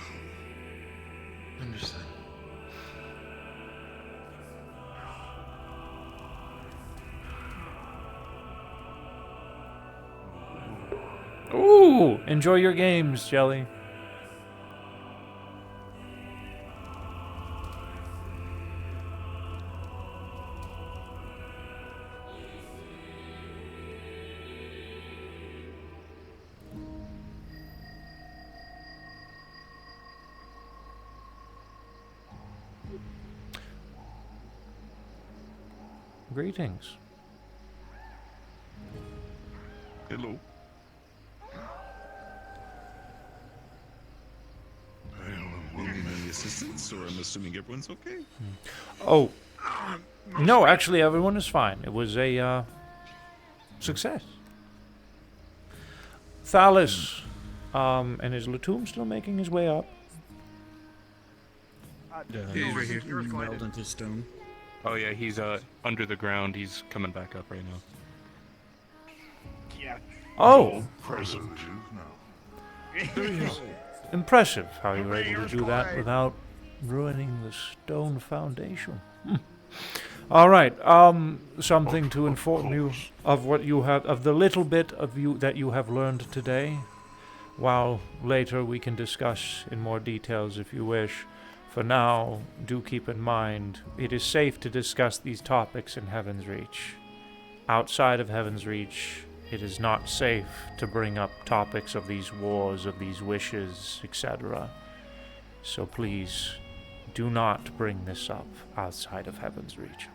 Understood. Ooh! Enjoy your games, Jelly. Greetings. Hello. Need any assistance, or I'm assuming everyone's okay? Oh, no, actually, everyone is fine. It was a success. Thalis, and is Latum still making his way up? He's right here. Yours going Meld into stone. Oh yeah, he's under the ground. He's coming back up right now. Yeah. Oh, Present. impressive how you were able to do that without ruining the stone foundation. All right, something to inform you of what you have, of the little bit of you that you have learned today, while later we can discuss in more details if you wish. For now, do keep in mind, it is safe to discuss these topics in Heaven's Reach. Outside of Heaven's Reach, it is not safe to bring up topics of these wars, of these wishes, etc. So please, do not bring this up outside of Heaven's Reach.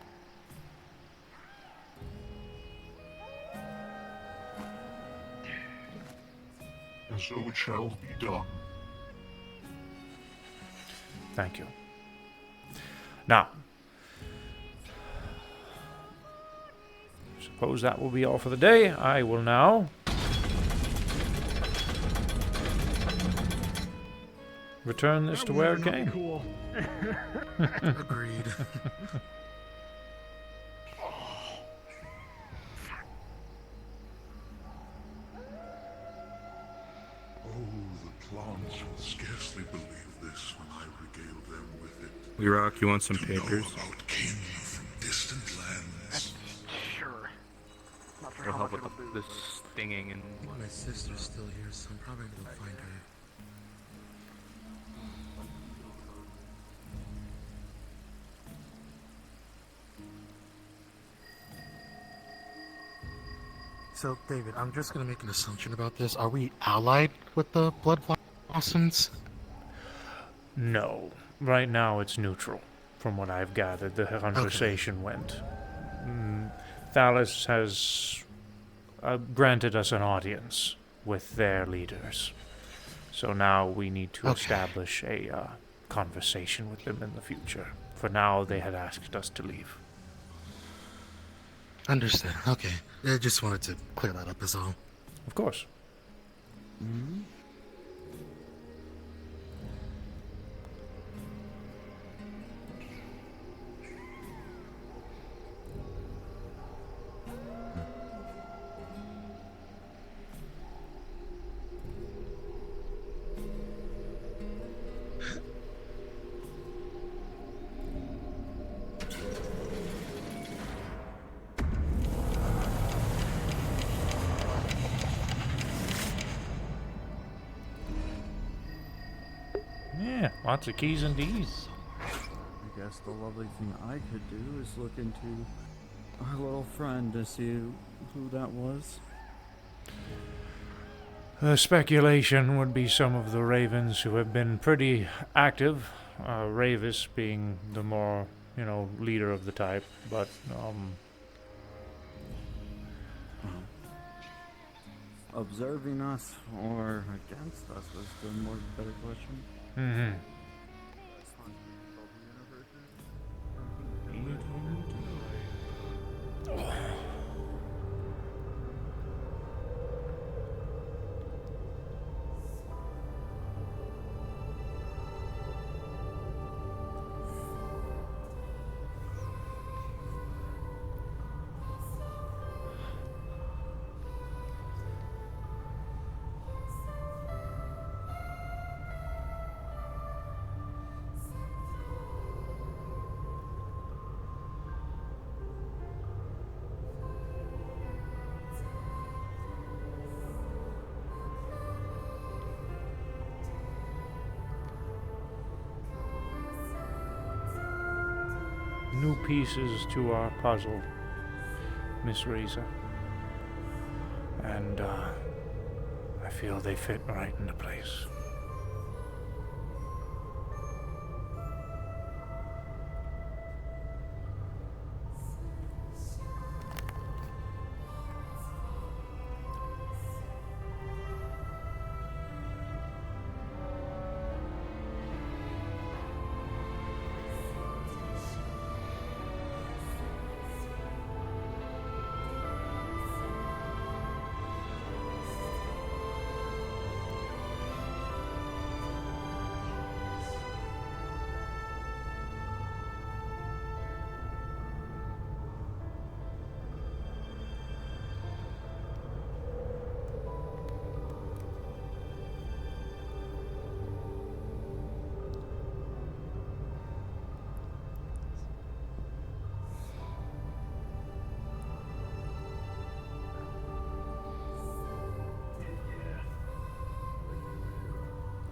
And so it shall be done. Thank you. Now, suppose that will be all for the day. I will now return this to where it came. Cool. Agreed. Oh, the plants will scarcely believe this when I regale them with it. Lerock, you want some To papers? know about kin from distant lands. Sure. Not sure It'll how help much with it'll do. the stinging and I think my sister's still here, so I'm probably gonna find her. So, David, I'm just gonna make an assumption about this. Are we allied with the Blood Blossoms? No. Right now it's neutral, from what I've gathered. The conversation went. Thalis has granted us an audience with their leaders. So now we need to establish a conversation with them in the future. For now, they had asked us to leave. Understood. Okay. I just wanted to clear that up is all. Of course. Yeah, lots of keys and D's. I guess the lovely thing I could do is look into our little friend to see who that was. The speculation would be some of the ravens who have been pretty active. Ravis being the more, leader of the type, but observing us or against us was the more better question. Mm-hmm. New pieces to our puzzle, Miss Reza. And I feel they fit right into place.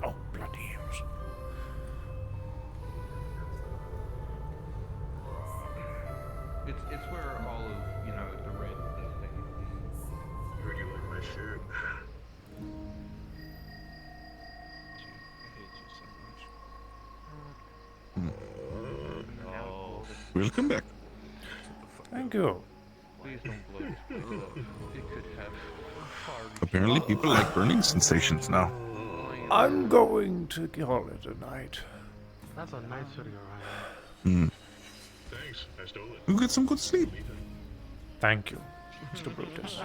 Oh, bloody hells. It's where all of, you know, the red thing. Heard you like my shirt. Welcome back. Thank you. Please don't blow it could have Apparently people like burning sensations now. I'm going to call it a night. That's a nice video, right? Hmm. Thanks, I stole it. You get some good sleep. Thank you, Mr. Brutus.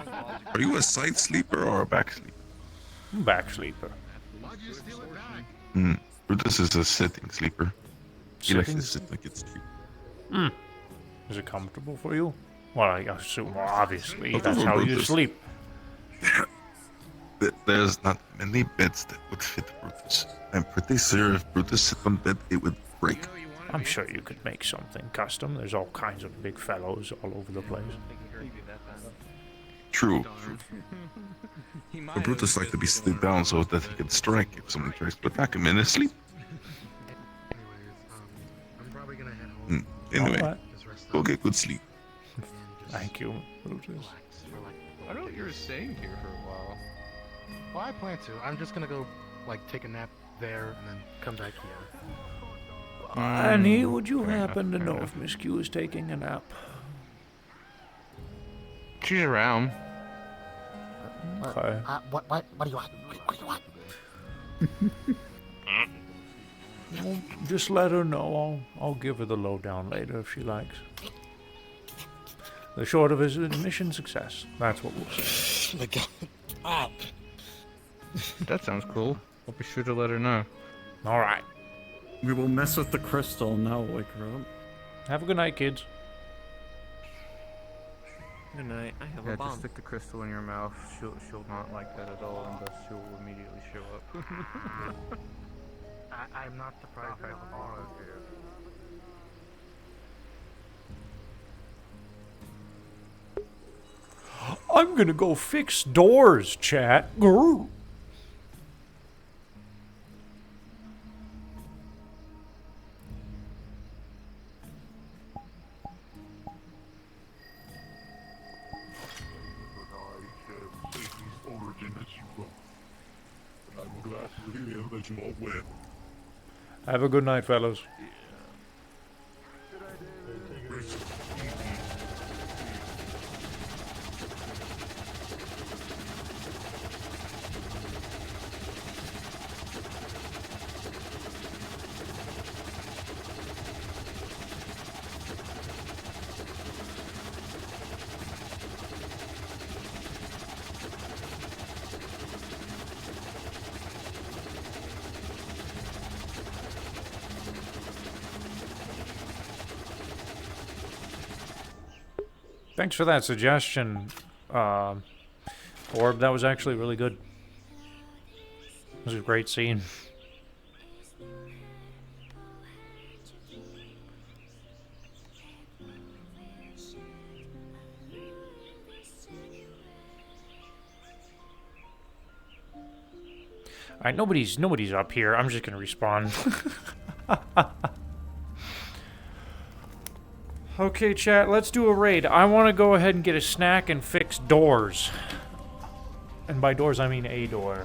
Are you a side sleeper or a back sleeper? Back sleeper. Why'd you steal it back? Hmm. Brutus is a sitting sleeper. He likes Sitting? to sit like it's true. Hmm. Is it comfortable for you? Well, I assume, obviously, Not that's for how you Brutus. sleep. There's not many beds that would fit Brutus. I'm pretty sure if Brutus sit on bed, it would break. I'm sure you could make something custom. There's all kinds of big fellows all over the place. True. But Brutus likes to be sit down so that he can strike if someone tries to attack him in his sleep. I'm probably gonna head home. Anyway, Alright. go get good sleep. Thank you, Brutus. I know what you were saying here for a while. Well, I plan to. I'm just gonna go, like, take a nap there and then come back here. Annie, would you happen to know if Miss Q is taking a nap? She's around. Okay. What do you want? What do you want? Well, just let her know. I'll give her the lowdown later if she likes. The short of it is a mission success. That's what we'll say. Oh my God. Ah. That sounds cool. I'll be sure to let her know. All right. We will mess with the crystal and now wake her up. Have a good night, kids. Good night. I have Yeah, a bomb. just stick the crystal in your mouth. She'll not like that at all, and thus she'll immediately show up. I'm not surprised by the bomb. I'm gonna go fix doors, chat. Grr. I'm glad to hear that you are well. Have a good night, fellows. Thanks for that suggestion, Orb. That was actually really good. It was a great scene. Alright, nobody's up here. I'm just gonna respawn. Okay, chat, let's do a raid. I want to go ahead and get a snack and fix doors. And by doors, I mean a door.